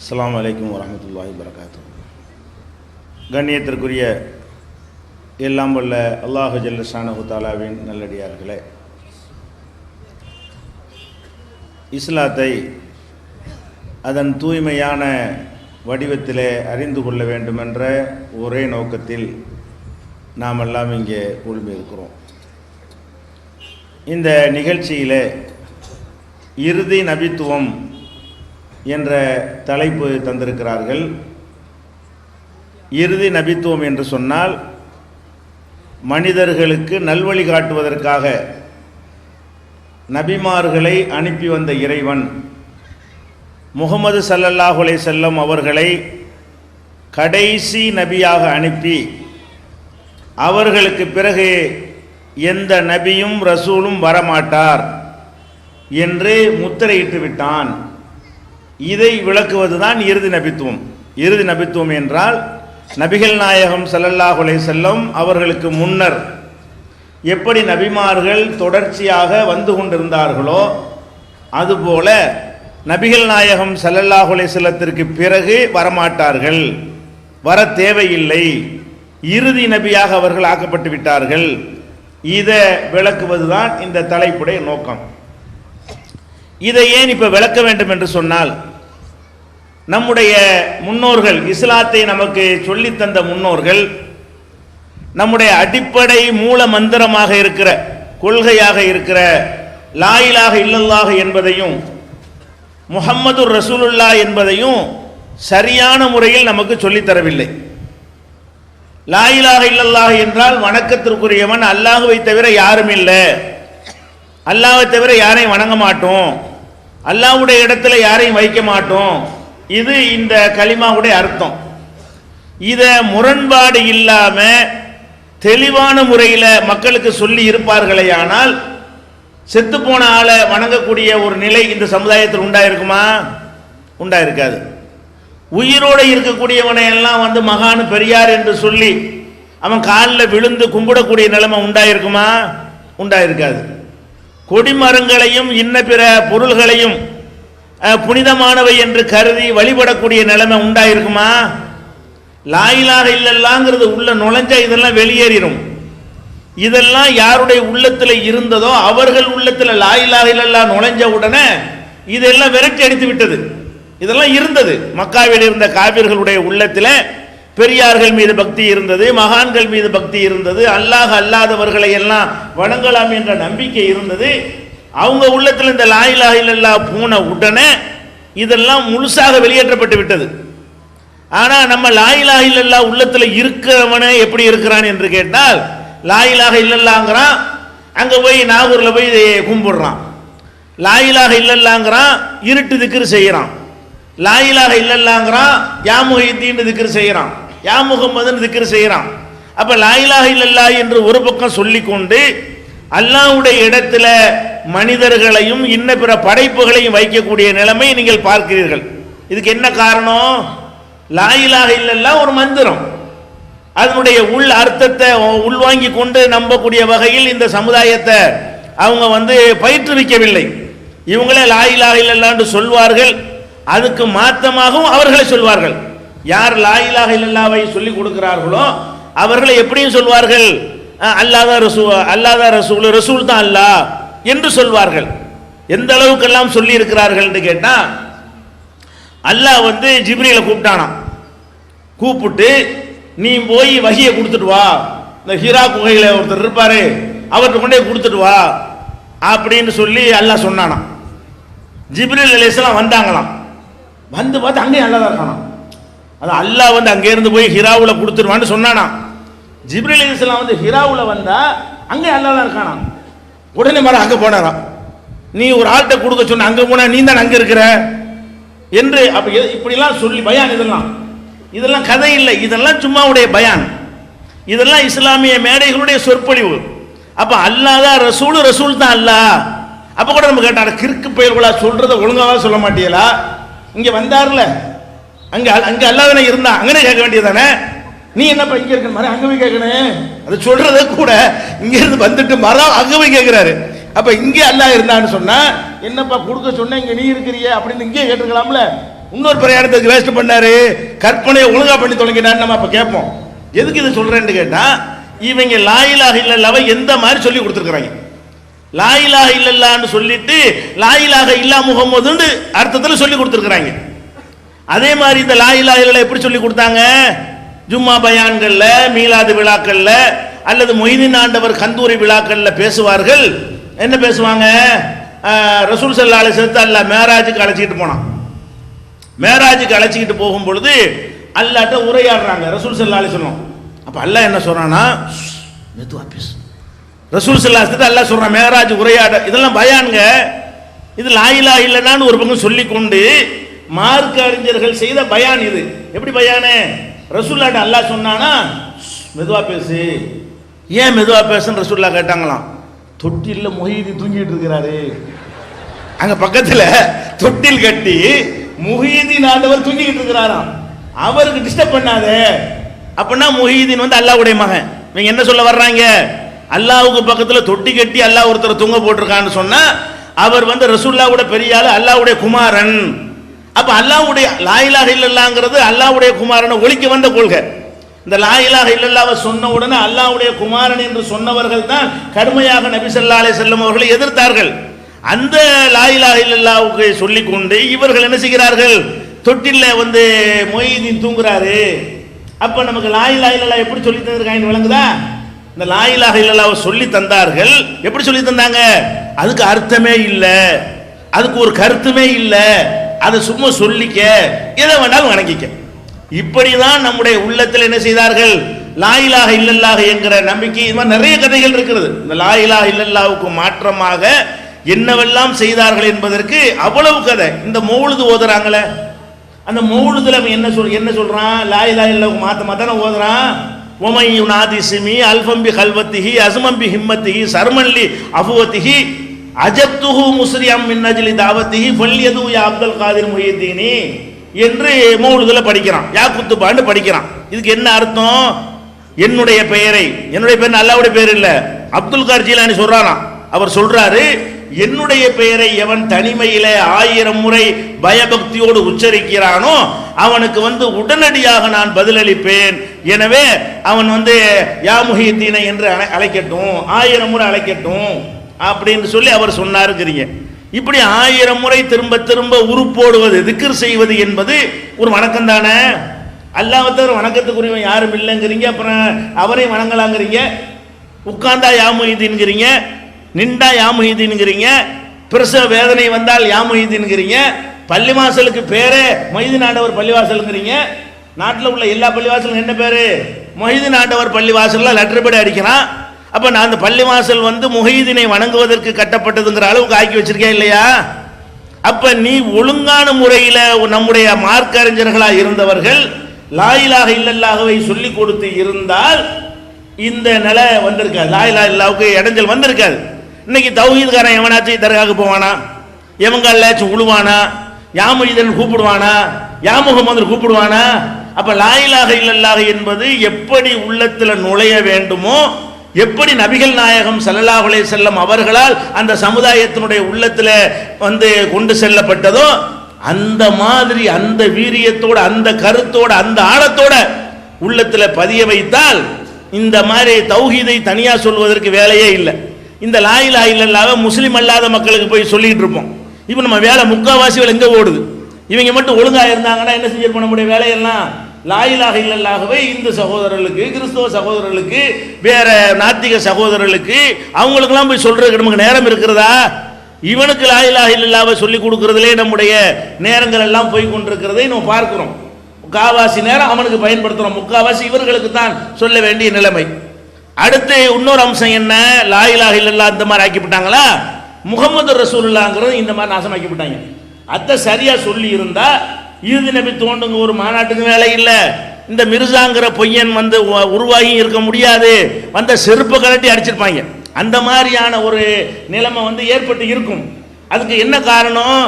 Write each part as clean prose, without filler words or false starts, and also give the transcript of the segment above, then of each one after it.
அஸ்ஸலாமு அலைக்கும் வரஹ்மத்துல்லாஹி வபரகாத்துஹு. கண்ணியத்திற்குரிய எல்லாம் வல்ல அல்லாஹு ஜல்ல ஷானஹு தஆலாவின் நல்லடியார்களே, இஸ்லாத்தை அதன் தூய்மையான வடிவத்திலே அறிந்து கொள்ள வேண்டுமென்ற ஒரே நோக்கத்தில் நாம் எல்லாம் இங்கே குழுமியிருக்கிறோம். இந்த நிகழ்ச்சியிலே இறுதி நபித்துவம் என்ற தலைப்பு தந்திருக்கிறார்கள். இறுதி நபித்துவம் என்று சொன்னால் மனிதர்களுக்கு நல்வழி காட்டுவதற்காக நபிமார்களை அனுப்பி வந்த இறைவன் முஹம்மது ஸல்லல்லாஹு அலைஹி வஸல்லம் அவர்களை கடைசி நபியாக அனுப்பி அவர்களுக்கு பிறகு எந்த நபியும் ரசூலும் வரமாட்டார் என்று முத்திரையிட்டு விட்டான். இதை விளக்குவதுதான் இறுதி நபித்துவம். இறுதி நபித்துவம் என்றால் நபிகள் நாயகம் ஸல்லல்லாஹு அலைஹி வஸல்லம் அவர்களுக்கு முன்னர் எப்படி நபிமார்கள் தொடர்ச்சியாக வந்து கொண்டிருந்தார்களோ அதுபோல நபிகள் நாயகம் ஸல்லல்லாஹு அலைஹி வஸல்லத்திற்கு பிறகு வரமாட்டார்கள், வர தேவையில்லை, இறுதி நபியாக அவர்கள் ஆக்கப்பட்டு விட்டார்கள். இதை விளக்குவதுதான் இந்த தலைப்புடைய நோக்கம். இதை ஏன் இப்ப விளக்க வேண்டும் என்று சொன்னால், நம்முடைய முன்னோர்கள், இஸ்லாத்தை நமக்கு சொல்லித் தந்த முன்னோர்கள், நம்முடைய அடிப்படை மூல மந்திரமாக இருக்கிற, கொள்கையாக இருக்கிற லா இலாஹ இல்லல்லாஹ் என்பதையும் முஹம்மது ரசூலுல்லாஹ் என்பதையும் சரியான முறையில் நமக்கு சொல்லித் தரவில்லை. லா இலாஹ இல்லல்லாஹ் என்றால் வணக்கத்திற்குரியவன் அல்லாஹ்வை தவிர யாரும் இல்லை, அல்லாஹ்வை தவிர யாரையும் வணங்க மாட்டோம், அல்லாஹ்வுடைய இடத்துல யாரையும் வைக்க மாட்டோம். இது இந்த கலிமாவுடைய அர்த்தம். இத முரண்பாடு இல்லாம தெளிவான முறையில் மக்களுக்கு சொல்லி இருப்பார்களே ஆனால் செத்து போன ஆளை வணங்கக்கூடிய ஒரு நிலை இந்த சமுதாயத்தில் உண்டாயிருக்குமா? உண்டாயிருக்காது. உயிரோடு இருக்கக்கூடியவனை எல்லாம் வந்து மகான் பெரியார் என்று சொல்லி அவன் காலில் விழுந்து கும்பிடக்கூடிய நிலைமை உண்டாயிருக்குமா? உண்டாயிருக்காது. கொடிமரங்களையும் இன்ன பிற பொருள்களையும் புனிதமானவை என்று கருதி வழிபடக்கூடிய நிலைமை உண்டாயிருக்குமா? லா இலாஹ இல்லல்லாஹ்ங்கிறது உள்ள நுழைஞ்சா இதெல்லாம் வெளியேறிடும். இதெல்லாம் யாருடைய உள்ளத்தில் இருந்ததோ அவர்கள் உள்ளத்தில் லா இலாஹ இல்லல்லாஹ் நுழைஞ்ச உடனே இதெல்லாம் விரட்டி அடித்து விட்டது. இதெல்லாம் இருந்தது. மக்காவில் இருந்த காபிர்களுடைய உள்ளத்தில் பெரியார்கள் மீது பக்தி இருந்தது, மகான்கள் மீது பக்தி இருந்தது, அல்லாஹ் அல்லாதவர்களை எல்லாம் வணங்கலாம் என்ற நம்பிக்கை இருந்தது. அவங்க உள்ளத்தில் இந்த லா இலாஹ இல்லல்லாஹ் போன உடனே இதெல்லாம் முழுசாக வெளியேற்றப்பட்டு விட்டது. ஆனால் நம்ம லா இலாஹ இல்லல்லாஹ் உள்ளத்தில் இருக்கிறவனே எப்படி இருக்கிறான் என்று கேட்டால், லா இலாஹ இல்லல்லாஹ்ங்கிறான், அங்கே போய் நாகூரில் போய் கும்பிடுறான். லா இலாஹ இல்லல்லாஹ்ங்கிறான், இருட்டு திக்ர் செய்கிறான். லா இலாஹ இல்லல்லாஹ்ங்கிறான், யா முஹித்தீன் திக்ர் செய்கிறான், யா முஹம்மதுன்னு திக்ர் செய்கிறான். அப்போ லா இலாஹ இல்லல்லாஹ் என்று ஒரு பக்கம் சொல்லிக்கொண்டு அல்லாஹ்வுடைய இடத்துல மனிதர்களையும் இன்ன பிற படைப்புகளையும் வைக்கக்கூடிய நிலைமை நீங்கள் பார்க்கிறீர்கள். இதுக்கு என்ன காரணம்? லா இலாஹ இல்லல்லாஹ் ஒரு மந்திரம், அதனுடைய உள் அர்த்தத்தை உள்வாங்கி கொண்டு நம்பக்கூடிய வகையில் இந்த சமுதாயத்தை அவங்க வந்து பயிற்றுவிக்கவில்லை. இவங்களே லா இலாஹ இல்லல்லாஹ் என்று சொல்வார்கள், அதுக்கு மாற்றமாகவும் அவர்களை சொல்வார்கள். யார் லா இலாஹ இல்லல்லாஹ்வை சொல்லிக் கொடுக்கிறார்களோ அவர்களை எப்படியும் சொல்வார்கள், அல்லாஹ் ரசூல், அல்லாஹ் ரசூல், ரசூல் தான் அல்லாஹ் என்று சொல்வார்கள். எந்த அளவுக்கெல்லாம் சொல்லி இருக்கிறார்கள் என்று கேட்டா, அல்லாஹ் வந்து ஜிப்ரீலை கூப்பிட்டானாம். கூப்பிட்டு நீ போய் வஹியை கொடுத்துட்டு வா, இந்த ஹிரா குகையில் ஒருத்தர் இருப்பாரு அவர்கிட்ட கொண்டே கொடுத்துட்டு வா அப்படின்னு சொல்லி அல்லாஹ் சொன்னானாம். ஜிப்ரீல் அலைஹிஸ்ஸலாம் வந்தாங்களாம். வந்து பார்த்து அங்கேயும் அல்லாஹ் தான் இருக்கானாம். அது அல்லாஹ் வந்து அங்கே இருந்து போய் ஹிராவில் கொடுத்துருவான்னு சொன்னானாம். ஜிப்ரீல் அலைஹிஸ்ஸலாம் வந்து ஹிராவில் வந்தா அங்கே அல்லாஹ் தான் இருக்கானாம். உடனே மர அங்கே போனாராம். நீ ஒரு ஆள்கிட்ட கொடுக்க சொன்ன, அங்கே போனா நீ தான் அங்கே இருக்கிற என்று அப்ப இப்படிலாம் சொல்லி பயான். இதெல்லாம் கதை இல்லை, இதெல்லாம் சும்மாவுடைய பயான், இதெல்லாம் இஸ்லாமிய மேடைகளுடைய சொற்பொழிவு. அப்ப அல்லாஹ் தான் ரசூல், ரசூல் தான் அல்லாஹ். அப்ப கூட நம்ம கேட்டாங்க, கிறுக்கு பெயர்களா சொல்றத ஒழுங்காவா சொல்ல மாட்டீங்களா? இங்க வந்தார்ல, அங்க அங்க அல்லாஹ் இருந்தா அங்கனே கேட்க வேண்டியதானே? நீ என்னப்பா இங்க இருக்க மாதிரி அங்க போய் கேட்கணும்? அது சொல்றத கூட இங்க இருந்து வந்துட்டு மரம் அங்க போய் கேட்கிறாரு. அப்ப இங்கே அல்லாஹ் இருந்தான்னு சொன்னா என்னப்பா கொடுக்க சொன்ன, இங்க நீ இருக்கிறிய அப்படின்னு இங்கே கேட்டுக்கலாம்ல. இன்னொரு பிரயாணத்துக்கு வேஸ்ட் பண்ணாரு, கற்பனையை ஒழுங்கா பண்ணி தொலைக்கிறான்னு நம்ம அப்ப கேட்போம். எதுக்கு இது சொல்றேன்னு கேட்டா, இவங்க லா இலாஹ இல்லல்லாஹ்வை எந்த மாதிரி சொல்லி கொடுத்துருக்காங்க. லா இலாஹ இல்லல்லாஹ்னு சொல்லிட்டு லா இலாஹ இல்லா முஹம்மதுன்னு அர்த்தத்தில் சொல்லி கொடுத்துருக்காங்க. அதே மாதிரி இந்த லா இலாஹ இல்லல்லாஹ் எப்படி சொல்லி கொடுத்தாங்க? ஜும்மா பயான்கள்ல, மீலாது விழாக்கள்ல அல்லது மொய்தீன் ஆண்டவர் கந்தூரி விழாக்கள்ல பேசுவார்கள். என்ன பேசுவாங்க? ரசூல் ஸல்லல்லாஹு அலைஹி வஸல்லம் அல்லாஹ் மேராஜுக்கு அழைச்சிட்டு போனான். மேராஜுக்கு அழைச்சிக்கிட்டு போகும் பொழுது அல்லாஹ்ட்ட உரையாடுறாங்க ரசூல் ஸல்லல்லாஹு அலைஹி வஸல்லம். அப்ப அல்லாஹ் என்ன சொல்றானா, மெதுவா பேசு. ரசூல் ஸல்லல்லாஹு அலைஹி வஸல்லம் அல்லாஹ் சொல்றான் மேராஜ் உரையாட. இதெல்லாம் பயான்ங்க. இது லா இலாஹ இல்லல்லாஹ்னு ஒரு பக்கம் சொல்லிக்கொண்டு மார்க்க அறிஞர்கள் செய்த பயான் இது. எப்படி பயானே? ரசூலுல்லாஹ்ட்ட அல்லாஹ் சொன்னானா மெதுவா பேசு. ஏன் மெதுவா பேசுன்னு ரசூலுல்லாஹ் கேட்டாங்களாம். தொட்டில்ல முஹீதீன் தூங்கிட்டு இருக்கிறாரு. அங்க பக்கத்துல தொட்டில் கட்டி முஹீதீன் ஆண்டவர் தூங்கிட்டு இருக்கிறாராம். அவருக்கு டிஸ்டர்ப் பண்ணாத. அப்படின்னா முஹீதீன் வந்து அல்லாஹ்வுடைய மகன். நீங்க என்ன சொல்ல வர்றாங்க? அல்லாஹ்வுக்கு பக்கத்துல தொட்டி கட்டி அல்லாஹ் ஒருத்தர் தூங்க போட்டிருக்கான்னு சொன்னா அவர் வந்து ரசூலுல்லாஹ்வோட பெரிய ஆளு, அல்லாஹ்வுடைய குமாரன். அப்ப அல்லாஹ்வுடைய லா இலாஹ இல்லல்லாஹ்ங்கிறது அல்லாஹ்வுடைய குமாரனை ஒழிக்க வந்த கொள்கை. இந்த லா இலாஹ இல்லல்லாஹ்வை சொன்ன உடனே அல்லாஹ்வுடைய குமாரன் என்று சொன்னவர்கள் தான் கடுமையாக நபி ஸல்லல்லாஹு அலைஹி வஸல்லம் அவர்களை எதிர்த்தார்கள். அந்த லா இலாஹ இல்லல்லாஹ்வுக்கு சொல்லிக் கொண்டு இவர்கள் என்ன செய்கிறார்கள்? தொட்டில்ல வந்து மொய்தீன் தூங்குறாரு. அப்ப நமக்கு லா இலாஹ இல்லல்லாஹ் எப்படி சொல்லி தந்திருக்காங்க விளங்குதா? இந்த லா இலாஹ இல்லல்லாஹ்வை சொல்லி தந்தார்கள். எப்படி சொல்லி தந்தாங்க? அதுக்கு அர்த்தமே இல்லை, அதுக்கு ஒரு கருத்துமே இல்லை, அதை சும்மா சொல்லிக்க, எதை வேண்டாலும் வணங்கிக்க. இப்படிதான் நம்முடைய உள்ளத்தில் என்ன செய்தார்கள்? லா இலாஹ இல்லல்லாஹ் என்கிற நம்பிக்கை. இது மாதிரி நிறைய கதைகள் இருக்கிறது. இந்த லா இலாஹ இல்லல்லாஹ்வுக்கு மாற்றமாக என்னவெல்லாம் செய்தார்கள் என்பதற்கு அவ்வளவு கதை. இந்த மௌலுது ஓதுறாங்களே, அந்த மௌலுதுல என்ன சொல்றான்? லா இலாஹ இல்லல்லாஹ்வுக்கு மாத்தமா தானே ஓதுறான். ஒமை யுனாதி சிமி அல்ஃபம்பி கல்வத்திஹி அஸ்மம்பி ஹிம்மத்திஹி சர்மன்லி அஃபுவத்திஹி அஜப்துஹு முஸ்ரியம் மின் அஜ்லி தாவத்திஹி ஃபல்யது யா அப்துல் காதிர் முஹிதீனி என்று மௌலுதுல படிக்கிறான், யாக்குத்துபான்னு படிக்கிறான். இதுக்கு என்ன அர்த்தம்? என்னுடைய பெயரை, என்னுடைய பெயர் அல்லாஹ்வுடைய பெயர் இல்ல, அப்துல் காதிர் ஜீலானி சொல்றாராம். அவர் சொல்றாரு, என்னுடைய பெயரை எவன் தனிமையில 1000 முறை பயபக்தியோடு உச்சரிக்கிறானோ அவனுக்கு வந்து உடனடியாக நான் பதிலளிப்பேன். எனவே அவன் வந்து யா முஹிதீனை என்று அழைக்கட்டும், 1000 முறை அழைக்கட்டும் அப்படின்னு சொல்லி அவர் சொன்னாருங்கிறீங்க. இப்படி 1000 முறை திரும்ப திரும்ப உருப்போடுவது, திக்ர் செய்வது என்பது ஒரு வணக்கம் தானே. அல்லாஹ்வை தவிர வணக்கத்துக்குரியவன் யாரும் இல்லைங்கிறீங்க, அப்புறம் அவரை வணங்கலாங்கிறீங்க. உட்கார்ந்தா யா முஹிதீன்கிறீங்க, நின்றா யா முஹிதீன்கிறீங்க, பிரசவ வேதனை வந்தால் யா முஹிதீன்கிறீங்க, பள்ளிவாசலுக்கு பேரே மொய்தீன் ஆண்டவர் பள்ளிவாசலுங்கிறீங்க. நாட்டில் உள்ள எல்லா பள்ளிவாசலும் என்ன பேரு? மொய்தீன் ஆண்டவர் பள்ளிவாசல்ல லெட்டர் பேட் அடிக்கிறான். அப்ப நான் அந்த பள்ளிவாசல் வந்து முஹிதீனை வணங்குவதற்கு கட்டப்பட்டதுங்கிற அளவுக்கு ஆக்கி வச்சிருக்கேன் இல்லையா? அப்ப நீ ஒழுங்கான முறையில நம்முடைய மார்க்க அறிஞர்களா இருந்தவர்கள் லா இலாஹ இல்லல்லாஹ்வை சொல்லிக் கொடுத்து இருந்தால் இந்த நிலை வந்திருக்காது, லா இலாஹ இல்லல்லாஹ்வுக்கு இடைஞ்சல் வந்திருக்காது. இன்னைக்கு தௌஹீத்காரன் எவனாச்சும் தர்காவுக்கு போவானா? எவங்களாச்சும் உழுவானா? யா முஹிதீன் கூப்பிடுவானா? யா முஹம்மது கூப்பிடுவானா? அப்ப லா இலாஹ இல்லல்லாஹ் என்பது எப்படி உள்ளத்துல நுழைய வேண்டுமோ, எப்படி நபிகள் நாயகம் ஸல்லல்லாஹு அலைஹி வஸல்லம் அவர்களால் அந்த சமுதாயத்தினுடைய உள்ளத்துல வந்து கொண்டு செல்லப்பட்டதோ அந்த மாதிரி அந்த வீரியத்தோட, அந்த கருத்தோட, அந்த ஆழத்தோட உள்ளத்துல பதிய வைத்தால் இந்த மாதிரி தௌஹீதை தனியா சொல்வதற்கு வேலையே இல்லை. இந்த லா இலாஹ இல்லல்லாஹ் முஸ்லிம் அல்லாத மக்களுக்கு போய் சொல்லிட்டு இருப்போம். இப்போ நம்ம வேலை முக்காவாசிகள் எங்க ஓடுது? இவங்க மட்டும் ஒழுங்கா இருந்தாங்கன்னா என்ன செஞ்சிருப்போம்? நம்முடைய வேலையெல்லாம் லா இலாஹ இல்லல்லாஹ்வை இந்து சகோதரர்களுக்கு, கிறிஸ்தவ சகோதரர்களுக்கு, வேற நாத்திக சகோதரர்களுக்கு அவங்களுக்கெல்லாம் போய் சொல்றதுக்கு நமக்கு நேரம் இருக்கிறதா? இவனுக்கு லா இலாஹ இல்லல்லாஹ்வை சொல்லி கொடுக்கறதுலே நம்முடைய நேரங்கள் எல்லாம் போய் கொண்டிருக்கிறதை நம்ம பார்க்கிறோம். முக்காவாசி நேரம் அவனுக்கு பயன்படுத்துறோம், முக்காவாசி இவர்களுக்கு தான் சொல்ல வேண்டிய நிலைமை. அடுத்து இன்னொரு அம்சம் என்ன? லா இலாஹ இல்லல்லாஹ் இந்த மாதிரி ஆக்கிவிட்டாங்களா, முஹம்மது ரசூலுல்லாஹ்ங்கிறது இந்த மாதிரி நாசமாக்கி விட்டாங்க. அத்தை சரியா சொல்லி இருந்தா இறுதி நபி தோண்டுங்க ஒரு மாநாட்டுக்கு வேலை இல்லை. இந்த மிர்சாங்கிற பொய்யன் வந்து உருவாகி இருக்க முடியாது, வந்த செருப்பு கலட்டி அடிச்சிருப்பாங்க. அந்த மாதிரியான ஒரு நிலைமை வந்து ஏற்பட்டு இருக்கும். அதுக்கு என்ன காரணம்?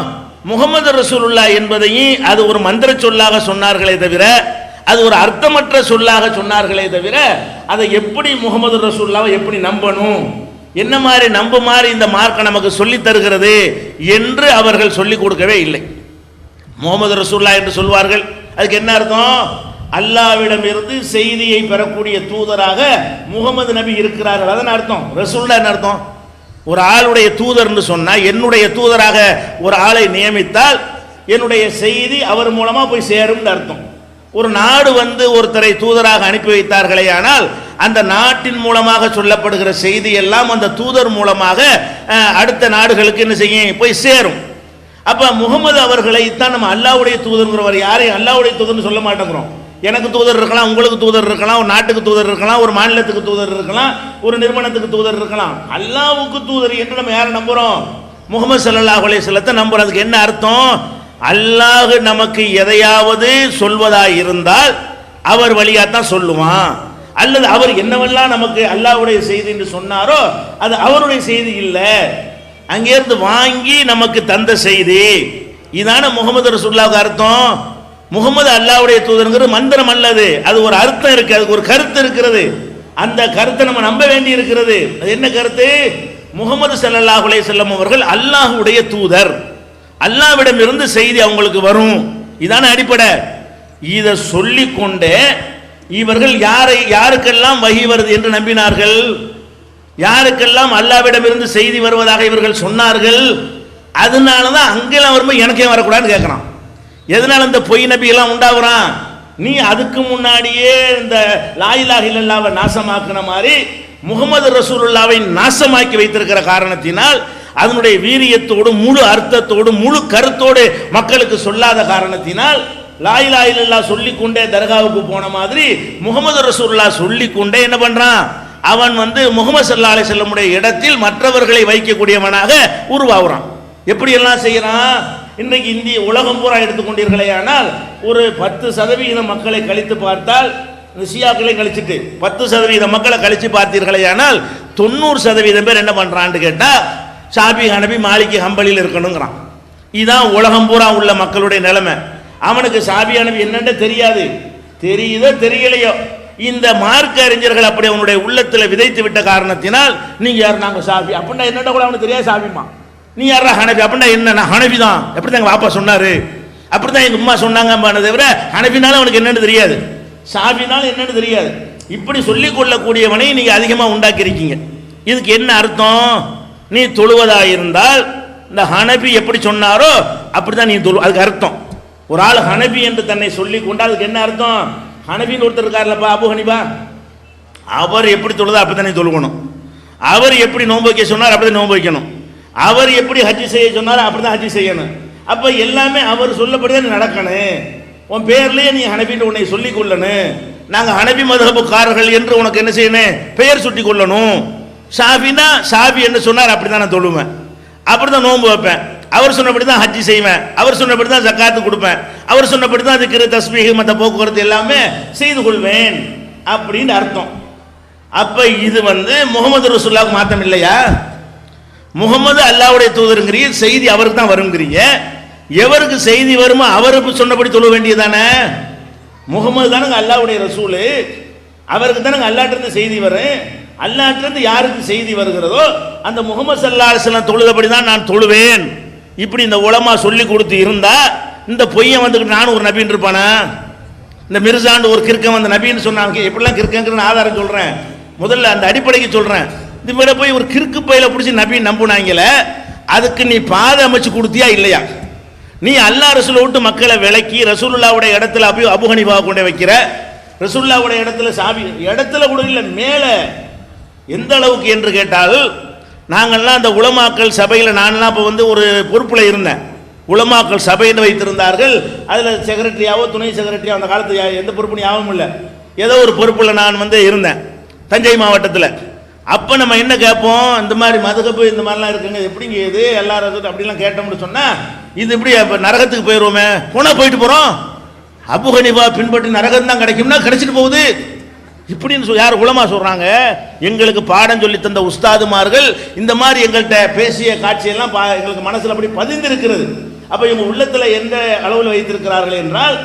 முஹம்மது ரசூலுல்லாஹ் என்பதையும் அது ஒரு மந்திர சொல்லாக சொன்னார்களே தவிர, அது ஒரு அர்த்தமற்ற சொல்லாக சொன்னார்களே தவிர, அதை எப்படி முஹம்மது ரசூலுல்லாஹ்வை எப்படி நம்பணும், என்ன மாதிரி நம்புமாறு இந்த மார்க்கம் நமக்கு சொல்லி தருகிறது என்று அவர்கள் சொல்லிக் கொடுக்கவே இல்லை. முகமது ரசூலுல்லாஹ் என்று சொல்வார்கள். அதுக்கு என்ன அர்த்தம்? அல்லாஹ்விடம் இருந்து செய்தியை பெறக்கூடிய தூதராக முகமது நபி இருக்கிறார்கள். அதான் அர்த்தம். ரசூலுல்லாஹ் என்ன அர்த்தம்? ஒரு ஆளுடைய தூதர்னு சொன்னா, என்னுடைய தூதராக ஒரு ஆளை நியமித்தால் என்னுடைய செய்தி அவர் மூலமா போய் சேரும் அர்த்தம். ஒரு நாடு ஒருத்தரை தூதராக அனுப்பி வைத்தார்களே, ஆனால் அந்த நாட்டின் மூலமாக சொல்லப்படுகிற செய்தி எல்லாம் அந்த தூதர் மூலமாக அடுத்த நாடுகளுக்கு என்ன செய்யும்? போய் சேரும். அப்ப முகமது அவர்களை தான் நம்ம அல்லாஹ்வுடைய தூதர்ங்கிறவர். யாரையும் அல்லாஹ்வுடைய தூதர்னு சொல்ல மாட்டேங்கிறோம். எனக்கு தூதர் இருக்கலாம், உங்களுக்கு தூதர் இருக்கலாம், ஒரு நாட்டுக்கு தூதர் இருக்கலாம், ஒரு மாநிலத்துக்கு தூதர் இருக்கலாம், ஒரு நிறுவனத்துக்கு தூதர் இருக்கலாம். அல்லாஹ்வுக்கு தூதர் என்று நம்ம யாரை நம்புறோம்? முகமது ஸல்லல்லாஹு அலைஹி வஸல்லத்தை நம்புறோம். அதுக்கு என்ன அர்த்தம்? அல்லாஹ் நமக்கு எதையாவது சொல்வதாக இருந்தால் அவர் வழியாத்தான் சொல்லுவான். அல்லது அவர் என்னவெல்லாம் நமக்கு அல்லாஹ்வுடைய செய்தி என்று சொன்னாரோ அது அவருடைய செய்தி இல்லை, அங்கிருந்து வாங்கி நமக்கு தந்த செய்தி. இதான முகமது ரசூலுல்லாஹ்வுக்கு அர்த்தம். முகமது அல்லாஹ்வுடைய தூதர்ங்கிறது மந்திரம் அல்லது, அது ஒரு அர்த்தம் இருக்கு, அதுக்கு ஒரு கருத்து இருக்கிறது. அந்த கருத்தை நம்ம நம்ப வேண்டி இருக்கிறது. அது என்ன கருத்து? முகமது ஸல்லல்லாஹு அலைஹி வஸல்லம் அவர்கள் அல்லாஹ்வுடைய தூதர், அல்லாஹ்விடம் இருந்து செய்தி அவங்களுக்கு வரும். இதான அடிப்படை. இதை சொல்லிக் கொண்டே இவர்கள் யாருக்கெல்லாம் வஹி வருது என்று நம்பினார்கள், யாருக்கெல்லாம் அல்லாஹ்விடம் இருந்து செய்தி வருவதாக இவர்கள் சொன்னார்கள். அதனாலதான் அங்கெல்லாம் வரும்போது எனக்கே வரக்கூடாதுன்னு கேட்கறான். எதனால இந்த பொய் நபி எல்லாம் உண்டாகுறான்? நீ அதுக்கு முன்னாடியே இந்த லா இலாஹ இல்லல்லாஹ்வை நாசமாக்குன மாதிரி முகமது ரசூலுல்லாஹ்வை நாசமாக்கி வைத்திருக்கிற காரணத்தினால், அதனுடைய வீரியத்தோடு முழு அர்த்தத்தோடு முழு கருத்தோடு மக்களுக்கு சொல்லாத காரணத்தினால், லா இலாஹ இல்லல்லாஹ் சொல்லிக்கொண்டே தர்காவுக்கு போன மாதிரி முகமது ரசூலுல்லாஹ் சொல்லிக்கொண்டே என்ன பண்றான்? அவன் முகமது ஸல்லல்லாஹு அலைஹி வஸல்லமுடைய இடத்தில் மற்றவர்களை வைக்கக்கூடியவனாக உருவாகுறான். எப்படி எல்லாம் செய்யறான்? இன்றைக்கு இந்திய உலகம் பூரா எடுத்துக்கொண்டீர்களே, ஆனால் ஒரு 10% மக்களை கழித்து பார்த்தால், ஷியாக்களை கழிச்சுட்டு 10% மக்களை கழிச்சு பார்த்தீர்களே, ஆனால் 90% பேர் என்ன பண்றான்னு கேட்டா ஷாபி ஹனபி மாலிகி ஹம்பலியில் இருக்கணுங்கிறான். இதுதான் உலகம் பூரா உள்ள மக்களுடைய நிலைமை. அவனுக்கு ஷாபி ஹனபி என்னன்னு தெரியாது, தெரியுதோ தெரியலையோ, இந்த மார்க்க அறிஞர்கள் அப்படி அவனுடைய உள்ளத்தில் விதைத்து விட்ட காரணத்தினால், நீங்க யார்? நாங்க ஷாபி அப்படின்னா என்னடா கூட அவனுக்கு தெரியாது. ஷாபிமா நீ யாரா? ஹனபி அப்படின்னா என்ன? நான் ஹனபி தான். எப்படிதான் எங்க பாப்பா சொன்னாரு, அப்படிதான் எங்க அம்மா சொன்னாங்க தவிர ஹனபினாலும் அவனுக்கு என்னன்னு தெரியாது, ஷாபினாலும் என்னன்னு தெரியாது. இப்படி சொல்லிக் கொள்ளக்கூடியவனை நீங்க அதிகமா உண்டாக்கி இருக்கீங்க. இதுக்கு என்ன அர்த்தம்? நீ தொழுவதா இருந்தால் இந்த ஹனபி எப்படி சொன்னாரோ அப்படிதான் நீ தொழு. அதுக்கு அர்த்தம். ஒரு ஆள் ஹனபி என்று தன்னை சொல்லி கொண்டால் அதுக்கு என்ன அர்த்தம்? ஹனபின்னு ஒருத்தர் இருக்காருல்லப்பா, அபு ஹனிபா, அவர் எப்படி தொழுதா அப்படித்தான் நீ தொழுகணும். அவர் எப்படி நோன்பு வைக்க சொன்னார் அப்படிதான் நோன்பு வைக்கணும். அவர் எப்படி ஹஜ்ஜி செய்ய சொன்னார் அப்படிதான் ஹஜ்ஜி செய்யணும். அப்ப எல்லாமே அவர் சொல்லப்படிதான் நடக்கணும். உன் பேர்லயே நீ ஹனபின்னு உன்னை சொல்லிக் கொள்ளணும். நாங்க ஹனபி மதுஹபுக்காரர்கள் என்று உனக்கு என்ன செய்யணும்? பெயர் சுட்டி கொள்ளணும். ஷாபினா ஷாபி என்ன சொன்னார் அப்படிதான் நான் தொழுவேன், அப்படிதான் நோன்பு வைப்பேன், அவர் சொன்னபடி தான் ஹஜ்ஜி செய்வேன், அவர் சொன்னபடி தான் ஜக்காத்து கொடுப்பேன், அவர் சொன்னபடி தான் திக்ரு தஸ்பீஹ் மற்ற போக்குவரத்து எல்லாமே செய்து கொள்வேன் அப்படின்னு அர்த்தம். அப்ப இது முகமது ரசூலுல்லாஹ்வுக்கு மாற்றம் இல்லையா? முகமது அல்லாஹ்வுடைய தூதருங்கிறீங்க, செய்தி அவருக்கு தான் வருங்கிறீங்க. எவருக்கு செய்தி வருமோ அவருக்கு சொன்னபடி சொல்ல வேண்டியதானே? முகமது தானங்க அல்லாஹ்வுடைய ரசூலு, அவருக்கு தானங்க அல்லாஹ்விலிருந்து செய்தி வரும். அல்லாஹ்விலிருந்து யாருக்கு செய்தி வருகிறதோ அந்த முகமது ஸல்லல்லாஹு அலைஹி வஸல்லம் தொழுதபடி தான் நான் தொழுவேன். இப்படி இந்த உலமா சொல்லி கொடுத்து இருந்தா இந்த பொய்யன் வந்துக்கிட்டு நானும் ஒரு நபின்னு இருப்பானா? இந்த மிர்சாண்டு ஒரு கிறுக்கன் நபின்னு சொன்னாங்க. எப்படிலாம் கிறுக்கங்கிற ஆதாரம் சொல்றேன், முதல்ல அந்த அடிப்படைக்கு சொல்றேன். இந்த மாதிரி போய் ஒரு கிறுக்கு பையில பிடிச்சி நபி நம்புனாங்களே, அதுக்கு நீ பாதை அமைச்சு கொடுத்தியா இல்லையா? நீ அல்லாஹ் ரசூலை விட்டு மக்களை விலக்கி ரசூலுல்லாஹ்வுடைய இடத்துல அபு ஹனீஃபாவை கொண்டு வைக்கிற, ரசூலுல்லாஹ்வுடைய இடத்துல ஷாபி இடத்துல கூட இல்லை, மேல எந்த அளவுக்கு என்று கேட்டால், நாங்கள்லாம் அந்த உலமாக்கள் சபையில் நான்லாம் இப்போ ஒரு பொறுப்பில் இருந்தேன். உலமாக்கள் சபைன்னு வைத்திருந்தார்கள். அதில் செக்ரட்டரியாவோ துணை செக்ரட்டரியாவோ அந்த காலத்து எந்த பொறுப்புன்னு ஞாபகம் இல்லை, ஏதோ ஒரு பொறுப்பில் நான் இருந்தேன் தஞ்சை மாவட்டத்தில். அப்போ நம்ம என்ன கேட்போம், இந்த மாதிரி மதுகப்பு இந்த மாதிரிலாம் இருக்குங்க, எப்படிங்க இது எல்லாரும் அப்படிலாம் கேட்டோம்னு சொன்னால், இது இப்படி இப்போ நரகத்துக்கு போயிடுவோமே, போனால் போயிட்டு போகிறோம், அபு ஹனீஃபா பின்பற்றி நரகம் தான் கிடைக்கும்னா கிடைச்சிட்டு போகுது இப்படின்னு யார் உலமா சொல்கிறாங்க. எங்களுக்கு பாடம் சொல்லி தந்த உஸ்தாதுமார்கள் இந்த மாதிரி எங்கள்கிட்ட பேசிய காட்சியெல்லாம் எங்களுக்கு மனசில் அப்படி பதிந்திருக்கிறது. அப்போ இவங்க உள்ளத்தில் எந்த அளவில் வைத்திருக்கிறார்கள் என்றால்,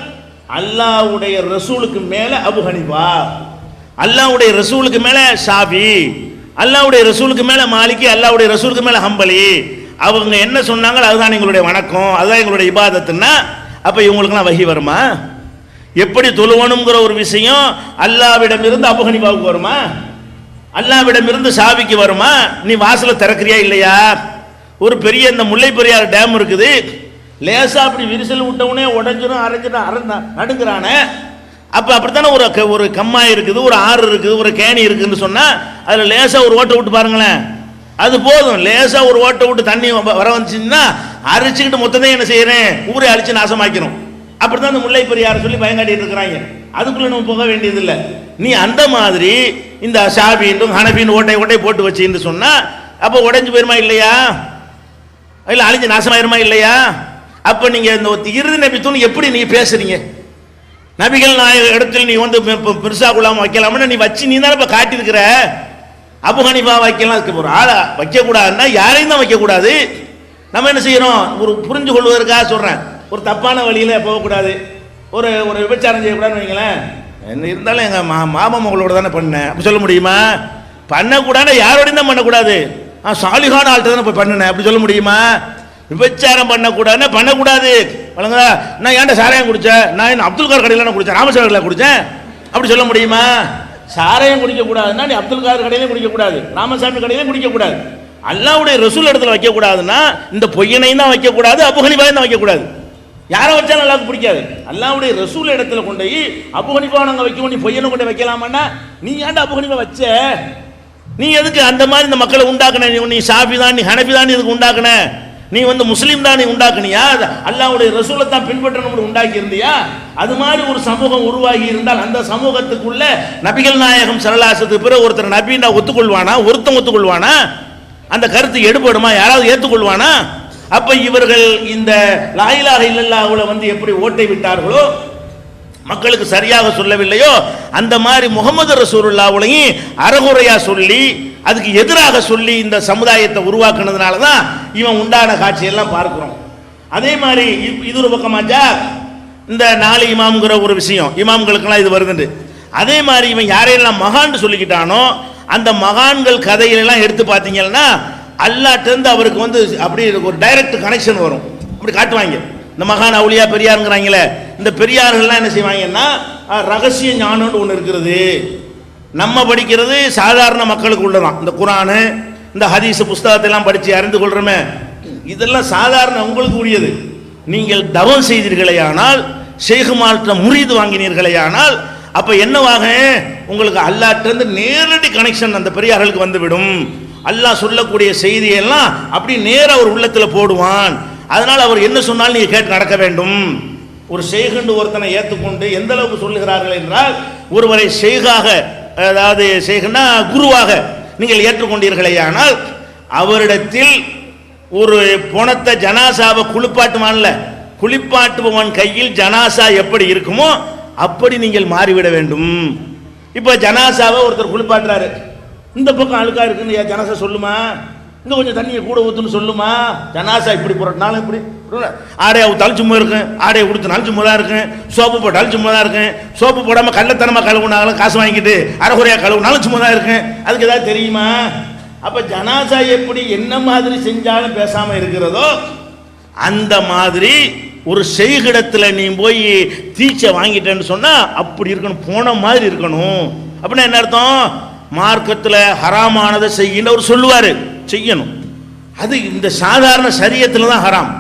அல்லாஹ்வுடைய ரசூலுக்கு மேலே அபு ஹனீஃபா, அல்லாஹ்வுடைய ரசூலுக்கு மேலே ஷாபி, அல்லாஹ்வுடைய ரசூலுக்கு மேலே மாலிகி, அல்லாஹ்வுடைய ரசூலுக்கு மேலே ஹம்பலி. அவங்க என்ன சொன்னாங்களோ அதுதான் எங்களுடைய வணக்கம், அதுதான் எங்களுடைய இபாதத்துன்னா அப்ப இவங்களுக்குலாம் வஹி வருமா? எப்படி தொழுவணுங்கிற ஒரு விஷயம் அல்லாஹ்விடமிருந்து அபூ ஹனீஃபாவுக்கு வருமா? அல்லாஹ்விடமிருந்து ஷாபிக்கு வருமா? நீ வாசலை திறக்கிறியா இல்லையா? ஒரு பெரிய இந்த முல்லை பெரியார் டேம் இருக்குது, லேசா அப்படி விரிசல் விட்டவுடனே உடஞ்சிடும், அரைஞ்சிடும், நடுங்கிறானே. அப்போ அப்படித்தானே ஒரு கம்மாய் இருக்குது, ஒரு ஆறு இருக்குது, ஒரு கேணி இருக்குதுன்னு சொன்னால் அதில் லேசாக ஒரு ஓட்டை விட்டு பாருங்களேன், அது போதும். லேசாக ஒரு ஓட்டை விட்டு தண்ணி வர வந்துச்சுன்னா அரிச்சுக்கிட்டு மொத்தத்தையும் என்ன செய்யறேன், ஊரை அரிச்சு நாசமாக்கணும். அப்படி தான் இந்த முல்லை பெரியார் சொல்லி பயங்காட்டிட்டு இருக்கிறாங்க. அதுக்குள்ளே நம்ம போக வேண்டியதில்லை. நீ அந்த மாதிரி இந்த ஷாபின்னும் ஹனபின்னு ஓட்டை போட்டு வச்சுன்னு சொன்னால் அப்போ உடைஞ்சு போயிருமா இல்லையா? இல்லை அழிஞ்சு நாசமாயிருமா இல்லையா? அப்போ நீங்கள் இந்த இறுதி நபித்துவம் எப்படி நீங்கள் பேசுறீங்க? நபிகள் நாயக இடத்துல நீ வந்து பெருசா குலாம வைக்கலாம்னு நீ வச்சு நீ தானே இப்போ காட்டியிருக்கிற. அபூ ஹனீஃபா வைக்கலாம், அதுக்கு ஒரு ஆளை வைக்கக்கூடாதுன்னா யாரையும் தான் வைக்கக்கூடாது. நம்ம என்ன செய்யறோம், ஒரு புரிஞ்சு கொள்வதற்காக சொல்கிறேன், ஒரு தப்பான வழியில் போகக்கூடாது, ஒரு ஒரு விபச்சாரம் செய்யக்கூடாதுன்னு வைங்களேன். என்ன இருந்தாலும் எங்கள் மாமா மகளோட தானே பண்ணேன் அப்படி சொல்ல முடியுமா? பண்ணக்கூடாது, யாரோடையும் தான் பண்ணக்கூடாது, சாலிகான ஆள்கிட்ட தானே போய் பண்ணினேன் அப்படி சொல்ல முடியுமா? விபச்சாரம் பண்ணக்கூடாதுன்னா பண்ணக்கூடாது. வழங்குதா? நான் ஏன்டா சாராயம் குடித்தேன், நான் என்ன அப்துல் கார் கடையில் குடித்தேன், ராமசாமியில் குடித்தேன் அப்படி சொல்ல முடியுமா? சாராயம் குடிக்கக்கூடாதுன்னா நீ அப்துல் கார் கடையிலையும் குடிக்கக்கூடாது, ராமசாமி கடையிலையும் குடிக்கக்கூடாது. அல்லாஹ்வுடைய ரசூல் இடத்துல வைக்கக்கூடாதுன்னா இந்த பொய்யனையும் தான் வைக்கக்கூடாது, அபூ ஹனீஃபாவையும் தான் வைக்கக்கூடாது. யாரை வச்சாலும் அல்லாஹ்வுக்கு பிடிக்காது. அல்லாஹ்வுடைய ரசூல் இடத்துல கொண்டு போய் அபூ ஹனீஃபா நாங்கள் வைக்கணும், நீ பொய்யனை கொண்டு வைக்கலாமான்னா நீ ஏன்டா அபூ ஹனீஃபா வச்ச? நீ எதுக்கு அந்த மாதிரி இந்த மக்களை உண்டாக்குன? நீ ஷாஃபி தான், நீ ஹனஃபி தான், இதுக்கு உண்டாக்குன? நீ வந்து முஸ்லீம் தான் நீ உண்டாக்குனியா? அல்லாஹ்வுடைய ரசூலை தான் பின்பற்றணும் உண்டாக்கி இருந்தியா? அது மாதிரி ஒரு சமூகம் உருவாகி இருந்தால் அந்த சமூகத்துக்குள்ள நபிகள் நாயகம் ஸல்லல்லாஹு அலைஹி வஸல்லம் பிறகு ஒருத்தர் நபின்னா ஒத்துக்கொள்வானா? ஒருத்தன் ஒத்துக்கொள்வானா? அந்த கருத்து எடுபடுமா? யாராவது ஏற்றுக்கொள்வானா? அப்ப இவர்கள் இந்த லா இலாஹ இல்லல்லாஹ்வுல வந்து எப்படி ஓட்டை விட்டார்களோ, மக்களுக்கு சரியாக சொல்லவில்லையோ, அந்த மாதிரி முகமது ரசூலுல்லாஹ்வையும் அறகுறையா சொல்லி அதுக்கு எதிராக சொல்லி இந்த சமுதாயத்தை உருவாக்குனதுனால தான் இவன் உண்டான காட்சியெல்லாம் பார்க்கிறோம். அதே மாதிரி இது ஒரு பக்கமாச்சா, இந்த 4 இமாம்ங்கிற ஒரு விஷயம், இமாம்களுக்கெல்லாம் இது வருதுண்டு. அதே மாதிரி இவன் யாரையெல்லாம் மகான்னு சொல்லிக்கிட்டானோ அந்த மகான்கள் கதைகளெல்லாம் எடுத்து பார்த்தீங்கன்னா அல்லாஹ்ட்டேருந்து அவருக்கு வந்து அப்படி ஒரு டைரக்ட் கனெக்ஷன் வரும். அப்படி காட்டுவாங்க. இந்த மகான் அவுலியா பெரியாருங்கிறாங்களே, இந்த பெரியார்கள்லாம் என்ன செய்வாங்கன்னா ரகசிய ஞானம்னு ஒன்று இருக்கிறது. நம்ம படிக்கிறது சாதாரண மக்களுக்கு உள்ளதான். இந்த குரானு, இந்த ஹதீஸ் புஸ்தகத்தை எல்லாம் படித்து அறிந்து கொள்றோமே, இதெல்லாம் சாதாரண உங்களுக்கு உரியது. நீங்கள் தவம் செய்தீர்களேயானால், ஷேகுமார்ட்ட முரீது வாங்கினீர்களேயானால், அப்ப என்னவாக உங்களுக்கு அல்லாஹ்ட்டேருந்து நேரடி கனெக்ஷன் அந்த பெரியார்களுக்கு வந்துவிடும். அல்லாஹ் சொல்லக்கூடிய செய்தியெல்லாம் அப்படி நேர அவர் உள்ளத்தில் போடுவான். அதனால் அவர் என்ன சொன்னாலும் நீங்கள் கேட்டு நடக்க வேண்டும். ஒரு ஷேகுண்டு ஒருத்தனை ஏற்றுக்கொண்டு எந்த அளவுக்கு சொல்லுகிறார்கள் என்றால், ஒருவரை ஷேகாக, அதாவது ஷேகுன்னா குருவாக நீங்கள் ஏற்றுக்கொண்டீர்களேயானால் அவரிடத்தில் ஒரு பொணத்தை ஜனாசாவை குளிப்பாட்டுபவன் கையில் ஜனாசா எப்படி இருக்குமோ அப்படி நீங்கள் மாறிவிட வேண்டும். இப்போ ஜனாசாவை ஒருத்தர் குளிப்பாட்டுறாரு, இந்த பக்கம் அழுக்கா இருக்குன்னு ஜனாசா சொல்லுமா? இங்கே கொஞ்சம் தண்ணியை கூட ஊற்றுன்னு சொல்லுமா? ஜனாசா இப்படி போடுறதுனாலும் இப்படி ஆடையை ஊற்றாலும் சும்மா இருக்கும், ஆடையை கொடுத்தனாலும் சும்மா தான் இருக்கும், சோப்பு போட்டாலும் சும்மா தான் இருக்கும், சோப்பு போடாமல் கள்ளத்தனமாக கழுவுனாலும் காசு வாங்கிட்டு அரைகுறையாக கழுவுனாலும் சும்மா தான் இருக்கும். அதுக்கு ஏதாவது தெரியுமா? அப்போ ஜனாசா எப்படி என்ன மாதிரி செஞ்சாலும் பேசாமல் இருக்கிறதோ அந்த மாதிரி ஒரு செய்கிடத்தில் நீ போய் தீச்சை வாங்கிட்டேன்னு சொன்னால் அப்படி இருக்கணும், போன மாதிரி இருக்கணும். அப்படின்னா என்ன அர்த்தம்? மார்க்கத்தில் ஹராமானதை செய்யின்னு அவர் சொல்லுவார், செய்யணும். அது இந்த சாதாரண சரியத்தில் தான் ஹராம்.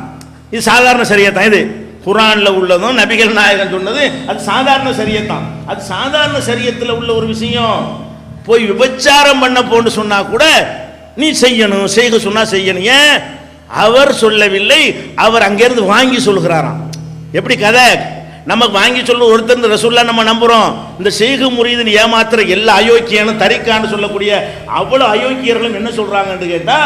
இது சாதாரண சரியத்தான். இது குரான்ல உள்ளதும் நபிகள் நாயகம் சொன்னது அது சாதாரண சரியத்தான். அது சாதாரண சரியத்தில் உள்ள ஒரு விஷயம். போய் விபச்சாரம் பண்ண போன்னு சொன்னா கூட நீ செய்யணும், செய்க சொன்னா செய்யணும். ஏன்? அவர் சொல்லவில்லை, அவர் அங்கிருந்து வாங்கி சொல்கிறாராம். எப்படி கதை? நமக்கு வாங்கி சொல்ல ஒருத்தர் ரசூல்லா நம்ம நம்புறோம். இந்த ஷேகு முரீதுன்னு ஏமாத்துற எல்லா அயோக்கியனும் தரிக்கான்னு சொல்லக்கூடிய அவ்வளவு அயோக்கியர்களும் என்ன சொல்றாங்கன்னு கேட்டா,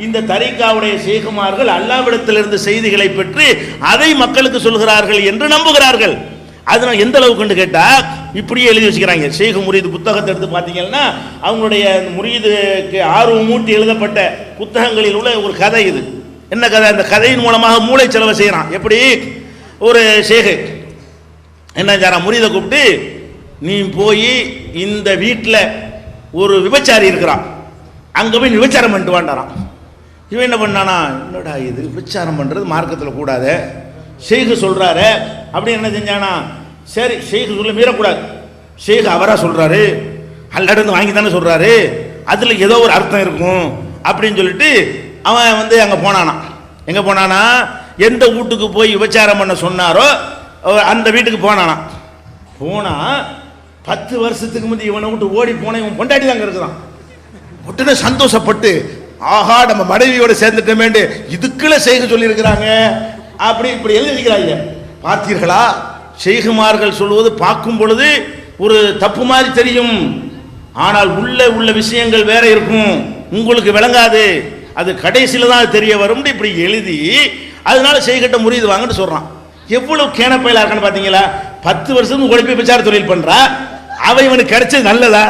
இந்த தரிக்காவுடைய ஷேகுமார்கள் அல்லாஹ்விடத்திலிருந்து செய்திகளை பெற்று அதை மக்களுக்கு சொல்கிறார்கள் என்று நம்புகிறார்கள். அதனால் எந்த அளவுக்கு கேட்டா இப்படியே எழுதி வச்சுக்கிறாங்க. ஷேகு முரீது புத்தகத்தை எடுத்து பார்த்தீங்கன்னா அவங்களுடைய முரீதுக்கு ஆர்வம் மூட்டி எழுதப்பட்ட புத்தகங்களில் உள்ள ஒரு கதை. இது என்ன கதை? அந்த கதையின் மூலமாக மூளை செலவை செய்யறான். எப்படி? ஒரு ஷேகு என்ன செய்றான், முரீதை கூப்பிட்டு, நீ போய் இந்த வீட்டில் ஒரு விபச்சாரி இருக்கிறான், அங்கே போய் விபச்சாரம் பண்ணிட்டு வாண்டாரான். இவன் என்ன பண்ணானா, என்னடா இது விபச்சாரம் பண்ணுறது மார்க்கத்தில் கூடாது, ஷேக் சொல்றாரு அப்படி என்ன செஞ்சானா, சரி ஷேக் சொல்ல மீறக்கூடாது, ஷேக் அவரா சொல்றாரு, அல்லாஹ்ட்ட வாங்கி தானே சொல்றாரு, அதுல ஏதோ ஒரு அர்த்தம் இருக்கும் அப்படின்னு சொல்லிட்டு அவன் வந்து அங்க போனானா. எங்க போனானா, எந்த வீட்டுக்கு போய் விபச்சாரம் பண்ண சொன்னாரோ அந்த வீட்டுக்கு போனானா. போனா 10 வருஷத்துக்கு முந்தைய இவனை விட்டு ஓடி போன இவன் பொண்டாட்டி தாங்க இருக்கிறான். உடனே சந்தோஷப்பட்டு, ஆஹா நம்ம மனைவியோட சேர்ந்துட்டோமேண்டு இதுக்குள்ள ஷேக் சொல்லி இருக்கிறாங்க அப்படி இப்படி எழுதிக்கிறாங்க. பார்த்தீர்களா, ஷேகுமார்கள் சொல்வது பார்க்கும் பொழுது ஒரு தப்பு மாதிரி தெரியும், ஆனால் உள்ள விஷயங்கள் வேற இருக்கும், உங்களுக்கு விளங்காது, அது கடைசியில தான் தெரிய வரும். இப்படி எழுதி அதனால ஷேக்கிட்ட முறியது வாங்கன்னு சொல்றான். எவ்வளவு கேனப்பையில இருக்கான்னு பாத்தீங்களா? 10 வருஷம் ஓடி போய் விசார தொழில் பண்றா, அவ இவனுக்கு கிடைச்சது நல்லதா?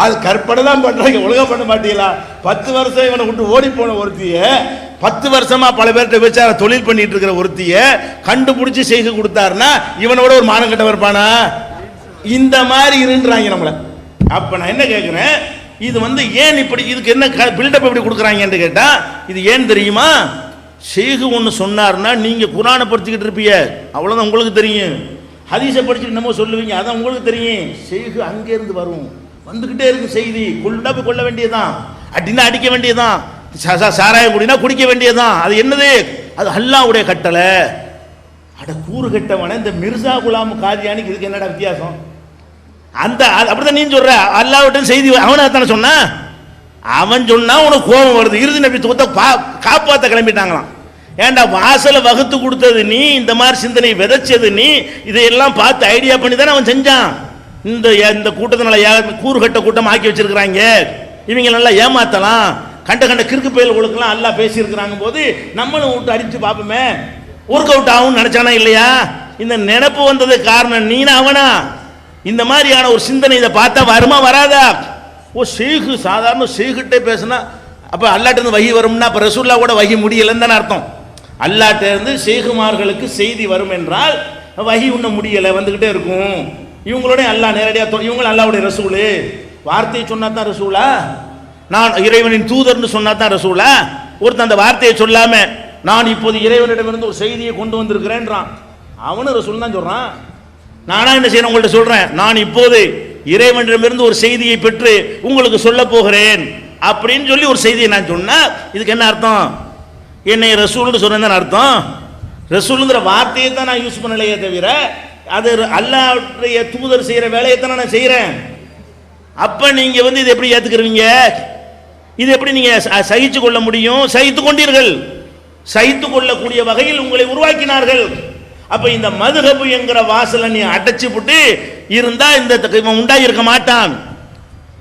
அது கற்பனை தான் பண்றாங்க, ஒழுங்கா பண்ண மாட்டீங்களா? 10 வருஷம் இவனை விட்டு ஓடி போன ஒருத்திய, 10 வருஷமா பல பேர்கிட்ட விசார தொழில் பண்ணிட்டு இருக்கிற ஒருத்திய கண்டுபிடிச்சு செய்து கொடுத்தாருன்னா இவனோட ஒரு மானம் கட்ட இருப்பானா? இந்த மாதிரி இருன்றாங்க நம்மள. அப்ப நான் என்ன கேட்கிறேன், இது வந்து ஏன் இப்படி, இதுக்கு என்ன பில்டப் எப்படி கொடுக்குறாங்கன்னு கேட்டா, இது ஏன் தெரியுமா? ஷேக் ஒன்று சொன்னார்னா நீங்க குர்ஆனை படிச்சுக்கிட்டு இருப்பீங்க, அவ்வளவுதான் உங்களுக்கு தெரியும். ஹதீஸை படிச்சுட்டு என்னமோ சொல்லுவீங்க, அதான் உங்களுக்கு தெரியும். ஷேக் அங்கேருந்து வரும், வந்துகிட்டே இருக்கு செய்தி, கொண்டா போய் கொள்ள வேண்டியதுதான், அடினா அடிக்க வேண்டியதுதான், சாராயம் குடினா குடிக்க வேண்டியதுதான். அது என்னது? அது அல்லாஹ்வுடைய கட்டளை. அட கூறு கட்டவன இந்த மிர்சா குலாம் காதியானிக்கு இதுக்கு என்னடா வித்தியாசம்? அந்த அப்படிதான் நீ சொல்ற, அல்லாஹ்விட்ட செய்தி அவனை தானே சொன்னா, அவன் சொன்னா உனக்கு கோபம் வருது. இறுதி நபித்துவத்தை காப்பாற்ற கிளம்பிட்டாங்களாம். ஏன்டா வாசலை வகுத்து கொடுத்தது நீ, இந்த மாதிரி சிந்தனை விதைச்சது நீ, இதையெல்லாம் பார்த்து ஐடியா பண்ணி தானே அவன் செஞ்சான். இந்த கூட்டத்தினால கூறுகட்ட கூட்டம் ஆக்கி வச்சிருக்கிறாங்க, இவங்க நல்லா ஏமாத்தலாம், கண்ட கிறுக்கு பயல்களுக்கெல்லாம் எல்லாம் பேசியிருக்கிறாங்க போது நம்மளும் விட்டு அடிச்சு பார்ப்போமே, ஒர்க் அவுட் ஆகும்னு நினைச்சானா இல்லையா? இந்த நினைப்பு வந்தது காரணம் நீனா அவனா? இந்த மாதிரியான ஒரு சிந்தனை இதை பார்த்தா வருமா வராதா? ஓ ஷேக் சாதாரண ஷேக்கிட்டே பேசுனா அப்போ அல்லாட்ட இருந்து வகி வரும்னா அப்போ ரசூல்லா கூட வகி முடியலைன்னு தானே அர்த்தம். அல்லாட்ட இருந்து ஷேகுமார்களுக்கு செய்தி வரும் என்றால் வகி உண்ண முடியலை, வந்துக்கிட்டே இருக்கும். இவங்களோட அல்லாஹ் நேரடியாக, இவங்களும் அல்லாஹ்வுடைய ரசூலு, வார்த்தையை சொன்னா தான் ரசூலா, நான் இறைவனின் தூதர்னு சொன்னா தான் ரசூலா? ஒருத்தன் அந்த வார்த்தையை சொல்லாம நான் இப்போது இறைவனிடமிருந்து ஒரு செய்தியை கொண்டு வந்திருக்கிறேன்றான், அவனு ரசூல் தான் சொல்றான். நானா என்ன செய்யணும் உங்கள்கிட்ட சொல்றேன், நான் இப்போது இறைவனிடமிருந்து ஒரு செய்தியை பெற்று உங்களுக்கு சொல்ல போகிறேன் அப்படின்னு சொல்லி ஒரு செய்தியை நான் சொன்னா இதுக்கு என்ன அர்த்தம்? என்னை ரசூல்னு சொன்னேன்னு அர்த்தம். ரசூலுங்கிற வார்த்தையை தான் நான் யூஸ் பண்ணலையே தவிர அது அல்லாஹ்வுடைய தூதர் செய்யற வேலையை தான் நான் செய்யறேன். அப்ப நீங்க வந்து இதை எப்படி ஏத்துக்கிறீங்க? இது எப்படி நீங்க சகிச்சு கொள்ள முடியும்? சகித்து கொண்டீர்கள், சகித்து கொள்ளக்கூடிய வகையில் உங்களை உருவாக்கினார்கள். அப்ப இந்த மதுஹப் என்கிற வாசலை நீ அடைச்சு விட்டு இருந்தா இந்த உண்டாகி இருக்க மாட்டான்.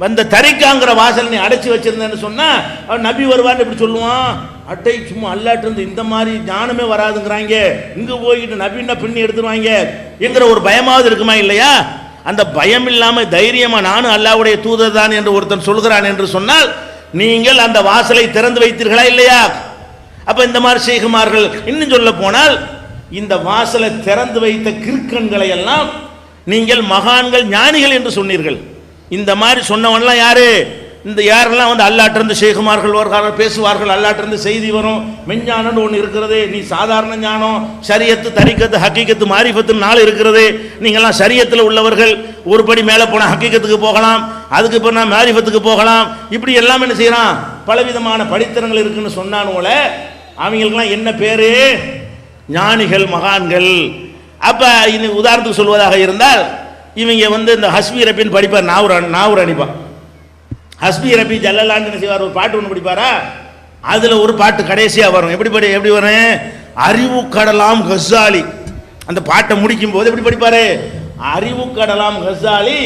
அந்த தரிக்காங்கிற வாசல் நீ அடைச்சி வச்சிருந்தேன்னு சொன்னா அவன் நபி வருவான்னு எப்படி சொல்லுவான்? அட்டை சும்மா அல்லாட்டு இருந்து இந்த மாதிரி ஞானமே வராதுங்கிறாங்க, இங்க போயிட்டு நபின்னா பின்னி எடுத்துருவாங்க என்கிற ஒரு பயமாவது இருக்குமா இல்லையா? அந்த பயம் இல்லாம தைரியமா நானும் அல்லாஹ்வுடைய தூதர் தான் என்று ஒருத்தன் சொல்கிறான் என்று சொன்னால் நீங்கள் அந்த வாசலை திறந்து வைத்தீர்களா இல்லையா? அப்ப இந்த மாதிரி ஷேகுமார்கள், இன்னும் சொல்ல போனால் இந்த வாசலை திறந்து வைத்த கிறுக்கன்களை எல்லாம் நீங்கள் மகான்கள் ஞானிகள் என்று சொன்னீர்கள். இந்த மாதிரி சொன்னவன்லாம் யாரு? இந்த யாரெல்லாம் வந்து அல்லாஹ்ட்ட இருந்து ஷேகுமார்கள் வருவார்கள், பேசுவார்கள், அல்லாஹ்ட்ட இருந்து செய்தி வரும், மெஞ்ஞானம்னு ஒன்று இருக்கிறது, நீ சாதாரண ஞானம், ஷரியத்து, தரிக்கத்து, ஹக்கீகத்து, மாரிஃபத்து 4 இருக்கிறது, நீங்கள்லாம் ஷரியத்தில் உள்ளவர்கள், ஒரு படி மேலே போனால் ஹக்கீகத்துக்கு போகலாம், அதுக்கு பிறகு மாரிஃபத்துக்கு போகலாம், இப்படி எல்லாம் என்ன செய்யறான்? பலவிதமான படித்தரங்கள் இருக்குன்னு சொன்னானுல, அவங்களுக்கெல்லாம் என்ன பேரு? ஞானிகள், மகான்கள். அப்ப இன்னும் உதாரணத்துக்கு சொல்வதாக இருந்தால் இவங்க வந்து இந்த ஹஸ்பி ரபின்னு படிப்பார், நாவூர் அணிப்பான். ஹஸ்பி ரபி ஜல்லலான்னு செய்வார், ஒரு பாட்டு ஒன்று படிப்பாரா, அதுல ஒரு பாட்டு கடைசியா வரும். எப்படி வரும்? அறிவு கடலாம் கஸாலி. அந்த பாட்டை முடிக்கும் போது எப்படி படிப்பாரு? அறிவு கடலாம் கஸாலி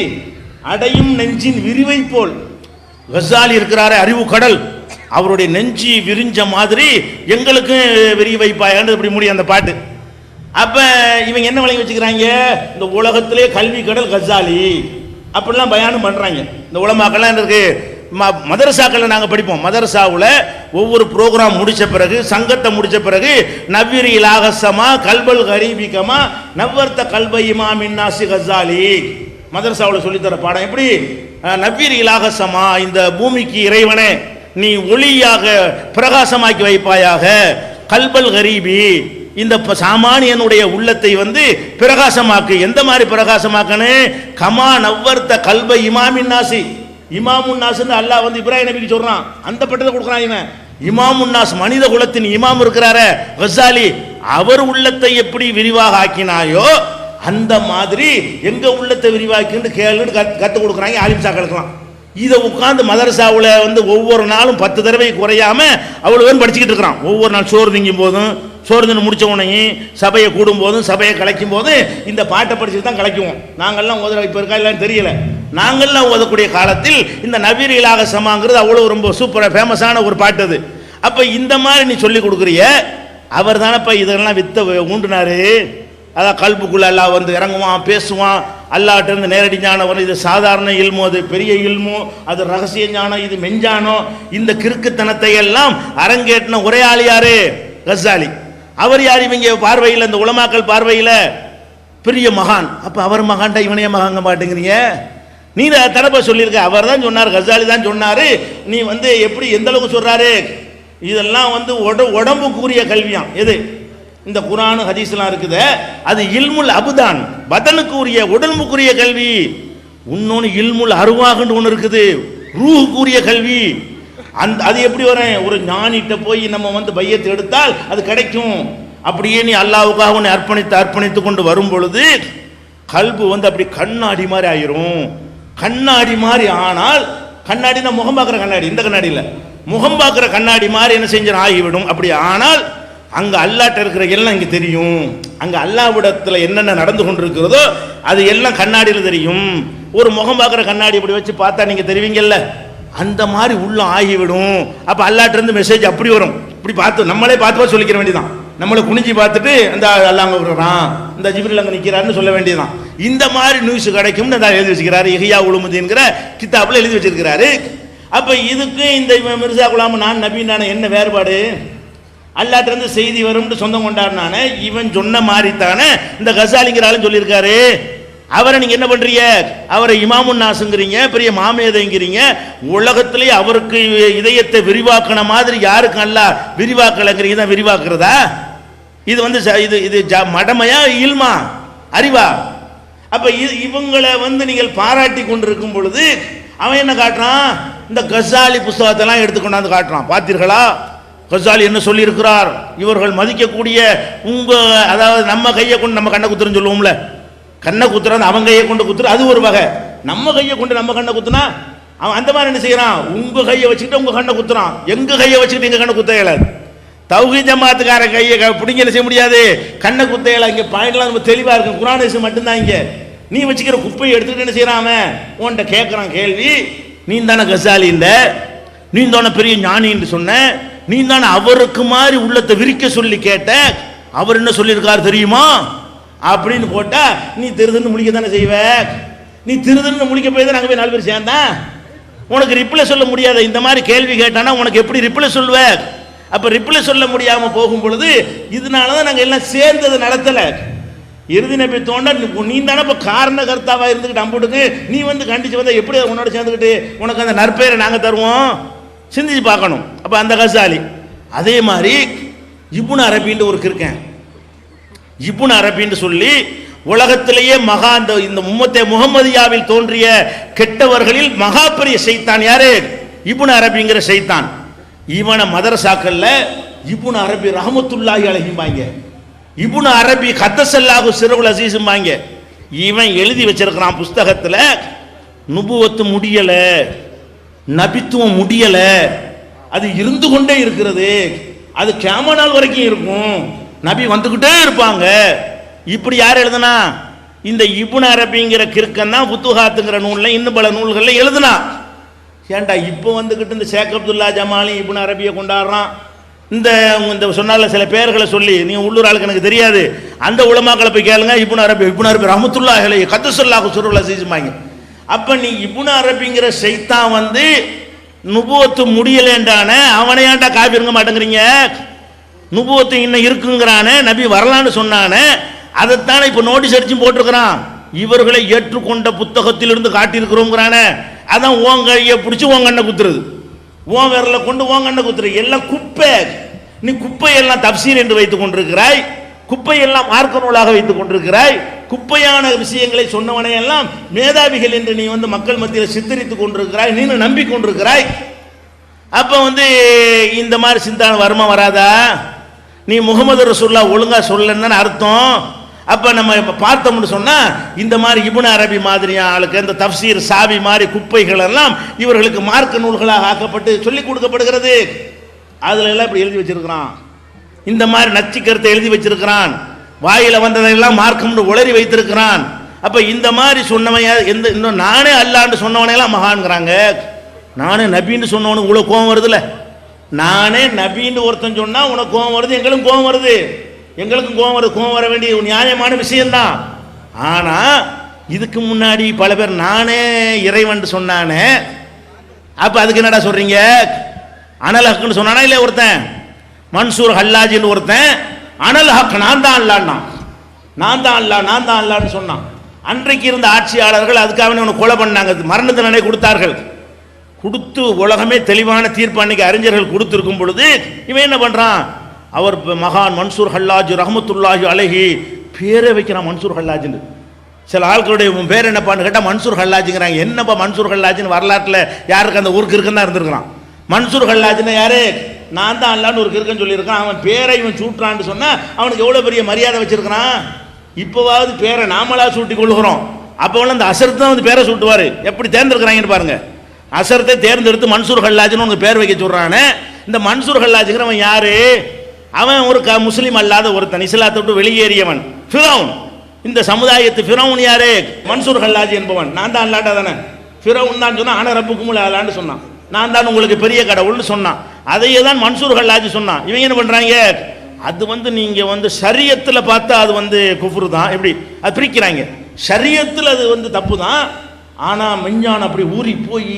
அடையும் நெஞ்சின் விரிவை போல். கஸாலி இருக்கிறாரு அறிவு கடல், அவருடைய நெஞ்சி விரிஞ்ச மாதிரி எங்களுக்கு விரிய வைப்பாயான்னு இப்படி முடியும் அந்த பாட்டு. அப்ப இவங்க என்ன வழங்கி வச்சுக்கிறாங்க? இந்த உலகத்திலே கல்வி கடல் கஸாலி அப்படிலாம் பயானம் பண்றாங்க. இந்த உலமாக்கெல்லாம் இருக்கு. மதரசாக்கள் நாங்கள் படிப்போம். மதரசாவில் ஒவ்வொரு ப்ரோக்ராம் முடிச்ச பிறகு, சங்கத்தை முடிச்ச பிறகு நவ்விரி லாகசமா கல்பல் கரீபிகமா நவ்வர்த்த கல்பையுமா மின்னாசி கஸாலி மதரசாவில் சொல்லித்தர பாடம். எப்படி? நவ்விரி லாகசமா, இந்த பூமிக்கு இறைவனே நீ ஒளியாக பிரகாசமாக்கி வைப்பாயாக, கல்பல் கரீபி இந்த சாமானியனுடைய உள்ளத்தை வந்து பிரகாசமாக்கு. எந்த மாதிரி பிரகாசமாக்கணும்? கமா நவ்வர்த்த கல்ப இமாமின் நாசி. இமாமுன் நாஸ்னு அல்லாஹ் வந்து இப்ராஹிம் நபிக்கு சொல்றான். அந்த பட்டத்தை கொடுக்குறான் இவன். இமாமுன் நாஸ், மனித குலத்தின் இமாம் இருக்கிறாரே கஸாலி, அவர் உள்ளத்தை எப்படி விரிவாக ஆக்கினாயோ அந்த மாதிரி எங்க உள்ளத்தை விரிவாக்கின்னு கேளுன்னு கற்றுக் கொடுக்குறாங்க ஆலிம் சாக்களுக்கெல்லாம். இதை உட்காந்து மதரசாவில் வந்து ஒவ்வொரு நாளும் 10 தடவை குறையாம அவ்வளோ பேரும் படிச்சுக்கிட்டு இருக்கிறான். ஒவ்வொரு நாள் சோறு திங்கும் போதும், சோறு தின்னு முடிச்ச உடனேயும், சபையை கூடும் போதும், சபையை கலைக்கும் போதும் இந்த பாட்டை படிச்சுட்டு தான் கலைக்குவோம். நாங்கள்லாம் ஓதுற இப்போ இருக்கா இல்லைன்னு தெரியல. நாங்கள்லாம் ஓதக்கூடிய காலத்தில் இந்த நபீர்களாக சமாங்கிறது அவ்வளோ ரொம்ப சூப்பராக ஃபேமஸான ஒரு பாட்டு அது. அப்போ இந்த மாதிரி நீ சொல்லி கொடுக்குறிய, அவர் தானப்பா இதெல்லாம் வித்த ஊண்டுனாரு. அதான் கல்புக்குள்ள அல்லாஹ் வந்து இறங்குவான், பேசுவான், அல்லாஹ்ட்ட இருந்து நேரடி ஞானம் வரும். இது சாதாரண இல்மு, அது பெரிய இல்மு, அது ரகசிய ஞானம், இது மெஞ்ஞானம். இந்த கிறுக்குத்தனத்தை எல்லாம் அரங்கேற்றின ஒரே ஆள் யாரு? கஸாலி. அவர் யார் இவங்க பார்வையில், இந்த உலமாக்கள் பார்வையில் பெரிய மகான். அப்போ அவர் மகான்டா இவனையே மகாங்க மாட்டேங்கிறீங்க. நீ தரப்ப சொல்லியிருக்க. அவர் தான் சொன்னார், கஸாலி தான் சொன்னார். நீ வந்து எப்படி எந்த அளவுக்கு சொல்றாரு? இதெல்லாம் வந்து உடம்புக்குரிய கல்வியாம். எது? இந்த குர்ஆன் ஹதீஸ்லாம் இருக்குது, அது இல்முல் அபுதான், பதனுக்கு உரிய உடம்புக்குரிய கல்வி. இன்னொன்று இல்முல் அருவாகன்னு ஒன்று இருக்குது, ரூஹுக்குரிய கல்வி. அது எப்படி வரும்? ஒரு ஞானிட்ட போய் நம்ம வந்து பையத்தை எடுத்தால் அது கிடைக்கும். அப்படியே நீ அல்லாஹ்வுக்காக உன்னை அர்ப்பணித்து கொண்டு வரும் பொழுது கல்பு வந்து அப்படி கண்ணாடி மாதிரி ஆயிரும். கண்ணாடி மாதிரி ஆனால், கண்ணாடினா முகம் பார்க்குற கண்ணாடி, இந்த கண்ணாடி இல்லை, முகம் பார்க்குற கண்ணாடி மாதிரி என்ன செஞ்சு ஆகிவிடும். அப்படி ஆனால் அங்க அல்லாஹ்ட்ட இருக்கிற எல்லாம் இங்க தெரியும். அங்க அல்லாஹ்விடத்துல என்னென்ன நடந்து கொண்டிருக்கிறதோ அது எல்லாம் கண்ணாடியில் தெரியும். ஒரு முகம் பார்க்குற கண்ணாடி இப்படி வச்சு பார்த்தா நீங்க தெரிவிங்கல்ல, அந்த மாதிரி உள்ள ஆகிவிடும். அப்ப அல்லாஹ்ட்ட இருந்து மெசேஜ் அப்படி வரும். இப்படி பார்த்து நம்மளே பார்த்து சொல்லிக்கிற வேண்டியதான். நம்மளை குனிஞ்சி பார்த்துட்டு இந்த அல்லாஹ் அங்க வர்றான், இந்த ஜிப்ரீல் அங்க நிற்கிறாருன்னு சொல்ல வேண்டியதான். இந்த மாதிரி நியூஸ் கிடைக்கும்னு எழுதி வச்சுக்கிறாரு. இஹ்யா உலுமுதீன்கிற கிதாபில் எழுதி வச்சிருக்கிறாரு. அப்ப இதுக்கு இந்த மிர்சா குலாம் நான் நபினான என்ன வேறுபாடு? அல்லாஹ்ட்ட இருந்து செய்தி வரும்னு சொந்தம் கொண்டாடினானே இவன் சொன்ன மாதிரி தானே இந்த கஸாலிங்கிற ஆளும் சொல்லியிருக்காரு. அவரை நீங்க என்ன பண்றீங்க? அவரை இமாமுன் நாஸுங்கிறீங்க, பெரிய மாமேதைங்கிறீங்க. உலகத்திலேயே அவருக்கு இதயத்தை விரிவாக்கின மாதிரி யாருக்கும் அல்லாஹ் விரிவாக்கலைங்கிறீங்க. தான் விரிவாக்குறதா? இது வந்து இது மடமையா இல்மா அறிவா? அப்ப இவங்களை வந்து நீங்கள் பாராட்டி கொண்டிருக்கும் பொழுது அவன் என்ன காட்டுறான்? இந்த கஸாலி புஸ்தகத்தெல்லாம் எடுத்துக்கொண்டாந்து காட்டுறான். பார்த்தீர்களா கஸாலி என்ன சொல்லி இருக்கிறார்? இவர்கள் மதிக்கக்கூடிய உங்க, அதாவது நம்ம கையை கொண்டு நம்ம கண்ணை குத்துறன்னு சொல்லுவோம்ல, கண்ணை குத்துறது அவன் கையை கொண்டு குத்துற அது ஒரு வகை. நம்ம கையை கொண்டு நம்ம கண்ணை குத்துனா அவன் அந்த மாதிரி என்ன செய்யறான்? உங்க கையை வச்சுக்கிட்டு உங்க கண்ணை குத்துறான், எங்க கையை வச்சுக்கிட்டு எங்க கண்ணை குத்த இயலாது. தௌஹீத் ஜமாத்துக்கார கையை பிடிங்க என்ன செய்ய முடியாது, கண்ணை குத்த இயலாது. இங்க பாயிண்ட்லாம் ரொம்ப தெளிவா இருக்கும். குர்ஆன் ஹதீஸ் மட்டும்தான். இங்க நீ வச்சுக்கிற குப்பையை எடுத்துக்கிட்டு என்ன செய்யறான்? அவன் உன்கிட்ட கேட்கறான் கேள்வி. நீ தானே கஸாலின்ற, நீ தானே பெரிய ஞானின்னு சொன்ன, நீ தானே அவருக்கு மாதிரி உள்ளத்தை விரிக்க சொல்லி கேட்ட, அவர் என்ன சொல்லியிருக்காரு தெரியுமா அப்படின்னு போட்டா நீ திருதுன்னு முழிக்க தானே செய்வ. நீ திருதுன்னு முழிக்க போய் தான் அங்கே போய் 4 பேர் சேர்ந்தா உனக்கு ரிப்ளை சொல்ல முடியாத. இந்த மாதிரி கேள்வி கேட்டானா உனக்கு எப்படி ரிப்ளை சொல்லுவ? அப்ப ரிப்ளை சொல்ல முடியாம போகும் பொழுது இதனாலதான் நாங்கள் எல்லாம் சேர்ந்தது நடத்தல. இறுதி நபி தோண்ட நீ தானே இப்போ காரண கர்த்தாவா இருந்துக்கிட்டு அம்புட்டுக்கு நீ வந்து கண்டிச்சு வந்தா எப்படி உன்னோட சேர்ந்துக்கிட்டு உனக்கு அந்த நற்பெயரை நாங்கள் தருவோம்? சிந்திச்சு பார்க்கணும். அப்ப அந்த கஸாலி அதே மாதிரி இப்னு அரபின்னு ஒரு இருக்கேன். இப்னு அரபின்னு சொல்லி உலகத்திலேயே மகா இந்த உம்மத்தே முகமதியாவில் தோன்றிய கெட்டவர்களில் மகா பெரிய ஷைத்தான் யாரு? இப்னு அரபிங்கிற ஷைத்தான். இவனை மதரசாக்கள்ல இப்னு அரபி ரஹ்மத்துல்லாஹி அலைஹிம்பாங்க, இப்னு அரபி கத்தஸல்லாஹு சிர்ருல் அஸீஸ்ம்பாங்க. இவன் எழுதி வச்சிருக்கிறான் புஸ்தகத்துல, நுபுவத்து முடியல, நபித்துவம் முடியல, அது இருந்து கொண்டே இருக்கிறது, அது கியாம நாள் வரைக்கும் இருக்கும், நபி வந்துகிட்டே இருப்பாங்க. இப்படி யார் எழுதுனா? இந்த இப்னு அரபிங்கிற கிறுக்கன் தான் ஃபுத்துஹாத்துங்கிற நூல்ல இன்னும் பல நூல்கள்ல எழுதுனா. ஏன்டா இப்போ வந்துகிட்டு இந்த ஷேக் அப்துல்லா ஜமாலி இப்னு அரபியை கொண்டாடுறான். இந்த சொன்னால சில பேர்களை சொல்லி நீங்க உள்ளூர் ஆளுக்கு எனக்கு தெரியாது, அந்த உலமாக்களை போய் கேளுங்க. இப்னு அரபி ரஹ்மத்துல்லாஹி அலைஹி கத்தஸல்லாஹு சிர்ருல் அஸீஸ்ம்பாங்க. அப்ப நீ இப்னு அரபிங்கிற ஷைத்தான் வந்து நுபுவத்து முடியலன்றானே, அவனை ஏன்டா காபிருங்க மாட்டேங்கிறீங்க? நுபுவத்து இன்னும் இருக்குங்கிறானே, நபி வரலான்னு சொன்னானே, அதைத்தானே இப்போ நோட்டீஸ் அடிச்சும் போட்டிருக்கிறான். இவர்களை ஏற்றுக்கொண்ட புத்தகத்திலிருந்து காட்டியிருக்கிறோங்கிறானே, அதான் ஓன் கையை பிடிச்சி ஓன் கண்ணை குத்துறது, ஓன் விரலை கொண்டு ஓன் கண்ணை குத்துறது. எல்லாம் குப்பை. நீ குப்பையெல்லாம் தப்சீர் என்று வைத்துக் கொண்டிருக்கிறாய். குப்பையெல்லாம் மார்க்க நூலாக வைத்துக் கொண்டிருக்கிறாய். குப்பையான விஷயங்களை சொன்னவனை எல்லாம் மேதாவிகள் என்று நீ வந்து மக்கள் மத்தியில் சித்தரித்துக் கொண்டிருக்கிறாய், நீ நம்பிக்கொண்டிருக்கிறாய். அப்ப வந்து இந்த மாதிரி சிந்தனை வருமா வராதா? நீ முகமது ரசூலுல்லாஹ் ஒழுங்கா சொல்லன்னு அர்த்தம். அப்ப நம்ம பார்த்தோம்னு சொன்னா இந்த மாதிரி இப்னு அரபி மாதிரியா ஆளுக்கு இந்த தஃப்சீர் சாவி மாதிரி குப்பைகள் எல்லாம் இவர்களுக்கு மார்க்க நூல்களாக ஆக்கப்பட்டு சொல்லிக் கொடுக்கப்படுகிறது. அதுல எல்லாம் இப்படி எழுதி வச்சிருக்கிறான், இந்த மாதிரி நச்சு கருத்தை எழுதி வச்சிருக்கிறான், வாயில வந்ததெல்லாம் மார்க்கம்னு உளறி வைத்திருக்கிறான். அப்ப இந்த மாதிரி சொன்னவன் எந்த இன்னும் நானே அல்லான்னு சொன்னவனையெல்லாம் மகான்கிறாங்க. நானே நபின்னு சொன்னவனுக்கு இவ்வளவு கோபம் வருதுல்ல. நானே நபின்னு ஒருத்தன் சொன்னா உனக்கு கோபம் வருது, எங்களுக்கும் கோபம் வருது, எங்களுக்கும் கோபம் வருது. கோபம் வர வேண்டிய நியாயமான விஷயம்தான். ஆனா இதுக்கு முன்னாடி பல பேர் நானே இறைவன் சொன்னானே, அப்ப அதுக்கு என்னடா சொல்றீங்க? அனல் ஹக்குன்னு சொன்னானா இல்ல? ஒருத்தன் மன்சூர் ஹல்லாஜின்னு ஒருத்தன் அனல் ஹக் நான் தான் அல்லான்னா, நான் தான் அல்லா, நான் தான் அல்லான்னு சொன்னான். அன்றைக்கு இருந்த ஆட்சியாளர்கள் அதுக்காக அவனை கொலை பண்ணாங்க, மரண தண்டனை கொடுத்தார்கள். கொடுத்து உலகமே தெளிவான தீர்ப்பு அன்னைக்கு அறிஞர்கள் கொடுத்திருக்கும் பொழுது இவன் என்ன பண்றான்? அவர் மகான் மன்சூர் ஹல்லாஜ் ரஹ்மத்துல்லாஹி அலைஹி பேரை வைக்கிறான் மன்சூர் ஹல்லாஜ்னு. சில ஆட்களுடைய பேர் என்னப்பான்னு கேட்டா மன்சூர் ஹல்லாஜுங்கிறாங்க. என்னப்பா மன்சூர் ஹல்லாஜ்னு வரலாற்றில் யாருக்கு அந்த ஊருக்கு இருக்குன்னு தான் இருந்திருக்கிறான். மன்சூர் ஹல்லாஜ்னா யாரு? நான் தான் அல்லான்னு ஒரு கிறுக்கன்னு சொல்லியிருக்கான். அவன் பேரை இவன் சூட்டுறான்னு சொன்னா அவனுக்கு எவ்வளவு பெரிய மரியாதை வச்சிருக்கிறான். இப்போவாவது பேரை நாமளா சூட்டி கொள்கிறோம். அப்போ அந்த அசர்த்து தான் வந்து பேரை சூட்டுவாரு. எப்படி தேர்ந்தெடுக்கிறாங்கன்னு பாருங்க. அசரத்தை தேர்ந்தெடுத்து மன்சூர் ஹல்லாஜ்னு உனக்கு பேர் வைக்க சொல்றானே. இந்த மன்சூர் ஹல்லாஜுங்கிறவன் யாரு? அவன் ஒரு முஸ்லீம் அல்லாத ஒருத்தன், இஸ்லாத்தை விட்டு வெளியேறியவன், ஃபிரௌன். இந்த சமுதாயத்து ஃபிரௌன் யாரு? மன்சூர் ஹல்லாஜ் என்பவன். நான் தான் அல்லாட்டா தானே, ஃபிரௌன் தான் சொன்னான். ஆனா ரப்புக்கும் அல்லான்னு சொன்னான், நான் தான் உங்களுக்கு பெரிய கடவுள்னு சொன்னான். அதையே தான் மன்சூர் ஹல்லாஜ் சொன்னான். இவங்க என்ன பண்றாங்க? அது வந்து நீங்க வந்து ஷரியத்துல பார்த்தா அது வந்து குஃப்ரு தான். எப்படி அது பிரிக்கிறாங்க? ஷரியத்தில் அது வந்து தப்பு தான். ஆனா மெஞ்ஞான் அப்படி ஊறி போய்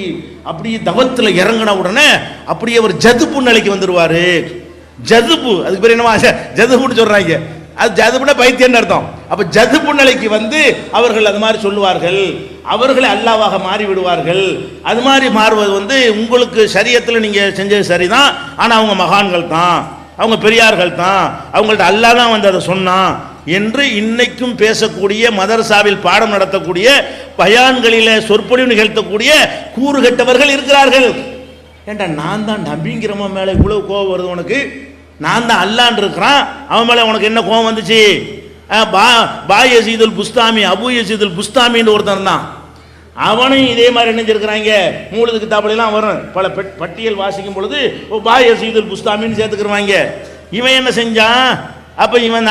அப்படியே தவத்துல இறங்கின உடனே அப்படியே ஒரு ஜதுப்பு நிலைக்கு வந்துருவாரு. ஜதுப்பு, அதுக்கு பேர் என்னவா ஜதுப்புன்னு சொல்றாங்க. அது ஜதுப்புனா பைத்தியம் அர்த்தம். அப்ப ஜதுப்பு நிலைக்கு வந்து அவர்கள் அது மாதிரி சொல்லுவார்கள், அவர்களை அல்லாவாக மாறி விடுவார்கள். அது மாதிரி மாறுவது வந்து உங்களுக்கு ஷரியத்தில் நீங்க செஞ்சது சரிதான், ஆனா அவங்க மகான்கள் தான், அவங்க பெரியார்கள் தான், அவங்கள்ட்ட அல்லாஹ் தான் வந்து அதை சொன்னான் என்று இன்னைக்கும் பேசக்கூடிய, மதரசாவில் பாடம் நடத்தக்கூடிய, பயான்களில் சொற்பொழிவு நிகழ்த்தக்கூடிய கூறுகட்டவர்கள் இருக்கிறார்கள். ஏண்டா நான் தான் நபிங்கிறவன் மேலே இவ்வளவு கோபம் வருது உனக்கு? நான் தான் அல்லான் இருக்கிறான், அவன் மேலே உனக்கு என்ன கோபம் வந்துச்சு? பா யசீதுல் புஸ்தாமி, அபு யசீதுல் புஸ்தாமின்னு ஒருத்தன் தான். அவனையும் இதே மாதிரி நினைஞ்சிருக்கிறாங்க. மூலது கிதாபுலாம் வரும், பல பட்டியல் வாசிக்கும் பொழுது பா யசீதுல் புஸ்தாமின்னு சேர்த்துக்கிறாங்க. இவன் என்ன செஞ்சான்? அப்ப இவன்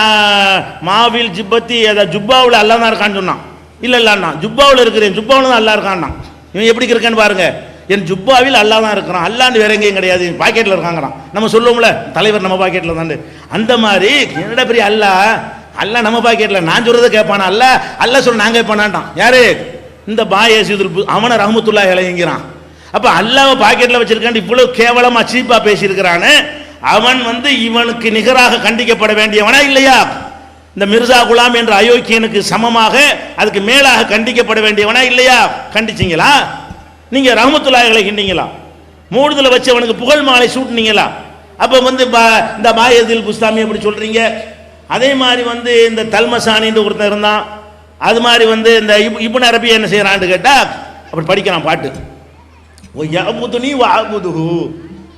மாவில் ஜிப்பத்தி ஜுப்பாவில் அல்லா தான் இருக்கான்னு சொன்னான். இல்ல இல்லன்னா ஜுப்பாவில் இருக்கிறேன், ஜுப்பாவில் தான் அல்லா இருக்கான்னா. இவன் எப்படி இருக்கேன்னு பாருங்க. என் ஜுப்பாவில் அல்லா தான் இருக்கிறான், அல்லாண்டு வேற எங்கேயும் கிடையாது, பாக்கெட்ல இருக்காங்கிறான். நம்ம சொல்லுவோம்ல தலைவர் நம்ம பாக்கெட்ல தான், அந்த மாதிரி என்னடா பெரிய அல்லா, அல்லா நம்ம பாக்கெட்ல, நான் சொல்றதை கேட்பானா? அல்ல அல்ல சொல்ல நான் கேட்பானான்ட்டான். யாரு? இந்த பாயசீதுல் அவனை ரஹ்மத்துல்லாஹி அலைஹிங்கிறான். அப்ப அல்லாஹ் பாக்கெட்ல வச்சிருக்கான். இவ்வளவு கேவலமா சீப்பா பேசியிருக்கிறானே, அவன் வந்து இவனுக்கு நிகராக கண்டிக்கப்பட வேண்டியவனா இல்லையா? இந்த மிர்சா குலாம் என்ற அயோக்கியனுக்கு சமமாக அதுக்கு மேலாக கண்டிக்கப்பட வேண்டியவனா இல்லையா? கண்டிச்சிங்களா? நீங்க ரஹ்மத்துல்லாஹி அலைஹிங்களா? மூடுதல வச்சு அவனுக்கு புகழ் மாலை சூட்டுனீங்களா? அப்ப வந்து இந்த பாயதில் புஸ்தாமி அப்படி சொல்றீங்க. அதே மாதிரி வந்து இந்த தல்மசானின்னு ஒருத்தர் இருந்தான். அது மாதிரி வந்து இந்த இப்னு அரபி என்ன செய்யறான்னு கேட்டா அப்படி படிக்கிறான் பாட்டு.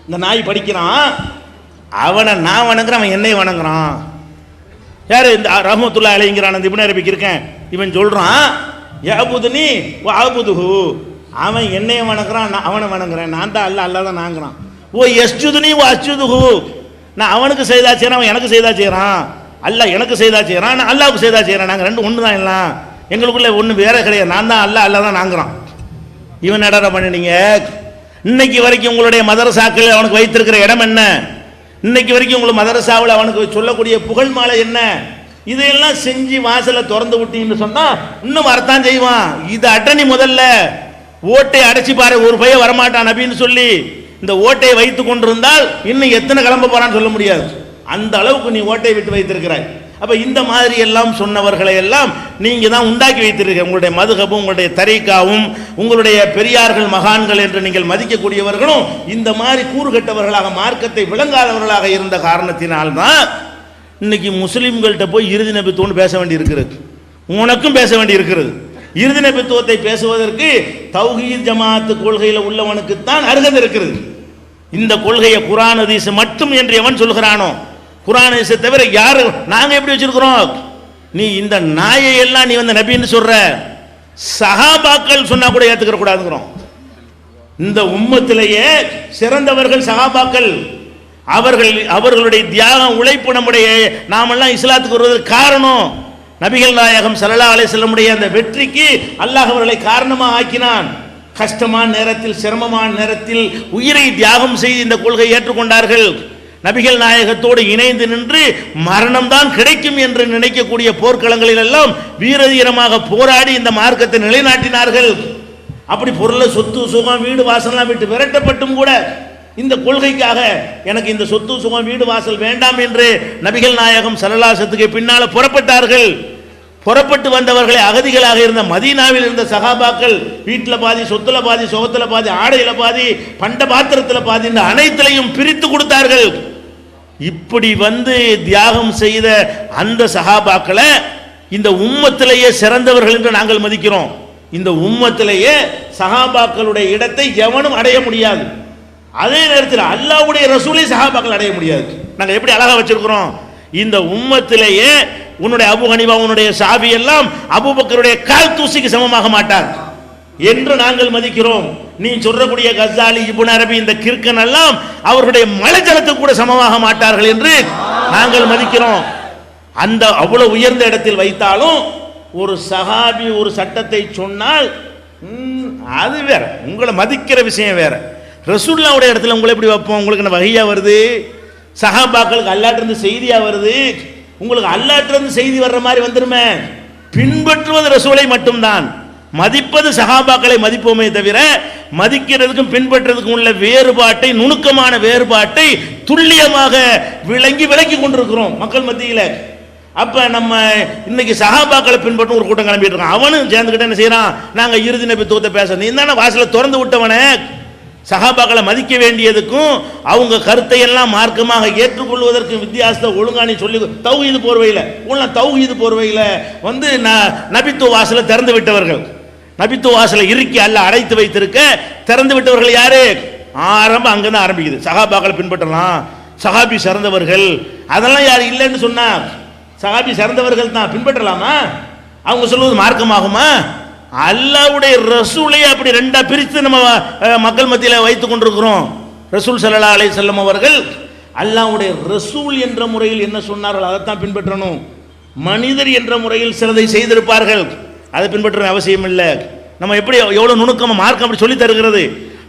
இந்த நாய் படிக்கிறான், அவனை நான் வணங்குறான், அவன் என்னை வணங்குறான். யாரு? இந்த ரஹ்மத்துல்லாஹி அலைஹிங்கிறான். அந்த இப்னு அரபிக்கு இருக்கேன். இவன் சொல்றான் யஅபுதுனி வ அபுதுஹு, அவன் என்னைய வணங்குறான், நான் அவனை வணங்குறேன், நான் தான் அல்ல, அல்ல தான் நாங்கிறான். ஓ யஸ்ஜுதுனி வ அஸ்ஜுதுஹு, நான் அவனுக்கு செய்தா செய்யறான், அவன் எனக்கு செய்தா செய்யறான். அல்ல எனக்கு செய்தா செய்யறான், நான் அல்லாஹ்வுக்கு செய்தா செய்யறான். நாங்கள் ரெண்டு ஒன்று தான், எல்லாம் எங்களுக்குள்ள ஒன்று வேற கிடையாது. நான் தான் அல்ல, அல்ல தான் நாங்கிறான். இவன் நடர பண்ணினீங்க. இன்னைக்கு வரைக்கும் உங்களுடைய மதரசாக்கள் அவனுக்கு வைத்திருக்கிற இடம் என்ன? இன்னைக்கு வரைக்கும் உங்களுக்கு மதரசாவில் அவனுக்கு சொல்லக்கூடிய புகழ் மாலை என்ன? இதையெல்லாம் செஞ்சு வாசலை திறந்து விட்டீங்கன்னு சொன்னா இன்னும் வரத்தான் செய்வான். இது அட்டணி முதல்ல ஓட்டை அடைச்சி பாரு, ஒரு பையன் வரமாட்டான் அப்படின்னு சொல்லி இந்த ஓட்டையை வைத்து கொண்டிருந்தால் இன்னும் எத்தனை கிளம்ப போறான்னு சொல்ல முடியாது. அந்த அளவுக்கு நீ ஓட்டை விட்டு வைத்திருக்கிறாய். அப்ப இந்த மாதிரி எல்லாம் சொன்னவர்களை எல்லாம் நீங்க தான் உண்டாக்கி வைத்திருக்க. உங்களுடைய மதுஹபும் உங்களுடைய தரீக்காவும் உங்களுடைய பெரியார்கள் மகான்கள் என்று நீங்கள் மதிக்கக்கூடியவர்களும் இந்த மாதிரி கூறுகட்டவர்களாக மார்க்கத்தை விளங்காதவர்களாக இருந்த காரணத்தினால்தான் இன்னைக்கு முஸ்லிம்கள்ட்ட போய் இறுதி நபித்துவம்னு பேச வேண்டி இருக்கிறது, உனக்கும் பேச வேண்டி இருக்கிறது. இறுதி நபித்துவத்தை பேசுவதற்கு தௌஹீத் ஜமாஅத் கொள்கையில் உள்ளவனுக்குத்தான் அருகதை இருக்கிறது. இந்த கொள்கையை குர்ஆன் ஹதீஸ் மட்டும் என்று எவன் சொல்கிறானோ, குர்ஆன் ஹதீஸை தவிர யாரு நாங்க எப்படி வச்சிருக்கிறோம்? நீ இந்த நாயை எல்லாம் நீ வந்து நபின்னு சொல்ற, சஹாபாக்கள் சொன்னா கூட ஏத்துக்கிற கூடாதுங்கிறோம். இந்த உம்மத்திலேயே சிறந்தவர்கள் சஹாபாக்கள். அவர்களுடைய தியாகம் உழைப்பு நம்முடைய நாமெல்லாம் இஸ்லாத்துக்கு வருவதற்கு காரணம். நபிகள் நாயகம் ஸல்லல்லாஹு அலைஹி வஸல்லம் உடைய அந்த வெற்றிக்கு அல்லாஹ் அவர்களை காரணமாக ஆக்கினான். கஷ்டமான நேரத்தில், சிரமமான நேரத்தில் உயிரை தியாகம் செய்து இந்த கொள்கையை ஏற்றுக்கொண்டார்கள். நபிகள் நாயகத்தோடு இணைந்து நின்று மரணம்தான் கிடைக்கும் என்று நினைக்கக்கூடிய போர்க்களங்களில் எல்லாம் வீரதீரமாக போராடி இந்த மார்க்கத்தை நிலைநாட்டினார்கள். அப்படி பொருளை, சொத்து சுகம், வீடு வாசல்லாம் விட்டு விரட்டப்பட்டும் கூட இந்த கொள்கைக்காக எனக்கு இந்த சொத்து சுகம் வீடு வாசல் வேண்டாம் என்று நபிகள் நாயகம் ஸல்லல்லாஹு அலைஹி வஸல்லம் பின்னால புறப்பட்டார்கள். புறப்பட்டு வந்தவர்களை அகதிகளாக இருந்த மதீனாவில் இருந்த சஹாபாக்கள் வீட்டில் பாதி, சொத்துல பாதி, சுகத்துல பாதி, ஆடையில பாதி, பண்ட பாத்திரத்தில் பாதி, இந்த அனைத்திலையும் பிரித்து கொடுத்தார்கள். இப்படி வந்து தியாகம் செய்த அந்த சஹாபாக்களை இந்த உம்மத்திலேயே சிறந்தவர்கள் என்று நாங்கள் மதிக்கிறோம். இந்த உம்மத்திலேயே சஹாபாக்களுடைய இடத்தை எவனும் அடைய முடியாது. அதே நேரத்தில் அல்லாஹ்வுடைய ரசூலை சஹாபாக்கள் அடைய முடியாது. நாங்கள் எப்படி அழகா வச்சிருக்கிறோம்? இந்த உம்மத்திலேயே உன்னுடைய அபு ஹனீஃபா, உன்னுடைய ஷாஃபி எல்லாம் அபூபக்கருடைய கால் தூசிக்கு சமமாக மாட்டார் என்று நாங்கள் மதிக்கிறோம். நீ சொல்லக்கூடிய கஸாலி, இப்னு அரபி, இந்த கிறுக்கன் எல்லாம் அவர்களுடைய மலைஜலத்துக்கு கூட சமமாக மாட்டார்கள் என்று நாங்கள் மதிக்கிறோம். அந்த அவ்வளவு உயர்ந்த இடத்தில் வைத்தாலும் ஒரு சஹாபி ஒரு சட்டத்தை சொன்னால் அது வேற, உங்களை மதிக்கிற விஷயம் வேற. ரசூலுல்லாஹ்வுடைய இடத்துல உங்களை எப்படி வைப்போம்? உங்களுக்கு என்ன வஹியா வருது? சஹாபாக்களுக்கு அல்லாஹ்விலிருந்து செய்தியா வருது? உங்களுக்கு அல்லாஹ்விலிருந்து செய்தி வர்ற மாதிரி வந்துருமே. பின்பற்றுவது ரசூலை மட்டும்தான், மதிப்பது சஹாபாக்களை மதிப்போமே தவிர மதிக்கிறதுக்கும் பின்பற்றுறதுக்கும் உள்ள வேறுபாட்டை, நுணுக்கமான வேறுபாட்டை துல்லியமாக விளக்கி கொண்டிருக்கிறோம் மக்கள் மத்தியில். அப்ப நம்ம இன்னைக்கு சஹாபாக்களை பின்பற்றும் ஒரு கூட்டம் கிளம்பிட்டு இருக்கோம். அவனும் சேர்ந்துக்கிட்ட என்ன செய்யறான்? நாங்க இறுதி நபித்துவத்தை பேச, நீ தானே வாசலை திறந்து விட்டவனே. சஹாபாக்களை மதிக்க வேண்டியதுக்கும் அவங்க கருத்தை எல்லாம் மார்க்கமாக ஏற்றுக்கொள்வதற்கு வித்தியாசத்தை ஒழுங்கா நீ சொல்லி தௌஹீது போர்வையில் தௌஹீது போர்வையில் வந்து நபித்துவ வாசலை திறந்து விட்டவர்கள், நபித்துவ வாசலை இறுக்கி அல்ல அடைத்து வைத்திருக்க திறந்து விட்டவர்கள் யாரு? ஆரம்பம் அங்கதான் ஆரம்பிக்குது. சஹாபாக்களை பின்பற்றலாம், சஹாபி சிறந்தவர்கள், அதெல்லாம் யாரு இல்லைன்னு சொன்னா? சஹாபி சிறந்தவர்கள் தான், பின்பற்றலாமா? அவங்க சொல்வது மார்க்கமாகுமா? அல்லாஹ்வுடைய ரசூலை அப்படி ரெண்டா பிரித்து நம்ம மக்கள் மத்தியில் வைத்துக் கொண்டிருக்கிறோம். ரசூல் ஸல்லல்லாஹு அலைஹி வஸல்லம் அவர்கள் அல்லாஹ்வுடைய ரசூல் என்ற முறையில் என்ன சொன்னார்கள் அதைத்தான் பின்பற்றணும். மனிதர் என்ற முறையில் சிலதை செய்திருப்பார்கள், அதை பின்பற்ற அவசியம் இல்லை. நம்ம எப்படி எவ்வளவு நுணுக்கமா மார்க்கம் அப்படி சொல்லி தருகிறது.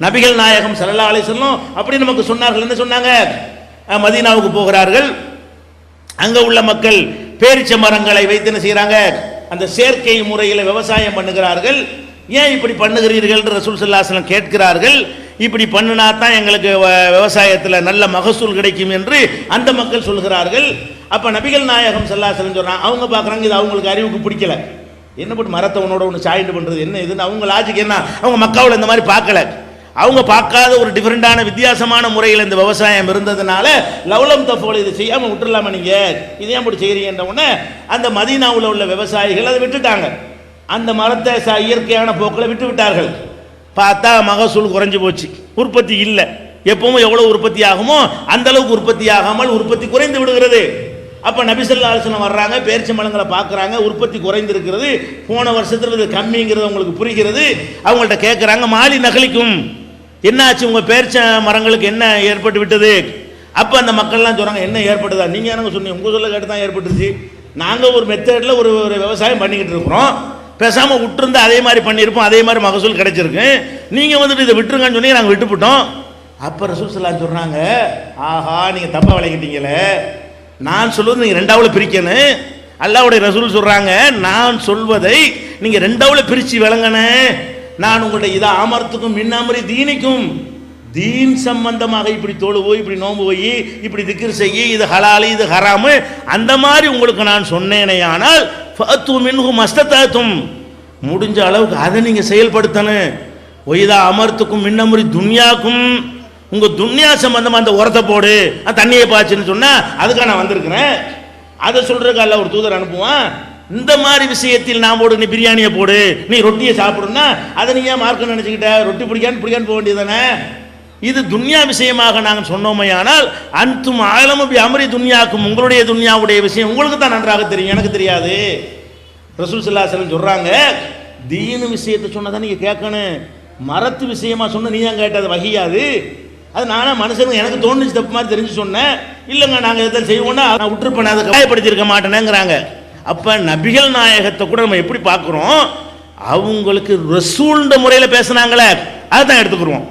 நபிகள் நாயகம் ஸல்லல்லாஹு அலைஹி வஸல்லம் அப்படி நமக்கு சொன்னார்கள். என்ன சொன்னாங்க? மதீனாவுக்கு போகிறார்கள், அங்க உள்ள மக்கள் பேரிச்ச மரங்களை வைத்து என்ன செய்யறாங்க? அந்த செயற்கை முறையில் விவசாயம் பண்ணுகிறார்கள். ஏன் இப்படி பண்ணுகிறீர்கள் என்று ரசூல் ஸல்லல்லாஹு அலைஹி வஸல்லம் கேட்கிறார்கள். இப்படி பண்ணினா தான் எங்களுக்கு விவசாயத்தில் நல்ல மகசூல் கிடைக்கும் என்று அந்த மக்கள் சொல்கிறார்கள். அப்ப நபிகள் நாயகம் ஸல்லல்லாஹு அலைஹி வஸல்லம் சொல்றாங்க, அவங்க பார்க்குறாங்க இது அவங்களுக்கு அறிவுக்கு பிடிக்கல, என்ன போட்டு மரத்தை உன்னோட ஒன்று சாயிண்டு பண்றது என்ன இதுன்னு அவங்க லாஜிக் என்ன? அவங்க மக்காவில் இந்த மாதிரி பார்க்கல, அவங்க பார்க்காத ஒரு டிஃபரெண்டான வித்தியாசமான முறையில் இந்த விவசாயம் இருந்ததுனால லவ்லம் தஃபோல் இதை செய்யாமல் விட்டுடலாமா, நீங்க இதே அப்படி செய்கிறீங்கன்ற உடனே அந்த மதீனாவில் உள்ள விவசாயிகள் அதை விட்டுட்டாங்க. அந்த மரத்தை இயற்கையான போக்கில் விட்டு விட்டார்கள். பார்த்தா மகசூல் குறைஞ்சி போச்சு, உற்பத்தி இல்லை. எப்பவும் எவ்வளவு உற்பத்தி ஆகுமோ அந்த அளவுக்கு உற்பத்தி ஆகாமல் உற்பத்தி குறைந்து விடுகிறது. அப்போ நபி ஸல்லல்லாஹு அலைஹி வஸல்லம் வர்றாங்க, பேரிச்சை மரங்களை பார்க்குறாங்க, உற்பத்தி குறைந்திருக்கிறது, போன வருஷத்துல இது கம்மிங்கிறது அவங்களுக்கு புரிகிறது. அவங்கள்ட்ட கேட்குறாங்க, மாலி நகலிக்கும், என்னாச்சு உங்கள் பேரிச்ச மரங்களுக்கு என்ன ஏற்பட்டு விட்டது? அப்போ அந்த மக்கள்லாம் சொல்கிறாங்க, என்ன ஏற்பட்டதா? நீங்கள் எனக்கு சொன்னீங்க, உங்கள் சொல்ல கேட்டு தான் ஏற்பட்டுச்சு. நாங்கள் ஒரு மெத்தடில் ஒரு விவசாயம் பண்ணிக்கிட்டு இருக்கிறோம், பேசாமல் விட்டுருந்து அதே மாதிரி பண்ணியிருப்போம், அதே மாதிரி மகசூல் கிடைச்சிருக்கு. நீங்கள் வந்துட்டு இதை விட்டுருங்கன்னு சொன்னீங்க, நாங்கள் விட்டுவிட்டோம். அப்போ ரசூல் ஸல்லல்லாஹு அலைஹி வஸல்லம் சொல்கிறாங்க, ஆஹா நீங்கள் தப்பாக விளக்கிட்டீங்களே, நான் சொல்வது நீங்கள் ரெண்டாவில் பிரிக்கணும். அல்லாஹ்வுடைய ரசூல் சொல்கிறாங்க, நான் சொல்வதை நீங்கள் ரெண்டாவில் பிரித்து விளங்கன்னு. நான் உங்களுடைய இதை அமர்த்துக்கும் மின்னமரி தீனிக்கும், தீன் சம்பந்தமாக இப்படி தொழுவு, இப்படி நோம்பு போய், இப்படி திக்ர் செய்ய, இது ஹலாலு இது ஹராமு, அந்த மாதிரி உங்களுக்கு நான் சொன்னேனே, ஆனால் ஃபஅத்து மின்ஹு மஸ்ததாத்தும், முடிஞ்ச அளவுக்கு அதை நீங்கள் செயல்படுத்தணும். ஒய்தா அமர்த்துக்கும் மின்னமரி துன்யாக்கும், உங்கள் துன்யா சம்பந்தமாக அந்த உரத்தை போடு, தண்ணியை பாய்ச்சுன்னு சொன்னால் அதுக்காக நான் வந்திருக்கிறேன். அதை சொல்றதுக்கு அல்ல ஒரு தூதர் அனுப்புவான். இந்த மாதிரி விஷயத்தில் நான் போடு, நீ பிரியாணியை போடு, நீ ரொட்டியை சாப்பிடுன்னா அதை நீ ஏன் மார்க்கம் நினைச்சுக்கிட்ட? ரொட்டி பிடிக்கான்னு போக வேண்டியதானே? இது துன்யா விஷயமாக நாங்கள் சொன்னோமையானால் அன்தும் ஆலமபி அமரி துன்யாக்கும், உங்களுடைய துன்யாவுடைய விஷயம் உங்களுக்கு தான் நன்றாக தெரியும், எனக்கு தெரியாது. ரசூல் ஸல்லல்லாஹு அலைஹி வஸல்லம் சொல்றாங்க, தீனு விஷயத்தை சொன்னதான் நீங்க கேட்கணும், மரத்து விஷயமா சொன்ன நீ ஏன் கேட்டது? வகியாது. அது நானே மனுஷனுக்கு எனக்கு தோணுச்சு தப்பு மாதிரி தெரிஞ்சு சொன்னேன். இல்லைங்க நாங்கள் எதாவது செய்வோம்னா நான் விட்டுருப்பேன், அதை காயப்படுத்தியிருக்க மாட்டேனேங்கிறாங்க. அப்போ நபிகள் நாயகத்தை கூட நம்ம எப்படி பார்க்குறோம்? அவங்களுக்கு ரசூல்ன்ற முறையில் பேசுனாங்களே அதை தான் எடுத்துக்கிறோம்.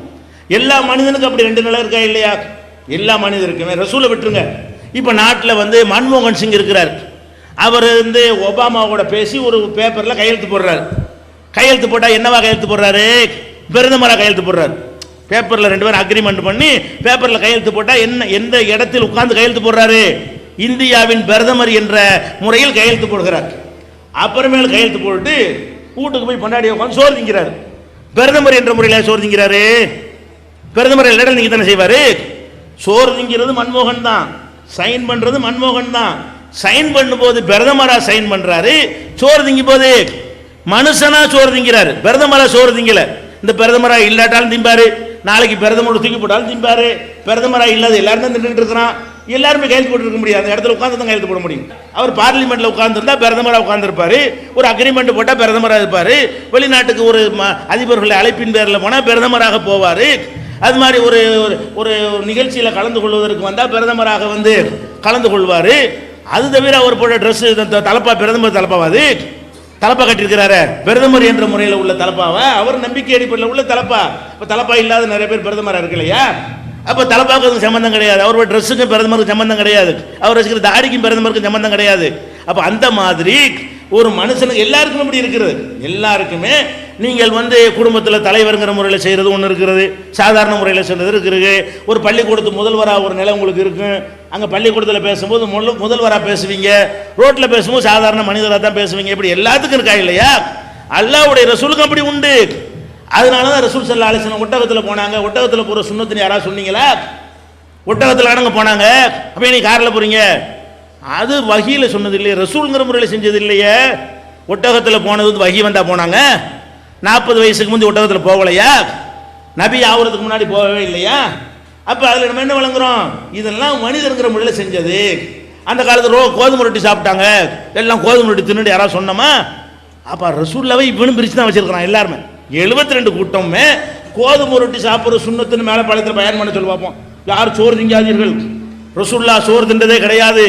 எல்லா மனிதனுக்கும் அப்படி ரெண்டு நிலை இருக்கா இல்லையா? எல்லா மனிதருக்குமே. ரசூலை விட்டுருங்க. இப்போ நாட்டில் மன்மோகன் சிங் இருக்கிறார். அவர் ஒபாமாவோட பேசி ஒரு பேப்பரில் கையெழுத்து போடுறாரு. கையெழுத்து போட்டால் என்னவா கையெழுத்து போடுறாரு? பிரதமராக கையெழுத்து போடுறாரு. பேப்பரில் ரெண்டு பேரும் அக்ரிமெண்ட் பண்ணி பேப்பரில் கையெழுத்து போட்டால் என்ன, எந்த இடத்தில் உட்கார்ந்து கையெழுத்து போடுறாரு? இந்தியாவின் பிரதமர் என்ற முறையில் கையெழுத்து போடுகிறார். அப்புறமேல் கையெழுத்து போட்டு வீட்டுக்கு போய் பொண்டாடி உட்காந்து சோறு திங்கிறார். பிரதமர் என்ற முறையில் சோறு திங்கிறாரு. பிரதமர் எல்லா நீங்க தானே செய்வாரு. சோறு திங்கிறது மன்மோகன் தான், சைன் பண்றது மன்மோகன் தான். சைன் பண்ணும்போது பிரதமரா சைன் பண்றாரு, சோறு திங்கும் போது மனுஷனா சோறு திங்கிறாரு, பிரதமரா சோறு திங்கல. இந்த பிரதமரா இல்லாட்டாலும் திம்பாரு, நாளைக்கு பிரதமரோட தூக்கி போட்டாலும் திம்பாரு. பிரதமரா இல்லாத எல்லாரும் தான் தின்னுட்டு இருக்கிறான். எல்லாருமே கையெழுத்து போட்டு இருக்க முடியாது, அந்த இடத்துல உட்காந்து தான் கையெழுத்து போட முடியும். அவர் பார்லிமெண்ட்ல உட்கார்ந்துருந்தா பிரதமராக உட்கார்ந்துருப்பாரு, ஒரு அக்ரிமெண்ட் போட்டால் பிரதமராக இருப்பாரு. வெளிநாட்டுக்கு ஒரு அதிபர்களை அழைப்பின் பேரில் போனால் பிரதமராக போவார். அது மாதிரி ஒரு ஒரு நிகழ்ச்சியில் கலந்து கொள்வதற்கு வந்தால் பிரதமராக கலந்து கொள்வார். அது தவிர அவர் போட்ட ட்ரெஸ் தலப்பா, பிரதமர் தலப்பாவாது, தலப்பா கட்டியிருக்கிறாரு, பிரதமர் என்ற முறையில் உள்ள தலப்பாவை அவர் நம்பிக்கை அடிப்படையில் உள்ள தலப்பா. இப்போ தலப்பா இல்லாத நிறைய பேர் பிரதமராக இருக்கு இல்லையா? அப்போ தலப்பாவுக்கு சம்பந்தம் கிடையாது, அவரோட ட்ரெஸ்ஸுக்கும் பிரதமருக்கு சம்பந்தம் கிடையாது, அவர் வச்சுக்கிற தாடிக்கும் பிரதமருக்கு சம்பந்தம் கிடையாது. அப்போ அந்த மாதிரி ஒரு மனுஷனுக்கு எல்லாருக்கும் இப்படி இருக்கிறது. எல்லாருக்குமே நீங்கள் குடும்பத்தில் தலைவருங்கிற முறையில் செய்கிறது ஒன்று இருக்கிறது, சாதாரண முறையில் செய்கிறது இருக்கிறது. ஒரு பள்ளிக்கூடத்து முதல்வராக ஒரு நிலை உங்களுக்கு இருக்கும். அங்கே பள்ளிக்கூடத்தில் பேசும்போது முதல்வராக பேசுவீங்க, ரோட்டில் பேசும்போது சாதாரண மனிதராக தான் பேசுவீங்க. இப்படி எல்லாத்துக்கும் இருக்கா இல்லையா? அல்லாஹ்வுடைய ரசூலுக்கு அப்படி உண்டு. அதனால தான் ரசூல் ஸல்லல்லாஹு அலைஹி வஸல்லம் ஒட்டகத்தில் போனாங்க. ஒட்டகத்தில் போகிற சுன்னத்துன்னு யாராவது சொன்னீங்களா? ஒட்டகத்தில் அடங்க போனாங்க. அப்போ நீ காரில் போகிறீங்க, அது வஹீல சொன்னது இல்லையே, ரசூலுங்கிற முறையில் செஞ்சது இல்லையே. ஒட்டகத்தில் போனது வஹி வந்தா போனாங்க. 40 வயசுக்கு முந்தி ஒட்டகத்தில் போகலையா? நபி ஆகுறதுக்கு முன்னாடி போகவே இல்லையா? அப்போ அதில் நம்ம என்ன வழங்குறோம்? இதெல்லாம் மனிதனுங்கிற முறையில் செஞ்சது. அந்த காலத்தில் கோதுமை ரொட்டி சாப்பிட்டாங்க, எல்லாம் கோதுமை ரொட்டி தின்னுட்டு யாராவது சொன்னோமா? அப்போ ரசூல்லாவே இவனும் பிரித்து தான் வச்சிருக்கிறான். எல்லாருமே 72 கூட்டமே கோதுமை ரொட்டி சாப்பிட்ற சுண்ணத்துன்னு மேலே பாளையத்தில் பயன் பண்ண சொல்லி பார்ப்போம். யார் சோறு திங்காதீர்கள், ரசூல்லா சோறு தின்றதே கிடையாது,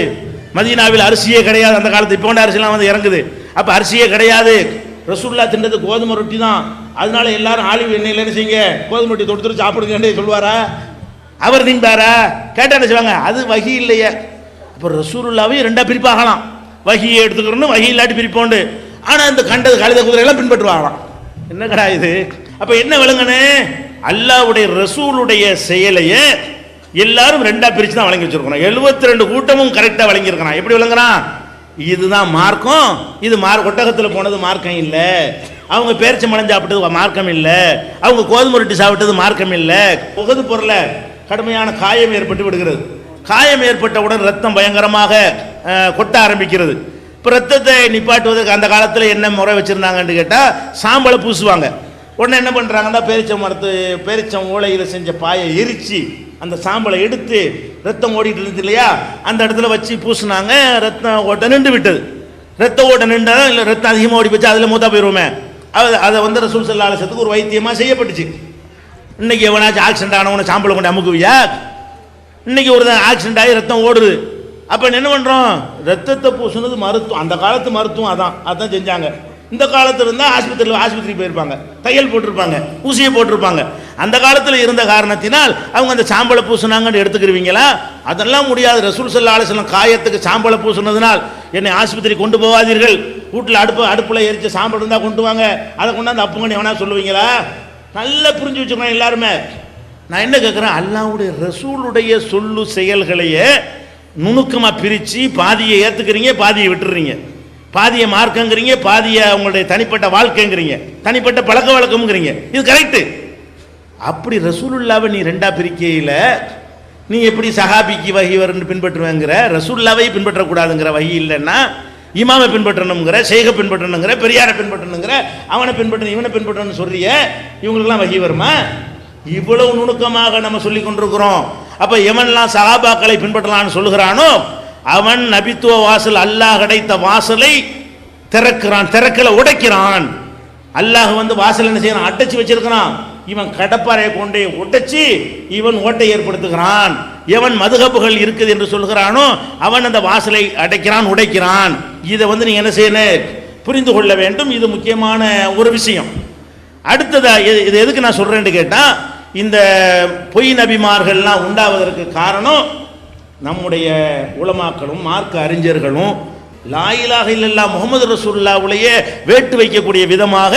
மதீனாவில் அரிசியே கிடையாது. அந்த காலத்து இப்போ அரிசிலாம் இறங்குது, அப்போ அரிசியே கிடையாது, ரசூல்லா தின்றது கோதுமை ரொட்டி தான். அதனால எல்லாரும் ஆலிவ் எண்ணெயில் என்ன செய்யுங்க, கோதுமை ரொட்டி தொடுத்துட்டு சாப்பிடுங்கன்னு சொல்லுவாரா? அவர் தின்பாரா? கேட்டா என்ன செய்வாங்க? அது வஹி இல்லையே. அப்போ ரசூலுல்லாவே ரெண்டா பிரிப்பாகலாம், வஹியை எடுத்துக்கிறோன்னு வஹி இல்லாட்டி பிரிப்போண்டு. ஆனால் இந்த கண்டது கழுத குதிரையெல்லாம் பின்பற்றுவாங்களாம். என்ன கடா இது? அப்போ என்ன விளங்கனே? அல்லாஹ்வுடைய ரசூலுடைய செயலையே எல்லாரும் ரெண்டா பிரித்து தான் வழங்கி வச்சிருக்கணும். 72 கூட்டமும் கரெக்டாக வழங்கியிருக்கிறான். எப்படி விளங்குறான்? இதுதான் மார்க்கம். இது ஒட்டகத்தில் போனது மார்க்கம் இல்லை, அவங்க பேரிச்சம்பழம் சாப்பிட்டது மார்க்கம் இல்லை, அவங்க கோதுமை ரொட்டி சாப்பிட்டது மார்க்கம் இல்லை. உகது பொருளை கடுமையான காயம் ஏற்பட்டு விடுகிறது. காயம் ஏற்பட்டவுடன் ரத்தம் பயங்கரமாக கொட்ட ஆரம்பிக்கிறது. இப்போ ரத்தத்தை நிப்பாட்டுவதற்கு அந்த காலத்தில் என்ன முறை வச்சுருந்தாங்கன்னு கேட்டால் சாம்பலை பூசுவாங்க. உடனே என்ன பண்ணுறாங்கன்னா பேரிச்சம் ஓலையில் செஞ்ச பாயை எரித்து அந்த சாம்பலை எடுத்து ரத்தம் ஓடிட்டு இருந்துச்சு இல்லையா, அந்த இடத்துல வச்சு பூசினாங்க. ரத்தம் ஓட்ட நின்று விட்டது. ரத்த ஓட்ட நின்றாலும் இல்லை, ரத்தம் அதிகமாக ஓடி போச்சு, அதில் மூத்தா போயிடுவோமே. அதை ரசூல் ஸல்லல்லாஹு அலைஹி வஸல்லம் ஒரு வைத்தியமாக செய்யப்பட்டுச்சு. இன்னைக்கு எவனாச்சும் ஆக்சிடென்ட் ஆனவனை சாம்பலை கொண்டு அமுக்குவியா? இன்னைக்கு ஒரு ஆக்சிடென்ட் ஆகி ரத்தம் ஓடுது. அப்போ என்ன பண்ணுறோம்? ரத்தத்தை பூசுனது மருத்துவம். அந்த காலத்து மருத்துவம் அதான் செஞ்சாங்க. இந்த காலத்தில் இருந்தால் ஆஸ்பத்திரி போயிருப்பாங்க, தையல் போட்டிருப்பாங்க, ஊசியை போட்டிருப்பாங்க. அந்த காலத்தில் இருந்த காரணத்தினால் அவங்க அந்த சாம்பலை பூசினாங்கன்னு எடுத்துக்கிறீங்களா? அதெல்லாம் முடியாது. ரசூல் ஸல்லல்லாஹு அலைஹி வஸல்லம் காயத்துக்கு சாம்பலை பூசினதுனால் என்னை ஆஸ்பத்திரி கொண்டு போகாதீர்கள், வீட்டில் அடுப்பில் எரிச்ச சாம்பல் இருந்தால் கொண்டு வாங்க, அதை கொண்டாந்து அப்புங்கன்னு எவனா சொல்லுவீங்களா? நல்லா புரிஞ்சு வச்சுக்கணும் எல்லாருமே. நான் என்ன கேட்குறேன், அல்லாஹ்வுடைய ரசூலுடைய சொல்லு செயல்களையே நுணுக்கமாக பிரித்து பாதியை ஏற்றுக்கிறீங்க, பாதியை விட்டுறீங்க. பாதியை மார்க்கங்கிறீங்க, பாதியை உங்களுடைய தனிப்பட்ட வாழ்க்கைங்கிறீங்க, தனிப்பட்ட பழக்க வழக்கம்ங்கிறீங்க. இது கரெக்டு. அப்படி ரசூலுல்லாவை நீ ரெண்டா பிரிக்கையில் நீ எப்படி சஹாபிக்கு வஹி வரும்னு பின்பற்றுவேங்கிற, ரசூலுல்லாவை பின்பற்றக்கூடாதுங்கிற வஹி இல்லைன்னா இமாமை பின்பற்றணுங்கிற, ஷேகை பின்பற்றணுங்கிற, பெரியாரை பின்பற்றணுங்கிற, அவனை பின்பற்றணும் இவனை பின்பற்றணும்னு சொல்றிய, இவங்களுக்கெல்லாம் வஹி வருமா? இவ்வளவு நுணுக்கமாக நம்ம சொல்லி கொண்டிருக்கிறோம். அப்ப எவன்லாம் சஹாபாக்களை பின்பற்றலான்னு சொல்லுகிறானோ அவன் நபித்துவ வாசல், அல்லாஹ் கிடைத்த வாசலை திறக்கிறான், திறக்கல உடைக்கிறான். அல்லாஹ் வாசல் என்ன செய்யறான்? அடைச்சு வச்சிருக்கிறான். இவன் கடப்பாறையை கொண்டே உடைச்சு இவன் ஓட்டை ஏற்படுத்துகிறான். எவன் மதுஹபுகள் இருக்குது என்று சொல்கிறானோ அவன் அந்த வாசலை அடைக்கிறான், உடைக்கிறான். இதை நீ என்ன செய்யணும்? புரிந்து கொள்ள வேண்டும். இது முக்கியமான ஒரு விஷயம். அடுத்ததா இது எதுக்கு நான் சொல்றேன்னு கேட்டா, இந்த பொய் நபிமார்கள்லாம் உண்டாவதற்கு காரணம் நம்முடைய உலமாக்களும் மார்க்க அறிஞர்களும் லா இலாஹ இல்லல்லாஹ் முஹம்மது ரசூலுல்லாஹ்வுடைய வேட்டு வைக்கக்கூடிய விதமாக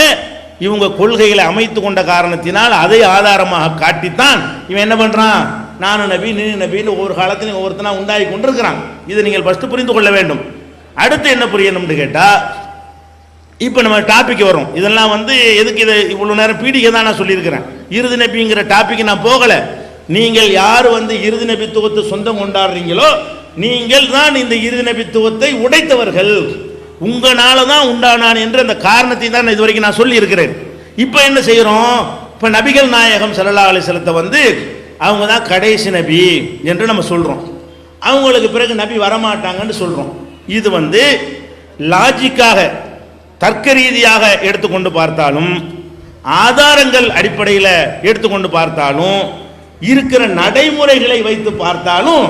இவங்க கொள்கைகளை அமைத்து கொண்ட காரணத்தினால் அதை ஆதாரமாக காட்டித்தான் இவன் என்ன பண்றான்? நானும் நபி நீ நபின்னு ஒவ்வொரு காலத்திலும் ஒவ்வொருத்தனா உண்டாகி கொண்டிருக்கிறான். இதை நீங்கள் ஃபர்ஸ்ட் புரிந்து கொள்ள வேண்டும். அடுத்து என்ன புரியணும்னு கேட்டா, இப்போ நம்ம டாபிக் வரும். இதெல்லாம் எதுக்கு இதை இவ்வளோ நேரம் பீடிகை தான் நான் சொல்லியிருக்கிறேன். இறுதி நபிங்கிற டாபிக் நான் போகலை. நீங்கள் யார் இறுதி நபித்துவத்தை சொந்தம் கொண்டாடுறீங்களோ நீங்கள் தான் இந்த இறுதி நபித்துவத்தை உடைத்தவர்கள். உங்களால தான் உண்டானான் என்ற அந்த காரணத்தை தான் இதுவரைக்கும் நான் சொல்லி இருக்கிறேன். இப்போ என்ன செய்யறோம்? இப்போ நபிகள் நாயகம் ஸல்லல்லாஹு அலைஹி வஸல்லத்தை அவங்க தான் கடைசி நபி என்று நம்ம சொல்றோம். அவங்களுக்கு பிறகு நபி வரமாட்டாங்கன்னு சொல்றோம். இது லாஜிக்காக தர்க்க ரீதியாக எடுத்துக்கொண்டு பார்த்தாலும் ஆதாரங்கள் அடிப்படையில் எடுத்துக்கொண்டு பார்த்தாலும் இருக்கிற நடைமுறைகளை வைத்து பார்த்தாலும்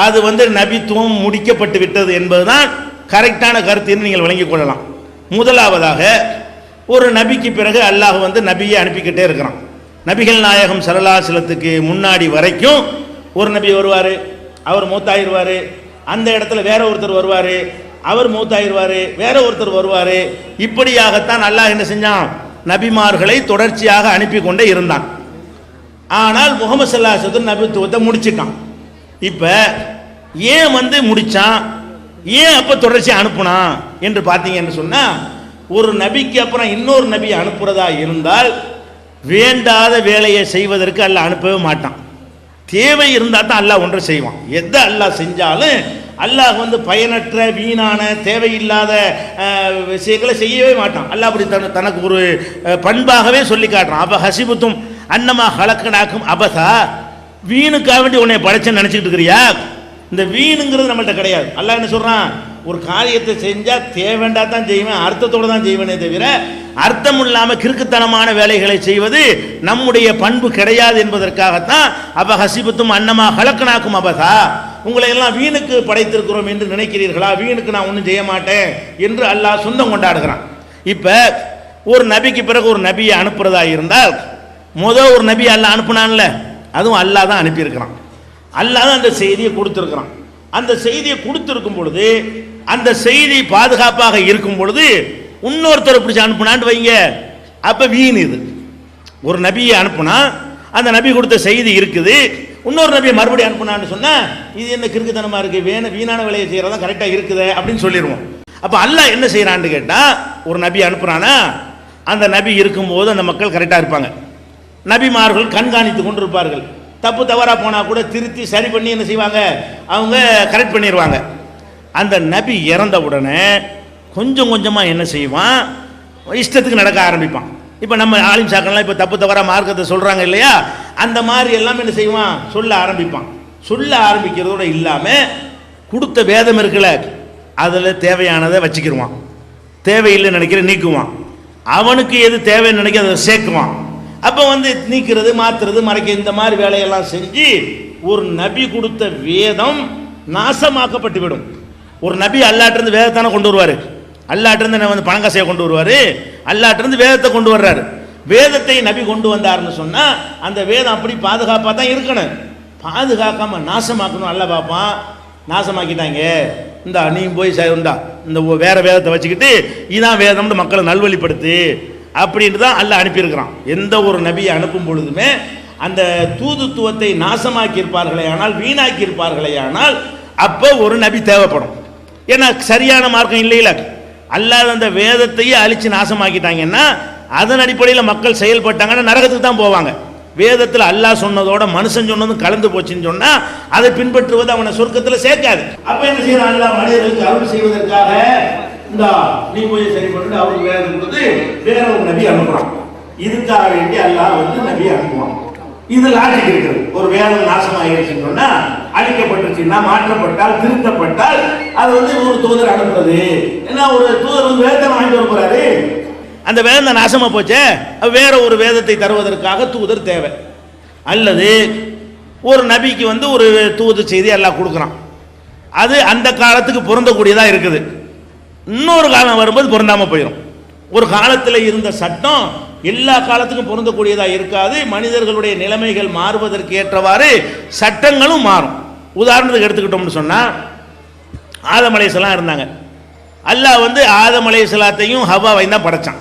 அது நபித்துவம் முடிக்கப்பட்டு விட்டது என்பதுதான் கரெக்டான கருத்து என்று நீங்கள் விளங்கிக் கொள்ளலாம். முதலாவதாக ஒரு நபிக்கு பிறகு அல்லாஹ் நபியை அனுப்பிக்கிட்டே இருக்கிறான். நபிகள் நாயகம் ஸல்லல்லாஹு அலைஹி வஸல்லத்துக்கு முன்னாடி வரைக்கும் ஒரு நபி வருவார், அவர் மூத்தாயிருவார். அந்த இடத்துல வேற ஒருத்தர் வருவார், அவர் மூத்தாயிருவார், வேற ஒருத்தர் வருவார். இப்படியாகத்தான் அல்லாஹ் என்ன செஞ்சான்? நபிமார்களை தொடர்ச்சியாக அனுப்பி கொண்டே இருந்தான். ஆனால் முஹம்மது ஸல்லல்லாஹு அலைஹி வஸல்லம் நபித்துவத்தை முடிச்சிட்டான். இப்போ ஏன் முடிச்சான், ஏன் அப்போ தொடர்ச்சி அனுப்புனா என்று பார்த்தீங்கன்னு சொன்னால், ஒரு நபிக்கு அப்புறம் இன்னொரு நபியை அனுப்புறதா இருந்தால் வேண்டாத வேலையை செய்வதற்கு அல்லாஹ் அனுப்பவே மாட்டான். தேவை இருந்தால் தான் அல்லாஹ் ஒன்றை செய்வான். எதை அல்லாஹ் செஞ்சாலும் அல்லாஹ் பயனற்ற வீணான தேவையில்லாத விஷயங்களை செய்யவே மாட்டான். அல்லாஹ் அப்படி தனக்கு ஒரு பண்பாகவே சொல்லி காட்டுறான். அப்போ ஹசிபுத்தும் அன்னமா ஹலக்கனாக்கும் அபசா, வீணுக்காக வேண்டி உன்னை படைச்சேன்னு நினச்சிக்கிட்டு இருக்கிறியா? இந்த வீணுங்கிறது நம்மள்கிட்ட கிடையாது. அல்லாஹ் என்ன சொல்றான்? ஒரு காரியத்தை செஞ்சா தேவைண்டா தான் செய்வேன், அர்த்தத்தோடு தான் செய்வேனே தவிர அர்த்தம் இல்லாமல் கிறுக்குத்தனமான வேலைகளை செய்வது நம்முடைய பண்பு கிடையாது என்பதற்காகத்தான் அப்ப ஹசிபத்தும் அன்னமா ஹலக்கனாக்கும் அபசா, உங்களை எல்லாம் வீணுக்கு படைத்திருக்கிறோம் என்று நினைக்கிறீர்களா? வீணுக்கு நான் ஒன்றும் செய்ய மாட்டேன் என்று அல்லாஹ் சொந்தம் கொண்டாடுகிறான். இப்ப ஒரு நபிக்கு பிறகு ஒரு நபியை அனுப்புறதா இருந்தால் ஒரு நபி அல்லாஹ் அனுப்புனான்ல, அதுவும் அல்லாஹ் தான் அனுப்பியிருக்கிறான். அல்லாஹ் தான் அந்த செய்தியை கொடுத்திருக்கிறான். அந்த செய்தியை கொடுத்திருக்கும் பொழுது, அந்த செய்தி பாதுகாப்பாக இருக்கும் பொழுது இன்னொருத்தரை பிடிச்சி அனுப்புனான்னு வைங்க, அப்ப வீண். இது ஒரு நபியை அனுப்புனா அந்த நபி கொடுத்த செய்தி இருக்குது, இன்னொரு நபியை மறுபடியும் அனுப்புனான்னு சொன்னா இது என்ன கிறுக்குத்தனமா இருக்கு, வீணான வேலையை செய்யறதா கரெக்டா இருக்குது அப்படின்னு சொல்லிடுவோம். அப்ப அல்லாஹ் என்ன செய்யறான்னு கேட்டா, ஒரு நபி அனுப்புறானா அந்த நபி இருக்கும்போது அந்த மக்கள் கரெக்டா இருப்பாங்க. நபிமார்கள் கண்காணித்து கொண்டு இருப்பார்கள். தப்பு தவறா போனா கூட திருத்தி சரி பண்ணி என்ன செய்வாங்க, அவங்க கரெக்ட் பண்ணிடுவாங்க. அந்த நபி இறந்த உடனே கொஞ்சம் கொஞ்சமா என்ன செய்வான், இஷ்டத்துக்கு நடக்க ஆரம்பிப்பான். இப்போ நம்ம ஆலிம் சாக்கள்லாம் இப்போ தப்பு தவறா மார்க்கத்தை சொல்றாங்க இல்லையா, அந்த மாதிரி எல்லாம் என்ன செய்வான், சொல்ல ஆரம்பிப்பான். சொல்ல ஆரம்பிக்கிறதோட இல்லாமல் கொடுத்த வேதம் இருக்குல்ல, அதில் தேவையானதை வச்சுக்கிடுவான், தேவையில்லை நினைக்கிற நீக்குவான், அவனுக்கு எது தேவைன்னு நினைக்க அதை சேர்க்குவான். அப்போ நீக்கிறது மாற்றுறது மறைக்க இந்த மாதிரி வேலையெல்லாம் செஞ்சு ஒரு நபி கொடுத்த வேதம் நாசமாக்கப்பட்டு விடும். ஒரு நபி அல்லாட்டிருந்து வேதத்தானே கொண்டு வருவார், அல்லாட்டிருந்து பணங்காசையை கொண்டு வருவார், அல்லாட்டிருந்து வேதத்தை கொண்டு வர்றாரு. வேதத்தை நபி கொண்டு வந்தாருன்னு சொன்னால் அந்த வேதம் அப்படி பாதுகாப்பாக தான் இருக்கணும். பாதுகாக்காமல் நாசமாக்கணும் அல்ல பார்ப்பான். நாசமாக்கிட்டாங்க, இந்தா நீ போய் இந்தா இந்த வேற வேதத்தை வச்சுக்கிட்டு இதான் வேதம்னு மக்களை நல்வழிப்படுத்து அப்படின்ட்டு தான் அல்லாஹ் அனுப்பியிருக்கிறான். எந்த ஒரு நபியை அனுப்பும் பொழுதுமே அந்த தூதுத்துவத்தை நாசமாக்கி இருப்பார்களே ஆனால், வீணாக்கி இருப்பார்களே ஆனால், அப்போ ஒரு நபி தேவைப்படும். ஏன்னா சரியான மார்க்கம் இல்லையில, அல்லாஹ் அந்த வேதத்தையே அழிச்சு நாசமாக்கிட்டாங்கன்னா அதன் அடிப்படையில் மக்கள் செயல்பட்டாங்கன்னா நரகத்துக்கு தான் போவாங்க. வேதத்தில் அல்லாஹ் சொன்னதோட மனுஷன் சொன்னதும் கலந்து போச்சுன்னு சொன்னா அதை பின்பற்றுவது அவனை சொர்க்கத்தில் சேர்க்காது. அப்ப என்ன செய்யறான் அல்லாஹ் மனிதர்களுக்கு அருள் செய்வதற்காக நீ போய் சரி பண்ணிட்டு அவருக்கு வேதம் கொடுத்து வேற ஒரு நபி அனுப்புறான். இதுக்காக வேண்டி அல்லாஹ் நபி அனுப்புவான். இது லாஜிக் இருக்குது. ஒரு வேதம் நாசமாகிடுச்சுன்னு சொன்னா அழிக்கப்பட்டுச்சுன்னா மாற்றப்பட்டால் திருத்தப்பட்டால் அது ஒரு தூதர் அனுப்புறது. ஏன்னா ஒரு தூதர் வேதத்தை வாங்கிட்டு வர போறாரு, அந்த வேதம் நாசமா போச்சே, வேற ஒரு வேதத்தை தருவதற்காக தூதர் தேவை. அல்லது ஒரு நபிக்கு ஒரு தூது செய்தி எல்லாம் கொடுக்குறான், அது அந்த காலத்துக்கு பொருந்தக்கூடியதா இருக்குது. இன்னொரு காலம் வரும்போது பொருந்தாம போயிடும். ஒரு காலத்தில் இருந்த சட்டம் எல்லா காலத்துக்கும் பொருந்தக்கூடியதா இருக்காது. மனிதர்களுடைய நிலைமைகள் மாறுவதற்கு ஏற்றவாறு சட்டங்களும் மாறும். உதாரணத்துக்கு எடுத்துக்கிட்டோம்னு சொன்னா ஆதம் அலைஹிஸ்ஸலாம் இருந்தாங்க. அல்லாஹ் ஆதம் அலைஹிஸ்ஸலாத்தையும் ஹவ்வாவையும் தான் படைச்சான்.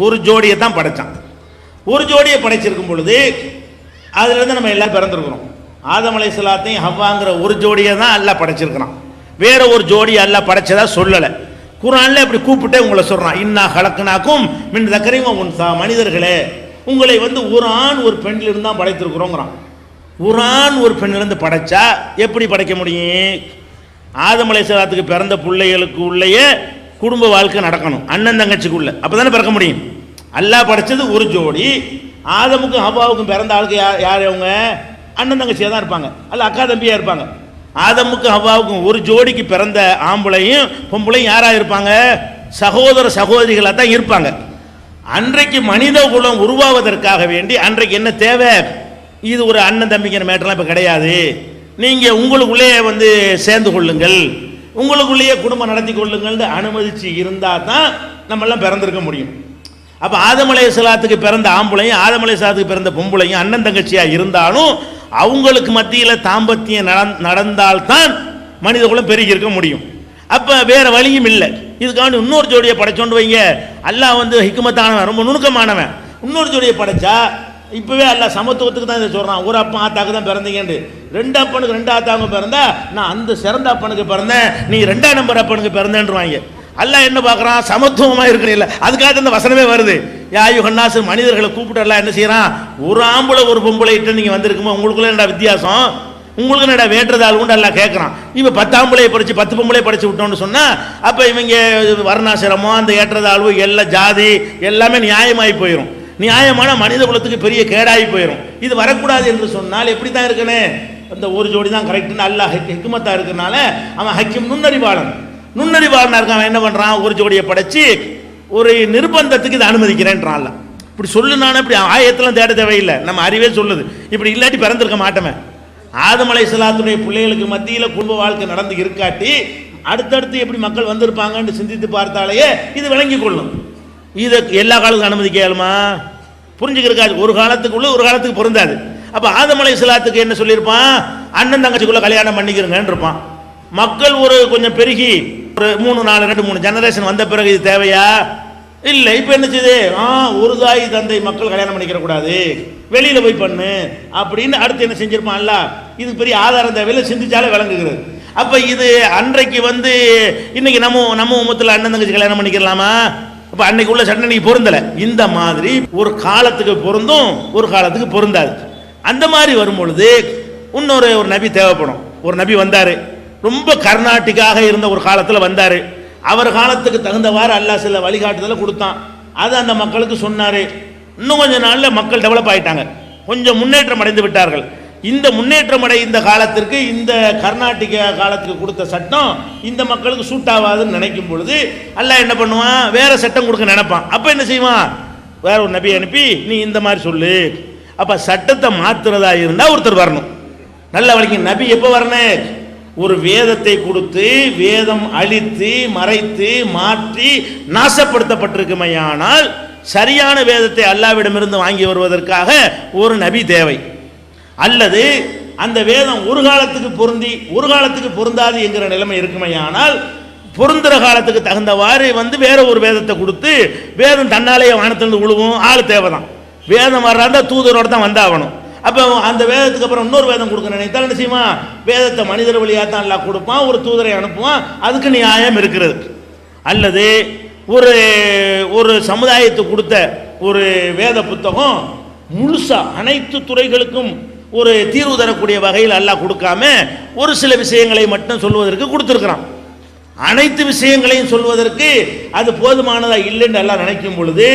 ஒரு ஜோடியை தான் படைச்சான். ஒரு ஜோடியை படைச்சிருக்கும் பொழுது அதுல இருந்து நம்ம எல்லாம் பிறந்திருக்கிறோம். ஆதம் அலைஹிஸ்ஸலாத்தையும் ஹவ்வாங்கிற ஒரு ஜோடியை தான் அல்லாஹ் படைச்சிருக்கிறான். வேற ஒரு ஜோடி அல்லாஹ் படைச்சதா சொல்லலை. குர்ஆன்ல அப்படி கூப்பிட்டே உங்களை சொல்றான், இன்னா ஹலக்னாக்கும் மின் தக்கரின் வ உன்சா, மனிதர்களே உங்களை ஒரு ஆண் ஒரு பெண்ணில் இருந்து தான் படைத்திருக்கிறோங்கிறான். ஒரு ஆண் ஒரு பெண்ணிலிருந்து படைச்சா எப்படி படைக்க முடியும்? ஆதம் அலைஹிஸ்ஸலாத்துக்கு பிறந்த பிள்ளைகளுக்கு உள்ளேயே குடும்ப வாழ்க்கை நடக்கணும், அண்ணன் தங்கச்சிக்குள்ள, அப்பதானே பிறக்க முடியும். அல்லாஹ் படைச்சது ஒரு ஜோடி. ஆதமுக்கும் ஹவ்வாவுக்கும் பிறந்த ஆளுக்கு யார்? அவங்க அண்ணன் தங்கச்சியா தான் இருப்பாங்க, அல்ல அக்கா தம்பியா இருப்பாங்க. ஆதமுக்கும் ஹவ்வாவுக்கும் ஒரு ஜோடிக்கு பிறந்த ஆம்பளையும் பொம்பளையும் யாரா இருப்பாங்க? சகோதர சகோதரிகளாக தான் இருப்பாங்க. அன்றைக்கு மனித குலம் உருவாவதற்காக வேண்டி அன்றைக்கு என்ன தேவை? இது ஒரு அண்ணன் தம்பிங்கிற மேட்டர்லாம் இப்போ கிடையாது. நீங்கள் உங்களுக்குள்ளேயே சேர்ந்து கொள்ளுங்கள், உங்களுக்குள்ளேயே குடும்பம் நடத்தி கொள்ளுங்கள் அனுமதிச்சு இருந்தால் தான் நம்மெல்லாம் பிறந்திருக்க முடியும். அப்போ ஆதம் அலைஹிஸ்ஸலாத்துக்கு பிறந்த ஆம்பளையும் ஆதம் அலைஹிஸ்ஸலாத்துக்கு பிறந்த பொம்பளையும் அண்ணன் தங்கச்சியாக இருந்தாலும் அவங்களுக்கு மத்தியில் தாம்பத்தியம் நடந்தால்தான் மனித குலம் பெருகி இருக்க முடியும். அப்போ வேற வழியும் இல்லை. இதுக்காண்டி இன்னொரு ஜோடியை படைச்சோண்டு வைங்க. அல்லாஹ் ஹிக்மத்தானவன், ரொம்ப நுணுக்கமானவன். இன்னொரு ஜோடியை படைச்சா இப்பவே அல்லாஹ் சமத்துவத்துக்கு தான் இதை சொல்றான். ஒரு அப்பன் ஆத்தாக்கு தான் பிறந்தீங்கன்னு. ரெண்டு அப்பனுக்கு ரெண்டு ஆத்தாங்க பிறந்தா நான் அந்த சிறந்த அப்பனுக்கு பிறந்தேன், நீ ரெண்டாம் நம்பர் அப்பனுக்கு பிறந்தேன்றாங்க. அல்லாஹ் என்ன பார்க்குறான்? சமத்துவமாக இருக்கிறீங்கள. அதுக்காக இந்த வசனமே வருது. யா யுஹன்னாஸ், மனிதர்களை கூப்பிட்டு எல்லாம் என்ன செய்யறான்? ஒரு ஆம்பளை ஒரு பொம்பளை இட்டு நீங்க வந்திருக்குமா, உங்களுக்குள்ள என்னடா வித்தியாசம், உங்களுக்கு என்னடா வேற்றதால் உண்டு எல்லாம் கேட்கறான். இப்போ 10 ஆம்பளையை படிச்சு 10 பொம்பளையை படிச்சு விட்டோம்னு சொன்னா அப்ப இவங்க வர்ணாசிரமம், அந்த ஏற்றதாழ்வு, எல்லா ஜாதி எல்லாமே நியாயமாகி போயிடும். நியாயமான மனித குலத்துக்கு பெரிய கேடாகி போயிடும். இது வரக்கூடாது என்று சொன்னால் எப்படி தான் இருக்கணும்? அந்த ஒரு ஜோடி தான் கரெக்ட்னு அல்லாஹ் ஹிக்மத்தா இருக்கிறனால அவன் ஹக்கீம் நுண்ணறிவாளனா இருக்கான். அவன் என்ன பண்றான்? ஒரு ஜோடியை படைச்சு ஒரு நிர்பந்தத்துக்கு இதை அனுமதிக்கிறேன்றான். இப்படி சொல்லுனானே, இப்படி ஆயத்தெல்லாம் தேட தேவையில்லை, நம்ம அறிவே சொல்லுது. இப்படி இல்லாட்டி பிறந்திருக்க மாட்டோமே. ஆதம் அலைஹிஸ்ஸலாத்துடைய பிள்ளைகளுக்கு மத்தியில் குடும்ப வாழ்க்கை நடந்து இருக்காட்டி அடுத்தடுத்து எப்படி மக்கள் வந்திருப்பாங்கன்னு சிந்தித்து பார்த்தாலேயே இது விளங்கி கொள்ளும். இதை எல்லா காலத்துக்கும் அனுமதிக்க இயலுமா? புரிஞ்சுக்கிறக்காது. ஒரு காலத்துக்குள்ள ஒரு காலத்துக்கு பொருந்தாது. அப்ப ஆதம் அலைஹிஸ்ஸலாத்துக்கு என்ன சொல்லியிருப்பான்? அண்ணன் தங்கச்சிக்குள்ள கல்யாணம் பண்ணிக்கிறங்கன்னு இருப்பான். மக்கள் ஒரு கொஞ்சம் பெருகி ஒரு 3 4 2 3 ஜெனரேஷன் வந்த பிறகு இது தேவையா? இல்லை. இப்போ என்ன செய்யுது? ஒரு தாய் தந்தை மக்கள் கல்யாணம் பண்ணிக்கிற கூடாது, வெளியில போய் பண்ணு அப்படின்னு அடுத்து என்ன செஞ்சிருப்பான்? அல்ல இதுக்கு பெரிய ஆதாரம் தேவையில்லை, சிந்திச்சாலே விளங்குகிறது. அப்ப இது அன்றைக்கு இன்னைக்கு நம்ம உமத்துல அண்ணன் தங்கச்சி கல்யாணம் பண்ணிக்கலாமா? அப்ப அன்னைக்கு உள்ள சட்டம் இன்னைக்கு பொருந்தல. இந்த மாதிரி ஒரு காலத்துக்கு பொருந்தும், ஒரு காலத்துக்கு பொருந்தாது. அந்த மாதிரி வரும் பொழுது இன்னொரு நபி தேவைப்படும். ஒரு நபி வந்தாரு, ரொம்ப கர்நாட்டிக்காக இருந்த ஒரு காலத்தில் வந்தாரு. அவர் காலத்துக்கு தகுந்தவாறு அல்லாஹ் சில வழிகாட்டுதலை கொடுத்தான். அதை அந்த மக்களுக்கு சொன்னாரு. இன்னும் கொஞ்ச நாள்ல மக்கள் டெவலப் ஆயிட்டாங்க, கொஞ்சம் முன்னேற்றம் அடைந்து விட்டார்கள். இந்த முன்னேற்றம் அடைந்த காலத்திற்கு இந்த கர்நாடிக காலத்துக்கு கொடுத்த சட்டம் இந்த மக்களுக்கு சூட் ஆகாதுன்னு நினைக்கும் பொழுது அல்லாஹ் என்ன பண்ணுவான்? வேற சட்டம் கொடுக்க நினைப்பான். அப்ப என்ன செய்வான்? வேற ஒரு நபி அனுப்பி நீ இந்த மாதிரி சொல்லு. அப்ப சட்டத்தை மாத்துறதா இருந்தா ஒருத்தர் வரணும். நல்ல வழிக்கு நபி எப்ப வரணும்? ஒரு வேதத்தை கொடுத்து வேதம் அழித்து மறைத்து மாற்றி நாசப்படுத்தப்பட்டிருக்குமையானால் சரியான வேதத்தை அல்லாஹ்விடமிருந்து வாங்கி வருவதற்காக ஒரு நபி தேவை. அல்லது அந்த வேதம் ஒரு காலத்துக்கு பொருந்தி ஒரு காலத்துக்கு பொருந்தாது என்கிற நிலைமை இருக்குமையானால் பொருந்துற காலத்துக்கு தகுந்தவாறு வேற ஒரு வேதத்தை கொடுத்து வேதம் தன்னாலேயே வானத்திலிருந்து விழுவும் ஆள் தேவைதான். வேதம் வர்றாந்தா தூதரோட தான் வந்தாகணும். அப்போ அந்த வேதத்துக்கு அப்புறம் இன்னொரு வேதம் கொடுக்க நினைத்தால் என்ன செய்யுமா? வேதத்தை மனிதர் வழியாக தான் எல்லாம் கொடுப்பான், ஒரு தூதரை அனுப்புவான். அதுக்கு நியாயம் இருக்கிறது. அல்லது ஒரு சமுதாயத்துக்கு கொடுத்த ஒரு வேத புத்தகம் முழுசா அனைத்து துறைகளுக்கும் ஒரு தீர்வு தரக்கூடிய வகையில் அல்லாஹ் கொடுக்காம ஒரு சில விஷயங்களை மட்டும் சொல்வதற்கு கொடுத்துருக்கிறான். அனைத்து விஷயங்களையும் சொல்வதற்கு அது போதுமானதா இல்லைன்னு எல்லாம் நினைக்கும் பொழுது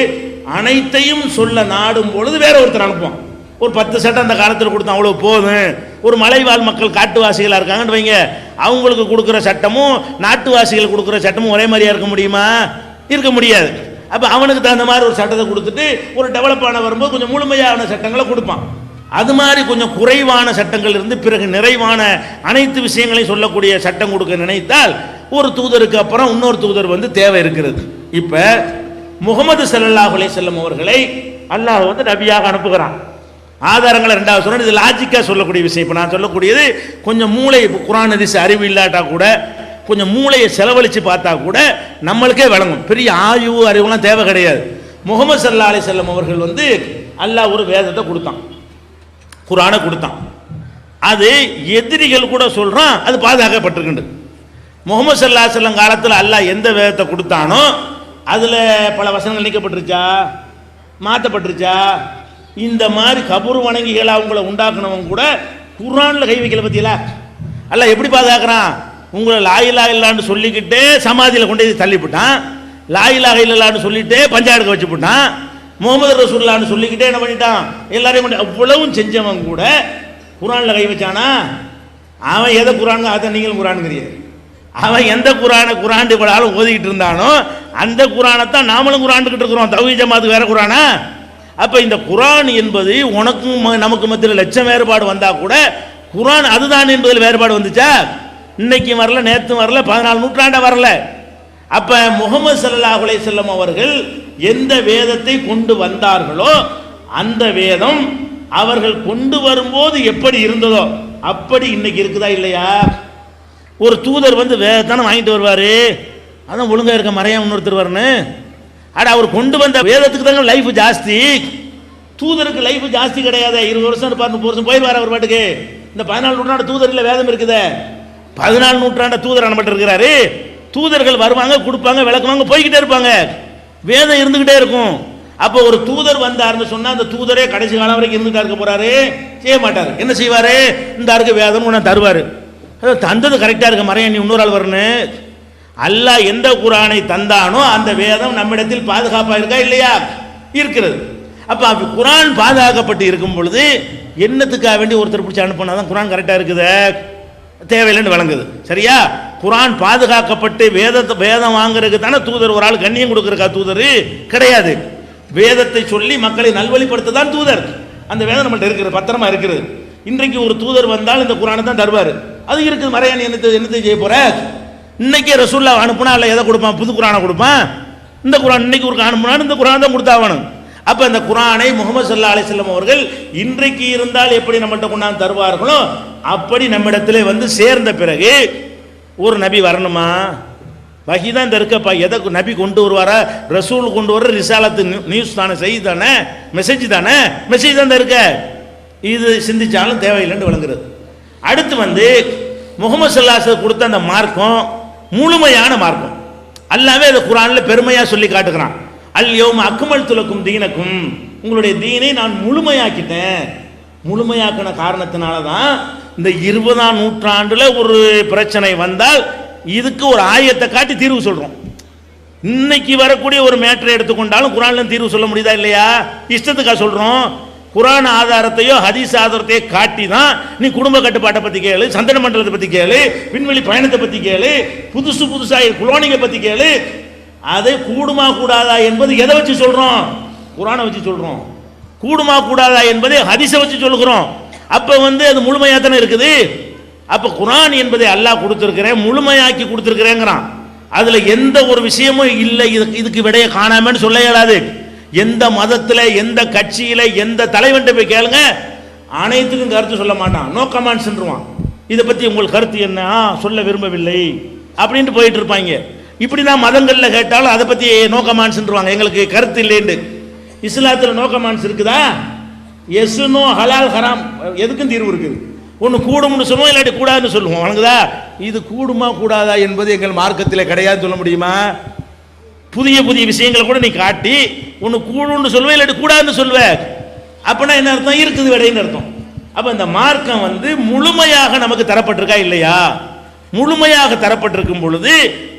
அனைத்தையும் சொல்ல நாடும் பொழுது வேற ஒருத்தர் அனுப்புவான். ஒரு 10 சட்டம் அந்த காலத்தில் கொடுத்தா அவ்வளோ போதும். ஒரு மலைவாழ் மக்கள் காட்டுவாசிகளாக இருக்காங்கன்னு வைங்க, அவங்களுக்கு கொடுக்குற சட்டமும் நாட்டுவாசிகள் கொடுக்குற சட்டமும் ஒரே மாதிரியா இருக்க முடியுமா? இருக்க முடியாது. அப்போ அவனுக்கு தகுந்த மாதிரி ஒரு சட்டத்தை கொடுத்துட்டு ஒரு டெவலப் ஆன வரும்போது கொஞ்சம் முழுமையான சட்டங்களை கொடுப்பான். அது மாதிரி கொஞ்சம் குறைவான சட்டங்கள் இருந்து பிறகு நிறைவான அனைத்து விஷயங்களையும் சொல்லக்கூடிய சட்டம் கொடுக்க நினைத்தால் ஒரு தூதருக்கு அப்புறம் இன்னொரு தூதர் வந்து தேவை இருக்கிறது. இப்போ முகமது ஸல்லல்லாஹு அலைஹி வஸல்லம் அவர்களை அல்லாஹ் வந்து நபியாக அனுப்புகிறான். ஆதாரங்களை ரெண்டாவது சொல்றேன். இது லாஜிக்காக சொல்லக்கூடிய விஷயம். இப்போ நான் சொல்லக்கூடியது கொஞ்சம் மூளை, குர்ஆன் ஹதீஸ் அறிவு இல்லாட்டா கூட கொஞ்சம் மூளையை செலவழித்து பார்த்தா கூட நம்மளுக்கே விளங்கும். பெரிய ஆய்வு அறிவுலாம் தேவை கிடையாது. முகமது ஸல்லல்லாஹு அலைஹி வஸல்லம் அவர்கள் வந்து அல்லாஹ் ஒரு வேதத்தை கொடுத்தான், குர்ஆனை கொடுத்தான். அது எதிரிகள் கூட சொல்றான் அது பாதுகாக்கப்பட்டிருக்கின்றது. முகமது ஸல்லல்லாஹு அலைஹி வஸல்லம் காலத்தில் அல்லாஹ் எந்த வேதத்தை கொடுத்தானோ அதில் பல வசனங்கள் நீக்கப்பட்டிருச்சா, மாற்றப்பட்டிருச்சா? இந்த மாதிரி கபூர் வணங்கிகளை அவங்கள உண்டாக்குனவங்க கூட குர்ஆனில் கை வைக்கல. பத்தியில அல்லாஹ் எப்படி பாதுகாக்கிறான்? உங்களை லா இலாஹ இல்லல்லாஹ்னு சொல்லிக்கிட்டே சமாதியில் கொண்டு போய் தள்ளிவிட்டான், லா இலாஹ இல்லல்லாஹ்னு சொல்லிட்டே பஞ்சாயத்துக்கு வச்சு போட்டான், முகமது ரசூலுல்லாஹ்னு சொல்லிக்கிட்டே என்ன பண்ணிட்டான், எல்லாரையும் கொண்டு அவ்வளவும் செஞ்சவன் கூட குர்ஆனில் கை வச்சானா? அவன் எதை குர்ஆன், அதை நீங்களும் குர்ஆனுங்கிறீங்க. அவன் எந்த குர்ஆன் இவ்வளோ ஆளும் ஓதிக்கிட்டு இருந்தானோ அந்த குர்ஆனைத்தான் நாமளும் குர்ஆன்கிட்டு இருக்கிறோம். தௌஹீத் ஜமாத் வேற குர்ஆனா? அப்போ இந்த குர்ஆன் என்பது உனக்கும் நமக்கு மத்தியில் லட்சம் வேறுபாடு வந்தால் கூட குர்ஆன் அதுதான் என்பதில் வேறுபாடு வந்துச்சா? இன்னைக்கு வரல, நேற்று வரல, 14 நூற்றாண்டா வரல. அப்போ முகமது ஸல்லல்லாஹு அலைஹி வஸல்லம் அவர்கள் எந்த வேதத்தை கொண்டு வந்தார்களோ அந்த வேதம் அவர்கள் கொண்டு வரும்போது எப்படி இருந்ததோ அப்படி இன்னைக்கு இருக்குதா இல்லையா? ஒரு தூதர் வந்து வேதத்தானே வாங்கிட்டு வருவார், அதான் ஒழுங்காக இருக்க மறையா இன்னொருத்தர் வரணும். ஆனால் அவர் கொண்டு வந்த வேதத்துக்கு தாங்க லைஃப் ஜாஸ்தி, தூதருக்கு லைஃப் ஜாஸ்தி கிடையாது. 20 வருஷம் 30 வருஷம் போயிடுவார் அவர் பாட்டுக்கு. இந்த 14 நூற்றாண்டு தூதர் இல்லை, வேதம் இருக்குது. 14 நூற்றாண்டு தூதர் அனுப்பட்டு இருக்கிறாரு. தூதர்கள் வருவாங்க, கொடுப்பாங்க, விளக்குவாங்க, போய்கிட்டே இருப்பாங்க, வேதம் இருந்துகிட்டே இருக்கும். அப்போ ஒரு தூதர் வந்தார்னு சொன்னா அந்த தூதரே கடைசி காலம் வரைக்கும் இருந்துட்டா இருக்க போறாரு? செய்ய மாட்டார். என்ன செய்வாரு? இந்த அருக்கு வேதம் உன்னை தருவாரு. தந்தது கரெக்டா இருக்க மறைய, நீ இன்னொரு ஆள் வரணும். அல்லாஹ் எந்த குர்ஆனை தந்தானோ அந்த வேதம் நம்மிடத்தில் பாதுகாப்பா இருக்கா இல்லையா? இருக்கிறது. அப்ப குர்ஆன் பாதுகாக்கப்பட்டு இருக்கும் பொழுது என்னத்துக்காக வேண்டி ஒருத்தர் பிடிச்சி அனுப்பினாதான் குர்ஆன் கரெக்டா இருக்குது, தேவையில்லைன்னு வழங்குது. சரியா? குர்ஆன் பாதுகாக்கப்பட்டு வேதம் வாங்குறதுக்கு தானே தூதர், ஒரு ஆள் கண்ணியம் கொடுக்கறக்கா தூதர் கிடையாது. வேதத்தை சொல்லி மக்களை நல்வழிப்படுத்த தான் தூதர். அந்த வேதம் நம்மள்ட்ட இருக்கிறது, பத்திரமா இருக்கிறது. இன்றைக்கு ஒரு தூதர் வந்தால் இந்த குர்ஆனை தான் தருவார், அது இருக்குது. மறையான் என்னத்தை செய்ய போற? இன்னைக்கே ரசூல்லா அனுப்புனா அல்ல எதை கொடுப்பான்? புது குர்ஆனை கொடுப்பான். இந்த குர்ஆன் இன்னைக்கு ஒரு அனுப்புனாலும் இந்த குர்ஆன் தான் கொடுத்தாவணும். அப்ப இந்த குர்ஆனை முகமது ஸல்லல்லாஹு அலைஹி வஸல்லம் அவர்கள் இன்றைக்கு இருந்தால் எப்படி நம்மகிட்ட கொண்டாந்து தருவார்களோ அப்படி நம்மிடத்திலே வந்து சேர்ந்த பிறகு ஒரு நபி வரணுமா? வஹி தான் இந்த இருக்கப்பா. எதை நபி கொண்டு வருவாரா? ரசூல் கொண்டு வர ரிசாலத்து நியூஸ் தானே, செய்தி தானே, மெசேஜ் தானே, மெசேஜ் தான் இருக்க. இது சிந்திச்சாலும் தேவையில்லைன்னு விளங்குறது. அடுத்து வந்து முகமது ஸல்லல்லாஹு அலைஹி வஸல்லம் கொடுத்த அந்த மார்க்கம் முழுமையான மார்க்கம். அல்லாஹ்வே அதை குர்ஆன்ல பெருமையா சொல்லி காட்டுகிறான். அல் யௌம அக்மல்து லக்கும் தீனக்கும், உங்களுடைய தீனை நான் முழுமையாக்கிட்டேன். முழுமையாக்கின காரணத்தினால தான் இந்த 20ஆம் நூற்றாண்டுல ஒரு பிரச்சனை வந்தால் இதுக்கு ஒரு ஆயத்தை காட்டி தீர்வு சொல்றோம். இன்னைக்கு வரக்கூடிய ஒரு மேட்டரை எடுத்துக்கொண்டாலும் குர்ஆன்ல தீர்வு சொல்ல முடியுதா இல்லையா? இஷ்டத்துக்கா சொல்றோம்? குர்ஆன் ஆதாரத்தையோ ஹதீஸ் ஆதாரத்தையோ காட்டி தான் நீ குடும்ப கட்டுப்பாட்டை பத்தி கேளு, சந்தன மண்டலத்தை பத்தி கேளு, விண்வெளி பயணத்தை பத்தி கேளு, புதுசா குளோனிங்கை பத்தி கேளு. அதை கூடுமா கூடாதா என்பது எதை வச்சு சொல்றோம்? குர்ஆனை வச்சு சொல்றோம். கூடுமா கூடாதா என்பதை ஹதீஸை வச்சு சொல்லுகிறோம். அப்ப வந்து அது முழுமையா தானே இருக்குது. அப்ப குர்ஆன் என்பதை அல்லாஹ் கொடுத்திருக்கிறேன், முழுமையாக்கி கொடுத்திருக்கிறேங்கிறான். அதுல எந்த ஒரு விஷயமும் இல்லை இதுக்கு விடைய காணாமன்னு சொல்ல இயலாது. எந்த மதத்தில், எந்த கட்சியில, எந்த தலைவன்ட்ட போய் கேளுங்க, அனைத்துக்கும் கருத்து சொல்ல மாட்டான். நோ கமெண்ட்ஸ்ன்றான். இதை பத்தி உங்கள் கருத்து என்ன? சொல்ல விரும்பவில்லை அப்படின்ட்டு போயிட்டு இருப்பாங்க. இப்படி தான் மதங்களில் கேட்டாலும் அதை பத்தி நோ கமெண்ட்ஸ்ன்றாங்க, எங்களுக்கு கருத்து இல்லைன்னு. இஸ்லாத்தில் நோ கமெண்ட்ஸ் இருக்குதா? எஸ் நோ, ஹலால் ஹராம் எதுக்கும் தீர்வு இருக்குது. ஒன்று கூடும்னு சொல்லுவோம், இல்லாட்டி கூடாதுன்னு சொல்லுவோம். வணங்குதா? இது கூடுமா கூடாதா என்பது எங்கள் மார்க்கத்தில் கிடையாது சொல்ல முடியுமா? புதிய புதிய விஷயங்களை கூட நீ காட்டி ஒன்று கூடுன்னு சொல்லுவேன், இல்லாட்டி கூடாதுன்னு சொல்லுவேன். அப்படின்னா என்ன அர்த்தம்? இருக்குது விடைன்னு அர்த்தம். அப்ப இந்த மார்க்கம் வந்து முழுமையாக நமக்கு தரப்பட்டிருக்கா இல்லையா? முழுமையாக தரப்பட்டிருக்கும் பொழுது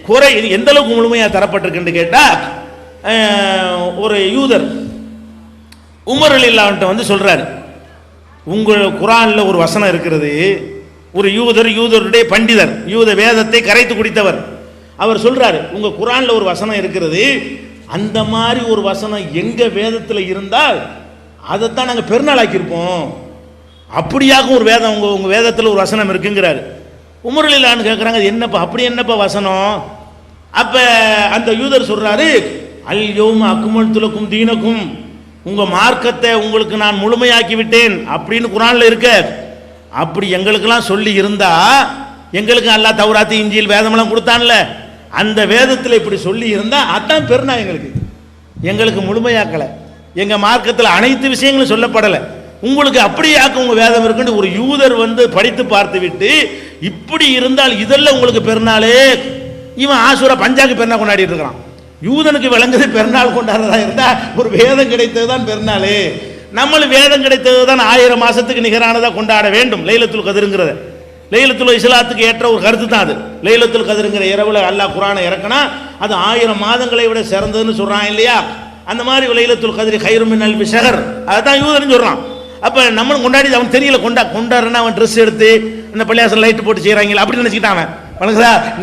குறை எந்த அளவுக்கு முழுமையாக தரப்பட்டிருக்குன்னு கேட்டா, ஒரு யூதர் உமர் ரலியல்லாஹு வந்து சொல்றாரு, உங்கள் குர்ஆன்ல ஒரு வசனம் இருக்கிறது. ஒரு யூதருடைய பண்டிதர், யூத வேதத்தை கரைத்து குடித்தவர், அவர் சொல்றாரு, உங்க குர்ஆன்ல ஒரு வசனம் இருக்கிறது, அந்த மாதிரி ஒரு வசனம் எங்க வேதத்தில் இருந்தால் அதைத்தான் நாங்கள் பெருநாள் ஆக்கியிருப்போம். அப்படியாக ஒரு வேதம் உங்க வேதத்தில் ஒரு வசனம் இருக்குங்கிறாரு. உமர் ரலியல்லாஹு கேட்குறாங்க, என்னப்பா அப்படி என்னப்பா வசனம்? அப்ப அந்த யூதர் சொல்றாரு, அல் யௌம அக்மல்து லக்கும் தீனக்கும், உங்க மார்க்கத்தை உங்களுக்கு நான் முழுமையாக்கி விட்டேன் அப்படின்னு குர்ஆன்ல இருக்க. அப்படி எங்களுக்கெல்லாம் சொல்லி இருந்தா, எங்களுக்கு அல்லாஹ் தௌராத் இன்ஜீல் வேதமெல்லாம் கொடுத்தான்ல, அந்த வேதத்தில் இப்படி சொல்லி இருந்தா அதான் பெருநா. எங்களுக்கு முழுமையாக்கலை, எங்க மார்க்கத்தில் அனைத்து விஷயங்களும் சொல்லப்படலை, உங்களுக்கு அப்படியாக்க உங்க வேதம் இருக்குன்னு ஒரு யூதர் வந்து படித்து பார்த்து விட்டு, இப்படி இருந்தால் இதெல்லாம் உங்களுக்கு பெருநாளே. இவன் ஆசூரா பஞ்சாக்கு பெருநாள் கொண்டாடிட்டு இருக்கிறான். யூதனுக்கு விளங்குது பெருநாள் கொண்டாடுறதா இருந்தா ஒரு வேதம் கிடைத்தது தான் பெருநாள். நம்மளும் வேதம் கிடைத்தது தான் 1000 மாசத்துக்கு நிகரானதாக கொண்டாட வேண்டும். லைலத்துல் கத்ருங்கிறத, லைலத்துல் இஸ்லாத்துக்கு ஏற்ற ஒரு கருத்து தான் அது. லைலத்துல் கத்ருங்கிற இரவுல அல்லாஹ் குர்ஆனை இறக்கினா அது 1000 மாதங்களை விட சிறந்ததுன்னு சொல்றான் இல்லையா? அந்த மாதிரி லைலத்துல் கத்ரி கைரும் மின் அல்ஃபி ஷஹர், அதுதான் யூதன் சொல்றான். அப்ப நம்மளும் கொண்டாடி அவன் தெரியல, கொண்டாடுறா அவன் ட்ரெஸ் எடுத்து இந்த பள்ளியாசல் லைட் போட்டு செய்யறாங்க அப்படி நினைச்சுக்கிட்டான்.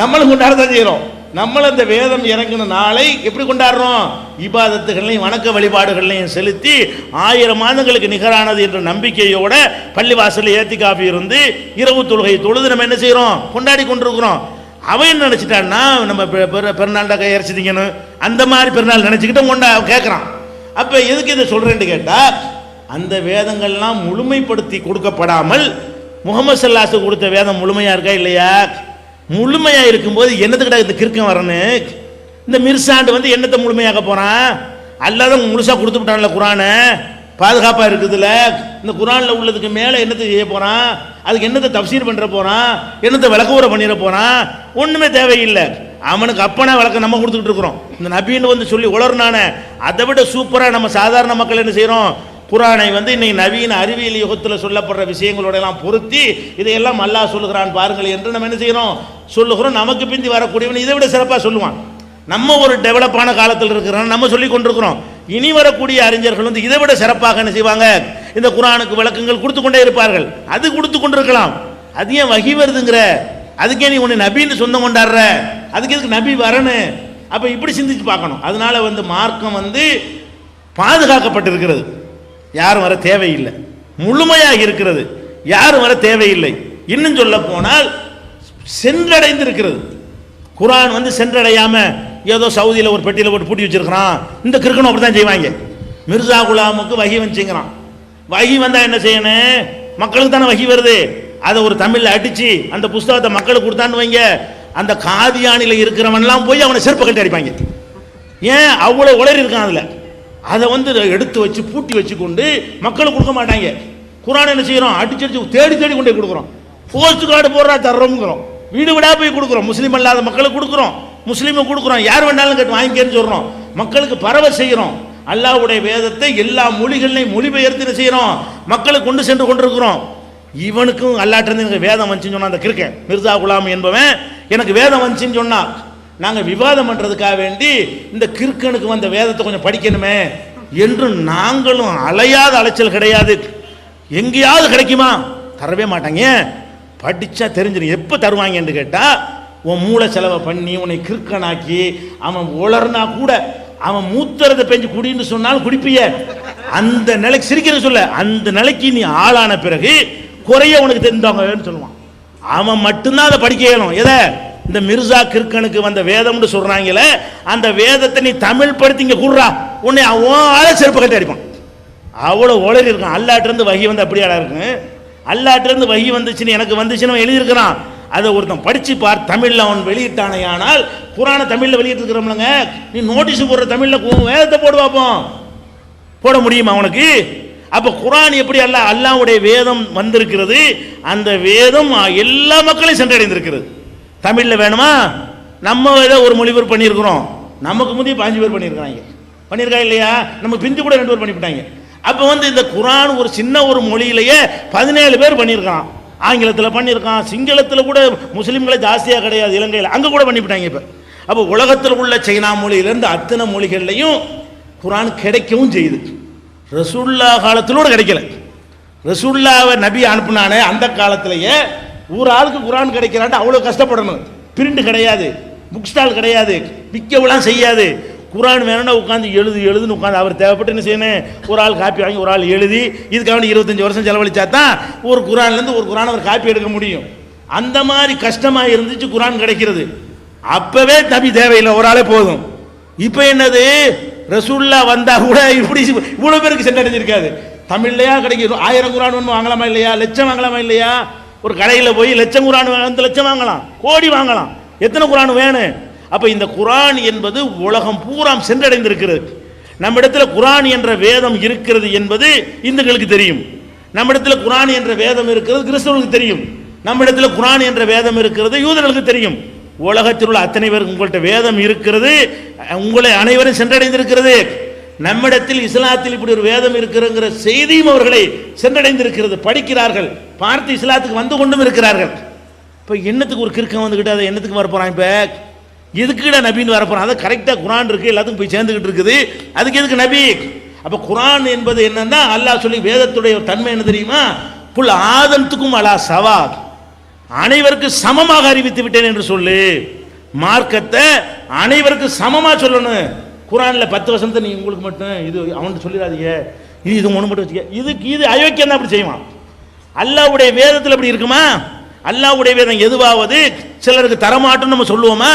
நம்மளும் கொண்டாடத்தான் செய்யறோம். நம்மளும் இந்த வேதம் இறங்கின நாளை எப்படி கொண்டாடுறோம்? இபாதத்துகளையும் வணக்க வழிபாடுகளையும் செலுத்தி 1000 மாதங்களுக்கு நிகரானது என்ற நம்பிக்கையோட பள்ளிவாசலில் ஏத்திகாஃபி இருந்து இரவு தொழுகை தொழுது நம்ம என்ன செய்யறோம்? கொண்டாடி கொண்டிருக்கிறோம். அவன் என்ன நினைச்சிட்டான்னா, நம்ம பெருநாள்டா கை இறைச்சிட்டீங்கன்னு அந்த மாதிரி பெருநாள் நினைச்சுக்கிட்டு கேட்கறான். அப்ப எதுக்கு இதை சொல்றேன்னு கேட்டா, அந்த வேதங்கள்லாம் முழுமைப்படுத்தி கொடுக்கப்படாமல் முகமது ஸல்லல்லாஹு அலைஹி கொடுத்த வேதம் முழுமையா இருக்கா இல்லையா? முழுமையா இருக்கும்போது என்னத்துக்கிட்ட இந்த கிறுக்கம் வரணும்? இந்த மிர்சாண்டு வந்து என்னத்தை முழுமையாக்க போறான்? அல்லாத முழுசா கொடுத்து விட்டான்ல குர்ஆனை, பாதுகாப்பா இருக்குதுல்ல. இந்த குர்ஆன்ல உள்ளதுக்கு மேல என்னத்தை செய்ய போறான்? அதுக்கு என்னத்தை தஃப்சீர் பண்ற போறான்? என்னத்தை விளக்கவுரை பண்ணிட போறான்? ஒண்ணுமே தேவையில்லை. அவனுக்கு அப்பனா விளக்கம் நம்ம கொடுத்துக்கிட்டு இருக்கிறோம். இந்த நபின்னு வந்து சொல்லி உளர்னானே, அதை விட சூப்பரா நம்ம சாதாரண மக்கள் என்ன செய்யறோம்? குர்ஆனை வந்து இன்னைக்கு நவீன அறிவியல் யுகத்தில் சொல்லப்படுற விஷயங்களோட எல்லாம் பொருத்தி இதையெல்லாம் அல்லாஹ் சொல்லுகிறான் பாருங்கள் என்று நம்ம என்ன செய்யறோம்? சொல்லுகிறோம். நமக்கு பிந்தி வரக்கூடியவன் இதை விட சிறப்பாக சொல்லுவான். நம்ம ஒரு டெவலப்பான காலத்தில் இருக்கிறோம், நம்ம சொல்லி கொண்டிருக்கிறோம். இனி வரக்கூடிய அறிஞர்கள் வந்து இதை விட சிறப்பாக என்ன செய்வாங்க? இந்த குர்ஆனுக்கு விளக்கங்கள் கொடுத்து கொண்டே இருப்பார்கள். அது கொடுத்து கொண்டிருக்கலாம். அது ஏன் வஹி வருதுங்கிற? அதுக்கே நீ உன்னை நபின்னு சொந்தம் கொண்டாடுற? அதுக்கு எதுக்கு நபி வரணும்? அப்ப இப்படி சிந்திச்சு பார்க்கணும். அதனால வந்து மார்க்கம் வந்து பாதுகாக்கப்பட்டிருக்கிறது, யாரும் வர தேவையில்லை. முழுமையாக இருக்கிறது, யாரும் வர தேவையில்லை. இன்னும் சொல்ல போனால் சென்றடைந்து இருக்கிறது. குர்ஆன் வந்து சென்றடையாம ஏதோ சவுதியில் ஒரு பெட்டியில் போட்டு பூட்டி வச்சிருக்கிறான். இந்த கிறுக்கனும் அப்படித்தான் செய்வாங்க. மிர்சா குலாமுக்கு வஹி வந்துச்சுங்கிறான். வஹி வந்தா என்ன செய்யணும்? மக்களுக்கு தானே வஹி வருது. அதை ஒரு தமிழ்ல அடிச்சு அந்த புஸ்தகத்தை மக்களுக்கு கொடுத்தான்னு வைங்க, அந்த காதியானில இருக்கிறவன்லாம் போய் அவனை செருப்பு கட்டி அடிப்பாங்க. ஏன்? அவ்வளவு உளறி இருக்கான் அதுல. அதை வந்து எடுத்து வச்சு பூட்டி வச்சு கொண்டு மக்களுக்கு கொடுக்க மாட்டாங்க. குர்ஆன் என்ன செய்யறோம்? அடிச்சு தேடி தேடி கொண்டே கொடுக்குறோம். போஸ்ட் கார்டு போடுறா தர்றோம்ங்கிறோம், வீடு வீடா போய் கொடுக்குறோம், முஸ்லீம் அல்லாத மக்களுக்கு கொடுக்குறோம், முஸ்லீமை கொடுக்குறோம், யார் வேணாலும் கேட்டு வாங்கிக்கேன்னு சொல்றோம், மக்களுக்கு பரவ செய்கிறோம். அல்லாஹ்வுடைய வேதத்தை எல்லா மொழிகளையும் மொழிபெயர்த்து என்ன செய்யறோம்? மக்களுக்கு கொண்டு சென்று கொண்டிருக்கிறோம். இவனுக்கும் அல்லாட்டிருந்து எனக்கு வேதம் வந்துச்சுன்னு சொன்னா, அந்த கிறுக்கன் மிர்சா குலாம் என்பவன் எனக்கு வேதம் வந்துச்சுன்னு சொன்னா, நாங்கள் விவாதம் பண்றதுக்காக வேண்டி இந்த கிறுக்கனுக்கு வந்த வேதத்தை கொஞ்சம் படிக்கணுமே என்று நாங்களும் அலையாத அலைச்சல் கிடையாது. எங்கேயாவது கிடைக்குமா? தரவே மாட்டாங்க. படிச்சா தெரிஞ்சிடும். எப்போ தருவாங்க என்று கேட்டா, உன் மூளை செலவை பண்ணி உன்னை கிறுக்கனாக்கி அவன் உளர்னா கூட அவன் மூத்தரத்தை பெஞ்சு குடின்னு சொன்னாலும் குடிப்பிய. அந்த நிலைக்கு சிரிக்கிறது சொல்ல, அந்த நிலைக்கு நீ ஆளான பிறகு குறைய உனக்கு தெரிந்தவங்கன்னு சொல்லுவான். அவன் மட்டும்தான் அதை படிக்க இயலும். எதை? இந்த மிர்சா கிறுக்கனுக்கு வந்த வேதம்னு சொல்றாங்களே, அந்த வேதத்தை நீ தமிழ் படுத்தி இங்க கூடுறா, உன்னை அவன் ஆள செருப்பு கட்டி அடிப்பான். அவ்வளவு உளறி இருக்கும். அல்லாட்டிருந்து வஹி வந்து அப்படியாடா இருக்கு. அல்லாட்டிருந்து வஹி வந்துச்சுன்னு எனக்கு வந்துச்சுன்னு எழுதியிருக்கிறான். அதை ஒருத்தன் படிச்சு பார், தமிழ்ல அவன் வெளியிட்டானே. ஆனால் குர்ஆனை தமிழ்ல வெளியிட்டு இருக்கிறோம்லங்க, நீ நோட்டீஸ் போடுற தமிழ்ல வேதத்தை போடு பார்ப்போம், போட முடியுமா அவனுக்கு? அப்ப குர்ஆன் எப்படி அல்லாஹ்வுடைய வேதம் வந்திருக்கிறது, அந்த வேதம் எல்லா மக்களையும் சென்றடைந்திருக்கிறது. தமிழ்ல வேணுமா? நம்ம ஏதோ ஒரு மொழிபெயர்ப்பு பண்ணியிருக்கிறோம், நமக்கு முந்தைய 5 பேர் பண்ணியிருக்காங்க இல்லையா? நம்ம பிந்தி கூட 2 பேர் பண்ணிவிட்டாங்க. அப்போ இந்த குர்ஆன் ஒரு சின்ன ஒரு மொழியிலேயே 17 பேர் பண்ணியிருக்கான். ஆங்கிலத்தில் பண்ணியிருக்கான், சிங்களத்தில் கூட முஸ்லீம்களை ஜாஸ்தியாக கிடையாது, இலங்கையில் அங்கே கூட பண்ணிவிட்டாங்க. இப்போ அப்போ உலகத்தில் உள்ள சைனா மொழியிலேருந்து அத்தனை மொழிகள்லையும் குர்ஆன் கிடைக்கவும் செய்யுது. ரசூல்லா காலத்திலோடு கிடைக்கல. ரசூல்லாவை நபி அனுப்புனானே அந்த காலத்திலேயே ஒரு ஆளுக்கு குர்ஆன் கிடைக்கிறான்ட்டு அவ்வளோ கஷ்டப்படணும். பிரிண்ட் கிடையாது, புக் ஸ்டால் கிடையாது, விற்கவெல்லாம் செய்யாது. குர்ஆன் வேணும்னா உட்காந்து எழுதுன்னு உட்காந்து அவர் தேவைப்பட்டு என்ன செய்யணும், ஒரு ஆள் காப்பி வாங்கி ஒரு ஆள் எழுதி இதுக்காக 25 வருஷம் செலவழிச்சா தான் ஒரு குர்ஆன்லேருந்து ஒரு குர்ஆன் அவர் காப்பி எடுக்க முடியும். அந்த மாதிரி கஷ்டமாக இருந்துச்சு குர்ஆன் கிடைக்கிறது. அப்பவே நபி தேவையில்லை, ஒரு ஆளே போதும். இப்போ என்னது, ரசூல்லா வந்தா கூட இப்படி இவ்வளோ பேருக்கு சென்றடைஞ்சிருக்காது. தமிழ்லையா கிடைக்கும் 1000 குர்ஆன் ஒன்று வாங்கலாமா இல்லையா, லட்சம் வாங்கலாமா இல்லையா? ஒரு கடையில் போய் லட்சம் குர்ஆன் 2 லட்சம் வாங்கலாம், கோடி வாங்கலாம், எத்தனை குர்ஆன் வேணும்? அப்போ இந்த குர்ஆன் என்பது உலகம் பூரா சென்றடைந்திருக்கிறது. நம்மிடத்தில் குர்ஆன் என்ற வேதம் இருக்கிறது என்பது இந்துக்களுக்கு தெரியும். நம்மிடத்தில் குர்ஆன் என்ற வேதம் இருக்கிறது கிறிஸ்தவர்களுக்கு தெரியும். நம்மிடத்தில் குர்ஆன் என்ற வேதம் இருக்கிறது யூதர்களுக்கு தெரியும். உலகத்தில் உள்ள அத்தனை பேருக்கு உங்கள்கிட்ட வேதம் இருக்கிறது, உங்களை அனைவரும் சென்றடைந்திருக்கிறது. நம்மிடத்தில் இஸ்லாத்தில் இப்படி ஒரு வேதம் இருக்கிறங்கிற செய்தியும் அவர்களை சென்றடைந்திருக்கிறது. படிக்கிறார்கள், பார்த்து இஸ்லாத்துக்கு வந்து கொண்டும் இருக்கிறார்கள். இப்போ என்னத்துக்கு ஒரு கிறுக்கம் வந்துக்கிட்டு அதை என்னத்துக்கு வரப்போறான்? இப்போ எதுக்குடா நபின்னு வரப்போறான்? அதை கரெக்டாக குர்ஆன் இருக்கு, எல்லாத்துக்கும் போய் சேர்ந்துக்கிட்டு இருக்குது, அதுக்கு எதுக்கு நபி? அப்போ குர்ஆன் என்பது என்னன்னா, அல்லாஹ் சொல்லி வேதத்துடைய தன்மை என்ன தெரியுமா? குல் ஆதன்துக்கும் அலா சவா, அனைவருக்கு சமமாக அறிவித்து விட்டேன் என்று சொல்லு. மார்க்கத்தை அனைவருக்கு சமமாக சொல்லணும். குர்ஆனில் 10 வசனத்தை நீ உங்களுக்கு மட்டும் இது அவன்கிட்ட சொல்லிடாதீங்க, இது ஒன்று மட்டும் வச்சுக்க, இது அயோக்கியம் தான் அப்படி செய்வான். அல்லாஹ்வுடைய வேதத்தில் அப்படி இருக்குமா? அல்லாஹ்வுடைய வேதம் எதுவாவது சிலருக்கு தரமாட்டோம்னு நம்ம சொல்லுவோமா?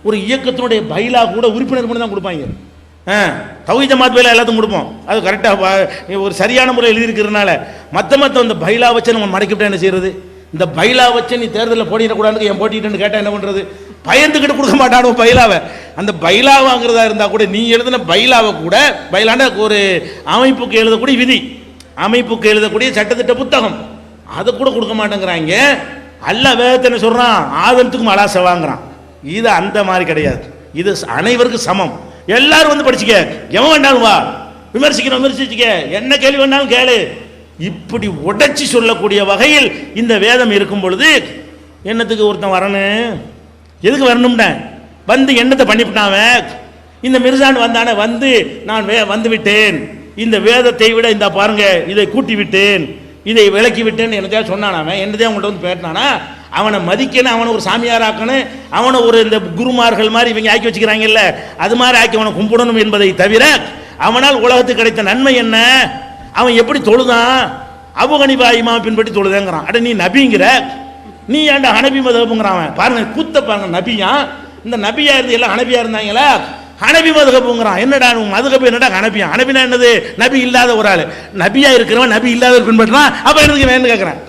ஒரு இயக்கத்தினுடைய பைலா கூட உறுப்பினர் மட்டும் தான் கொடுப்பாங்க. தௌஹீத் ஜமாத் பைலா எல்லாத்துக்கும் கொடுப்போம், அது கரெக்டாக ஒரு சரியான முறையில் எழுதியிருக்கிறதுனால. மற்ற அந்த பைலா வச்சு நம்ம மடக்கிவிட்டா என்ன செய்யறது? இந்த பைலா வச்சு நீ தேர்தலில் போட்டிடக்கூடாது, என் போட்டிட்டு கேட்டால் என்ன பண்ணுறது? பயந்துக்கிட்டு கொடுக்க மாட்டானோ பைலாவை. அந்த பைலா வாங்குறதா இருந்தால் கூட நீ எழுதின பைலாவை கூட, பைலான ஒரு அமைப்புக்கு எழுதக்கூடிய விதி, அமைப்புக்கு எழுதக்கூடிய சட்டத்திட்ட புத்தகம், அதை கூட கொடுக்க மாட்டேங்கிறாங்க. அல்லாஹ் வேதத்தை என்ன சொல்கிறான்? ஆதத்துக்கும் அலாச வாங்குறான். இது அந்த மாதிரி கிடையாது, இது அனைவருக்கும் சமம். எல்லாரும் வந்து படிச்சுக்க, எவன் வேண்டாலும் வா, விமர்சிச்சுக்க, என்ன கேள்வி வேணாலும் கேளு. இப்படி உடைச்சி சொல்லக்கூடிய வகையில் இந்த வேதம் இருக்கும் பொழுது என்னத்துக்கு ஒருத்தன் வரணும்? எதுக்கு வரணும்னா வந்து என்னத்தை பண்ணிவிட்டான்? இந்த மிர்சான் வந்தானே, வந்து நான் வந்து விட்டேன், இந்த வேதத்தை விட இந்த பாருங்க இதை கூட்டி விட்டேன், இதை விளக்கி விட்டேன்னு என்னத்தையா சொன்னான். அவன் என்னதே அவங்கள்ட்ட வந்து பேட்டினானா? அவனை மதிக்கணும், அவனை ஒரு சாமியார் ஆக்கணும், அவனை ஒரு இந்த குருமார்கள் மாதிரி இவங்க ஆக்கி வச்சுக்கிறாங்கல்ல, அது மாதிரி ஆக்கி அவனை கும்பிடணும் என்பதை தவிர அவனால் உலகத்துக்கு கிடைத்த நன்மை என்ன? அவன் எப்படி தொழுதான்? அபூ ஹனீஃபா இமாம் பின்பற்றி தொழுதேங்கிறான். அட நீ நபிங்கிற, நீ ஏன்டா ஹனபி மதுஹப்ங்கிறான்? பாருங்க கூத்த பாருங்க, நபியா? இந்த நபியா இருந்து எல்லாம் ஹனபியா இருந்தாங்களா? ஹனபி மதுஹப்ங்கிறான். என்னடா மதுஹப் என்னடா ஹனபியா? ஹனபினா என்னது? நபி இல்லாத ஒரு ஆள். நபியா இருக்கிறவன் நபி இல்லாதவர் பின்பற்றான், அப்ப என்னதுக்கு வேணும்னு கேட்கிறேன்.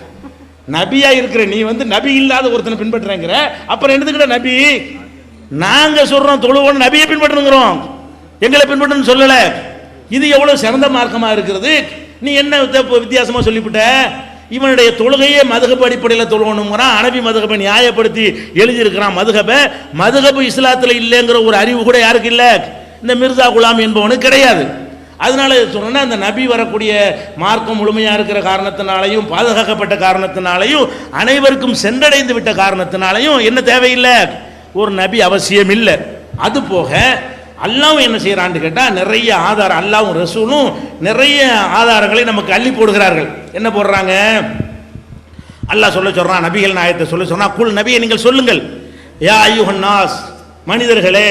நபியா இருக்கிற நீ வந்து நபி இல்லாத ஒருத்தனை பின்பற்றுறேங்கிற, அப்புறம் என்னதுக்கிட்ட நபி? நாங்க சொல்றோம் தொழுவோம் நபியை பின்பற்றணுங்கிறோம், எங்களை பின்பற்றணும்னு சொல்லல. இது எவ்வளவு சிறந்த மார்க்கமா இருக்கிறது. நீ என்ன வித்தியாசமா சொல்லிவிட்ட? இவனுடைய தொழுகையே மதுஹப் அடிப்படையில் தொழுவணுங்கிறான், ஹனபி மதுஹபை நியாயப்படுத்தி எழுதியிருக்கிறான். மதுஹப் இஸ்லாத்தில் இல்லைங்கிற ஒரு அறிவு கூட யாருக்கு இல்லை? இந்த மிர்சா குலாம் என்பவனுக்கு கிடையாது. அதனால சொன்னா அந்த நபி வரக்கூடிய மார்க்கம் முழுமையா இருக்கிற காரணத்தினாலையும் பாதுகாக்கப்பட்ட காரணத்தினாலையும் அனைவருக்கும் சென்றடைந்து விட்ட காரணத்தினாலையும் என்ன தேவையில்லை? ஒரு நபி அவசியம் இல்லை. அது போக அல்லாஹ்வும் என்ன செய்யறான்னு கேட்டா நிறைய ஆதாரம், அல்லாஹ்வும் ரசூலும் நிறைய ஆதாரங்களை நமக்கு அள்ளி போடுகிறார்கள். என்ன போடுறாங்க? அல்லாஹ் சொல்றான், நபிகள் நாயகத்தை சொன்னா, குல் நபியை நீங்கள் சொல்லுங்கள், யா அய்யுஹன் நாஸ், மனிதர்களே,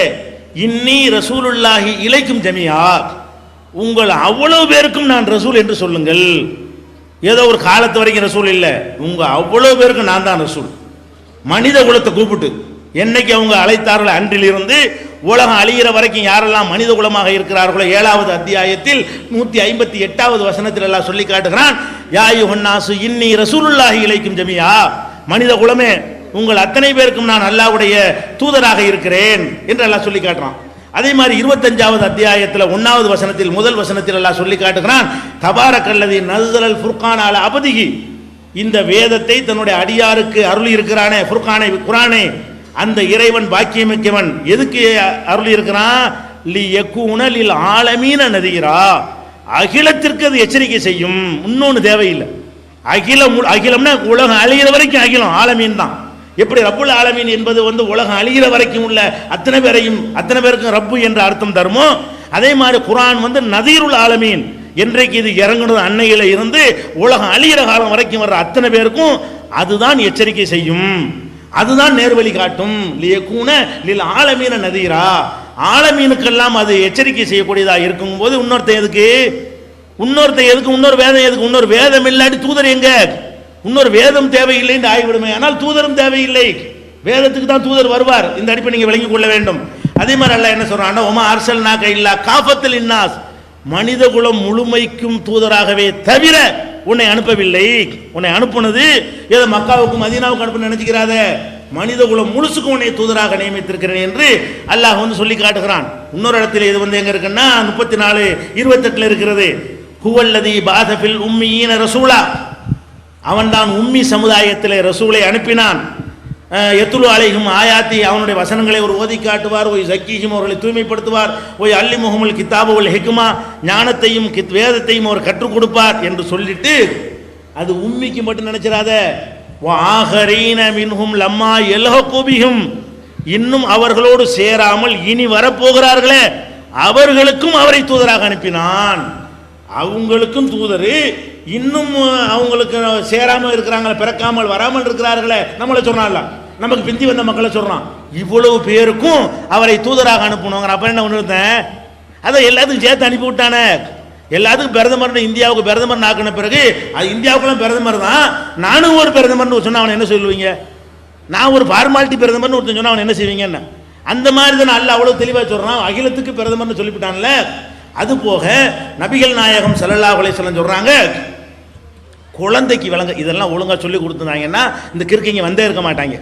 இன்னி ரசூலுல்லாஹி இலைக்கும் ஜமியா, உங்கள் அவ்வளவு பேருக்கும் நான் ரசூல் என்று சொல்லுங்கள். ஏதோ ஒரு காலத்து வரைக்கும் ரசூல் இல்லை, உங்க அவ்வளவு பேருக்கும் நான் தான் ரசூல். மனித குலத்தை கூப்பிட்டு என்னைக்கு அவங்க அழைத்தார்கள் அன்றிலிருந்து உலகம் அழிகிற வரைக்கும் யாரெல்லாம் மனித குலமாக இருக்கிறார்களோ 7வது அத்தியாயத்தில் 158வது வசனத்தில் எல்லாம் சொல்லி காட்டுகிறான், யா அய்யுஹன் நாசு இன்னி ரசூலுல்லாஹி இலைக்கும் ஜமியா, மனித குலமே உங்கள் அத்தனை பேருக்கும் நான் அல்லாஹ்வுடைய தூதராக இருக்கிறேன் என்று எல்லாம் சொல்லி காட்டுறான். அதே மாதிரி 25வது அத்தியாயத்தில் 1வது வசனத்தில் முதல் வசனத்தில் எல்லாம் சொல்லி காட்டுகிறான், தபாரக்கல்லதி நஸ்ஸலல் ஃபுர்கான அலா அப்திஹி, இந்த வேதத்தை தன்னுடைய அடியாருக்கு அருளி இருக்கிறானே, ஃபுர்கானை குர்ஆனை, அந்த இறைவன் பாக்கியமிக்கவன். எதுக்கு அருளி இருக்கிறான்? லி யகூன லில் ஆலமீன நதீரா, அகிலத்திற்கு அது எச்சரிக்கை செய்யும். இன்னொன்று தேவையில்லை. அகிலம்னா உலகம் அழிகிற வரைக்கும் அகிலம் ஆலமீன் தான். எப்படி ரப்புல் ஆலமீன் என்பது உலகம் அழிகிற வரைக்கும் உள்ள அத்தனை பேருக்கும் ரப்பு என்ற அர்த்தம் தருமோ, அதே மாதிரி குர்ஆன் நதீருல் ஆலமீன், என்றைக்கு இது இறங்குனது அன்னையில இருந்து உலகம் அழிகிற காலம் வரைக்கும் வர்ற அத்தனை பேருக்கும் அதுதான் எச்சரிக்கை செய்யும், அதுதான் நேர்வழி காட்டும். லியகூன லில் ஆலமீன நதீரா, ஆலமீனுக்கெல்லாம் அது எச்சரிக்கை செய்யக்கூடியதா இருக்கும் போது இன்னொருத்த எதுக்கு, இன்னொரு வேதம் எதுக்கு? இன்னொரு வேதம் இல்லாட்டி தூதர் எங்க? இன்னொரு வேதம் தேவையில்லை என்று ஆகிவிடுமே. ஆனால் தூதரும் தேவையில்லை, வேதத்துக்கு தான் தூதர் வருவார். இந்த அடிப்பை நீங்க விளங்கிக் கொள்ள வேண்டும். அதே மாதிரி அல்லாஹ் என்ன சொல்றான், ஒமா அர்சல்நாக இல்லா காஃபத்தல் இன்னாஸ், மனித குலம் முழுமைக்கும் தூதராகவே தவிர உன்னை அனுப்பவில்லை. உன்னை அனுப்புனது ஏதோ மக்காவுக்கும் மதீனாவுக்கும் அனுப்ப நினைச்சுக்கிறாத, மனித குலம் முழுசுக்கும் உன்னை தூதராக நியமித்திருக்கிறேன் என்று அல்லாஹ் சொல்லி காட்டுகிறான். இன்னொரு இடத்துல இது எங்க இருக்குன்னா 34:28 இருக்கிறது. ஹுவல்லதி பாதபில் உம்மியீன ரசூலா, அவன்தான் உம்மி சமுதாயத்திலே ரசூலை அனுப்பினான். எத்துலு அலைஹிம் ஆயாத்தி, அவனுடைய வசனங்களை ஒரு ஓதி காட்டுவார். ஒய் சக்கீஹிம், அவர்களை தூய்மைப்படுத்துவார். ஒய் அல்லி முகமுல் கித்தாபுல் ஹிக்மா, ஞானத்தையும் வேதத்தையும் அவர் கற்றுக் கொடுப்பார் என்று சொல்லிட்டு அது உம்மிக்கு மட்டும் நினைச்சிடாத. ஆகரீன மின்ஹும் லம்மா எல்ஹகுபிஹும், இன்னும் அவர்களோடு சேராமல் இனி வரப்போகிறார்களே அவர்களுக்கும் அவரை தூதராக அனுப்பினான். அவங்களுக்கும் தூதரு, இன்னும் அவங்களுக்கு சேராமல் இருக்கிறாங்களே, பிறக்காமல் வராமல் இருக்கிறார்களே, நம்மளை சொன்னால நமக்கு பிந்தி வந்த மக்களை சொல்றான். இவ்வளவு பேருக்கும் அவரை தூதராக அனுப்பணுங்கிற. அப்ப என்ன ஒன்று, அதை எல்லாத்துக்கும் சேர்த்து அனுப்பி விட்டானே. எல்லாத்துக்கும் பிரதமர், இந்தியாவுக்கு பிரதமர் ஆக்கின பிறகு அது இந்தியாவுக்குலாம் பிரதமர் தான். நானும் ஒரு பிரதமர்னு சொன்னா அவன் என்ன சொல்லுவீங்க? நான் ஒரு ஃபார்மாலிட்டி பிரதமர்னு ஒருத்தன் சொன்னா அவன் என்ன செய்வீங்கன்னு? அந்த மாதிரி தான் அல்லாஹ் அவ்வளவு தெளிவாக சொல்றான். அகிலத்துக்கு பிரதமர்னு சொல்லிவிட்டான்ல. அது போக நபிகள் நாயகம் ஸல்லல்லாஹு அலைஹி வஸல்லம் சொல்றாங்க, குழந்தைக்கு விளங்க இதெல்லாம் ஒழுங்கா சொல்லி கொடுத்துருந்தாங்கன்னா இந்த கிறுக்கைங்க வந்தே இருக்க மாட்டாங்க.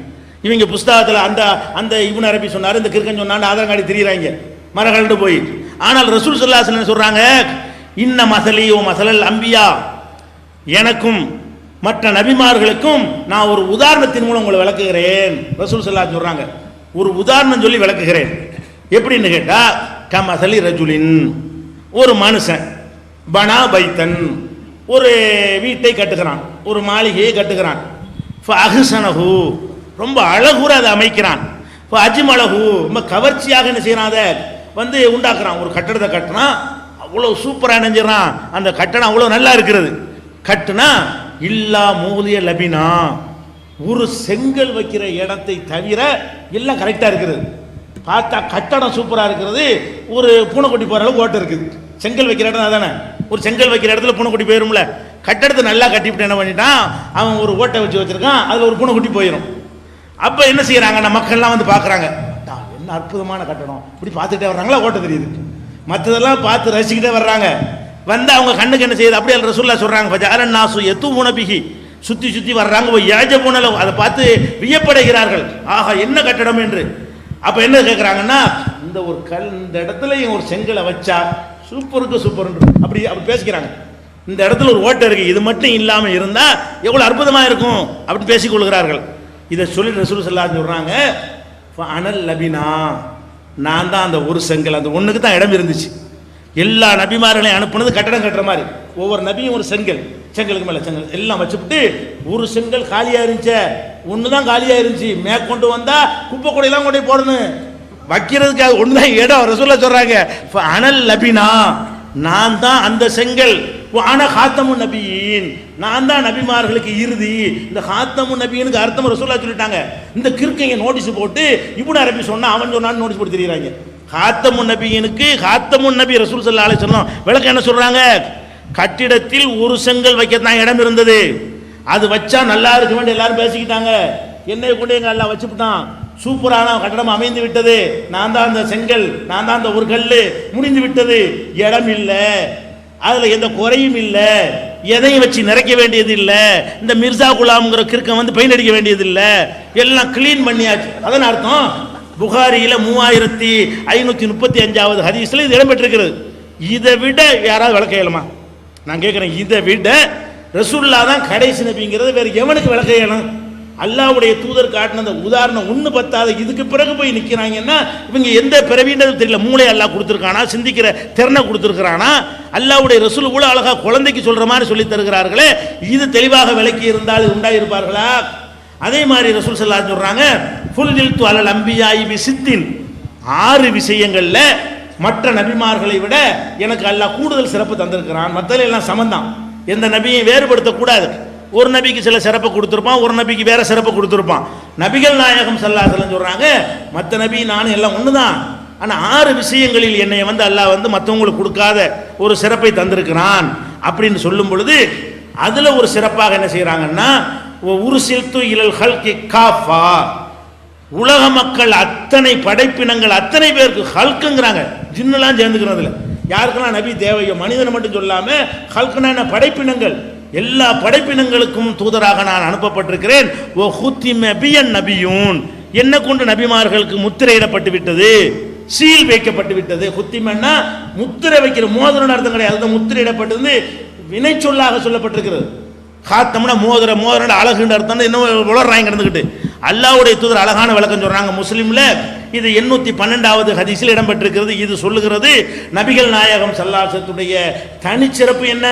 இவங்க புஸ்தகத்தில் அந்த இப்னு அரபி சொன்னார், இந்த கிறுக்கன் சொன்னான்னு ஆதாரம் காட்டி திரியிறாங்க மரகண்டு போய். ஆனால் ரசூல் ஸல்லல்லாஹு அலைஹி வஸல்லம் சொல்றாங்க, இன்ன மஸலி வ மஸலல் அம்பியா, எனக்கும் மற்ற நபிமார்களுக்கும் நான் ஒரு உதாரணத்தின் மூலம் உங்களை விளக்குகிறேன். ரசூல் ஸல்லல்லாஹு அலைஹி சொல்றாங்க, ஒரு உதாரணம் சொல்லி விளக்குகிறேன். எப்படின்னு கேட்டா, கமஸலி ரஜுலின், ஒரு மனுஷன், பனா பைத்தன், ஒரு வீட்டை கட்டுகிறான், ஒரு மாளிகையை கட்டுகிறான். ஃபஅஹ்ஸனஹு, ரொம்ப அழகுற அதை அமைக்கிறான். ஃபஅஜ்மலஹு, ரொம்ப கவர்ச்சியாக என்ன செய்யறான், அதை உண்டாக்குறான். ஒரு கட்டடத்தை கட்டினா அவ்வளோ சூப்பராக நினைஞ்சிடறான். அந்த கட்டடம் அவ்வளோ நல்லா இருக்கிறது. கட்டுனா இல்லா மூலிய லபினா, ஒரு செங்கல் வைக்கிற இடத்தை தவிர எல்லாம் கரெக்டாக இருக்கிறது. பார்த்தா கட்டடம் சூப்பராக இருக்கிறது. ஒரு பூனைக்குட்டி போகிற அளவுக்கு ஓட்டை இருக்குது. செங்கல் வைக்கிற இடம் அதானே, ஒரு செங்கல் வைக்கிற இடத்துல பூனைக்குட்டி போயிரும்ல. கட்டடத்தை நல்லா கட்டிவிட்டு என்ன பண்ணிட்டான், அவன் ஒரு ஓட்டை வச்சிருக்கான், அதில் ஒரு பூனைக்குட்டி போயிடும். அப்போ என்ன செய்யறாங்க, நம்ம மக்கள்லாம் பார்க்குறாங்க, என்ன அற்புதமான கட்டடம், இப்படி பார்த்துக்கிட்டே வர்றாங்களா, ஓட்ட தெரியுது. மற்றதெல்லாம் பார்த்து ரசிக்கிட்டே வர்றாங்க. அவங்க கண்ணுக்கு என்ன செய்யுது, அப்படியே ரசூலுல்லாஹ் சொல்றாங்க, எத்துமுனபிஹி, சுற்றி சுற்றி வர்றாங்க. யாஜபுனலஹு, அதை பார்த்து வியப்படைகிறார்கள், ஆஹா என்ன கட்டடம் என்று. அப்போ என்ன கேட்குறாங்கன்னா, இந்த ஒரு இந்த இடத்துல ஒரு செங்கலை வச்சா சூப்பருக்கு சூப்பர் அப்படி பேசிக்கிறாங்க. இந்த இடத்துல ஒரு ஓட்டை இருக்கு, இது மட்டும் இல்லாமல் இருந்தால் எவ்வளோ அற்புதமாக இருக்கும் அப்படின்னு பேசிக்கொள்கிறார்கள். இதை சொல்லி ரசூல் ஸல்லல்லாஹு அலைஹி சொல்றாங்க, அனல் லபினா, நான் தான் அந்த ஒரு செங்கல். அந்த ஒன்றுக்கு தான் இடம் இருந்துச்சு. எல்லா நபிமார்களையும் அனுப்புனது கட்டடம் கட்டுற மாதிரி, ஒவ்வொரு நபியும் ஒரு செங்கலுக்கு மேலே செங்கல் எல்லாம் வச்சுவிட்டு, ஒரு செங்கல் காலியாக இருந்துச்சு, ஒன்று தான் காலியாக இருந்துச்சு. மேற்கொண்டு வந்தால் குப்பை கூடையெல்லாம் கொண்டு போடணும், வைக்கிறதுக்காக ஒன்று தான் இடம். ரசூலுல்லாஹ் சொல்கிறாங்க, அனல் லபினா, நான் தான் அந்த செங்கல். ஆனா ஹாத்தமு நபியின், நான் தான் நபிமார்களுக்கு இறுதி. இந்த ஹாத்தமு நபியினுக்கு அர்த்தம் ரசூலுல்லாஹ் சொல்லிட்டாங்க. இந்த கிறுக்கைங்க நோட்டீஸ் போட்டு இப்னு அரபி சொன்னா அவன் சொன்னான்னு நோட்டீஸ் போட்டு தெரியுறாங்க. ஹாத்தமு நபியினுக்கு ஹாத்தமு நபி ரசூல் ஸல்லல்லாஹு அலைஹி வஸல்லம் விளக்கம் என்ன சொல்றாங்க, கட்டிடத்தில் ஒரு செங்கல் வைக்கத்தான் இடம் இருந்தது, அது வச்சா நல்லா இருக்க வேண்டிய எல்லாரும் பேசிக்கிட்டாங்க. என்னை கொண்டு எங்க எல்லாம் வச்சுட்டான், சூப்பரான கட்டடம் அமைந்து விட்டது, நான் தான் அந்த செங்கல், நான் தான் அந்த ஒரு கல், முடிந்து விட்டது, இடம் இல்லை, அதுல எந்த குறையும் இல்லை, எதையும் வச்சு நிறைக்க வேண்டியது இல்லை, இந்த மிர்சா குலாம்ங்கிற கிறுக்கம் பெயிண்ட் அடிக்க வேண்டியது இல்லை, எல்லாம் கிளீன் பண்ணியாச்சு. அதன் அர்த்தம் புகாரியில 3535வது ஹதீஸ்ல இது இடம்பெற்றிருக்கிறது. இதை விட யாராவது விளக்க இயலுமா? நான் கேட்கிறேன், இதை விட ரசூலுல்லாஹ் தான் கடைசி நபிங்கிறது வேற எவனுக்கு விளக்க இயலும்? அல்லாஹ்வுடைய தூதர் காட்டின அந்த உதாரணம் ஒன்று பத்தாத, இதுக்கு பிறகு போய் நிற்கிறாங்கன்னா இவங்க எந்த பிறவின்றது தெரியல. மூளை அல்லாஹ் கொடுத்துருக்கானா, சிந்திக்கிற திறனை கொடுத்துருக்கிறானா, அல்லாஹ்வுடைய ரசூல் இவ்வளோ அழகா குழந்தைக்கு சொல்ற மாதிரி சொல்லி தருகிறார்களே, இது தெளிவாக விளக்கி இருந்தால் உண்டாயிருப்பார்களா? அதே மாதிரி ரசூல் ஸல்லல்லாஹு அலைஹி சொல்றாங்க, ஃபுல்லில்து அலல் அம்பியாஇ பிசித்தின், 6 விஷயங்கள்ல மற்ற நபிமார்களை விட எனக்கு அல்லாஹ் கூடுதல் சிறப்பு தந்திருக்கிறான். மற்றல எல்லாம் சமந்தான், எந்த நபியை வேறுபடுத்தக்கூடாது. ஒரு நபிக்கு சில சிறப்பு கொடுத்துருப்பான், ஒரு நபிக்கு வேற சிறப்பு கொடுத்துருப்பான். நபிகள் நாயகம் ஸல்லல்லாஹு அலைஹி வஸல்லம் சொல்றாங்க, மற்ற நபி நானும் எல்லாம் ஒன்று தான், ஆனால் 6 விஷயங்களில் என்னை அல்லாஹ் மற்றவங்களுக்கு கொடுக்காத ஒரு சிறப்பை தந்திருக்கிறான் அப்படின்னு சொல்லும் பொழுது அதில் ஒரு சிறப்பாக என்ன செய்கிறாங்கன்னா, உருசில்து இலல் ஹல்கி காஃபா, உலக மக்கள் அத்தனை படைப்பினங்கள் அத்தனை பேருக்கு ஹல்க்குங்கிறாங்க, ஜின்னெல்லாம் சேர்ந்துக்கிறதுல யாருக்கெல்லாம் நபி தேவையோ, மனிதனை மட்டும் சொல்லாம ஹல்குனா என்ன, படைப்பினங்கள், எல்லா படைப்பினங்களுக்கும் தூதராக நான் அனுப்பப்பட்டிருக்கிறேன். ஓ ஹுத்திம பியன் நபியூன், என்ன கொண்டு நபிமார்களுக்கு முத்திரையிடப்பட்டு விட்டது, சீல் வைக்கப்பட்டு விட்டது. ஹுத்திமன்னா முத்திரை வைக்கிற, மோதிரம் அர்த்தம் கிடையாது, அது முத்திரையிடப்பட்டது வினை சொல்லாக சொல்லப்பட்டிருக்கிறது. காத்தம்னா மோதிரம், மோதிரம் அழகுன்ற அர்த்தம். இன்னும் உளறாங்க கிடந்துக்கிட்டு. அல்லாஹ்வுடைய தூதர் அழகான விளக்கம் சொல்றாங்க முஸ்லிம்ல, இது 812வது ஹதீஸில் இடம்பெற்றிருக்கிறது. இது சொல்லுகிறது நபிகள் நாயகம் ஸல்லல்லாஹு அலைஹி வஸல்லுடைய தனிச்சிறப்பு என்ன,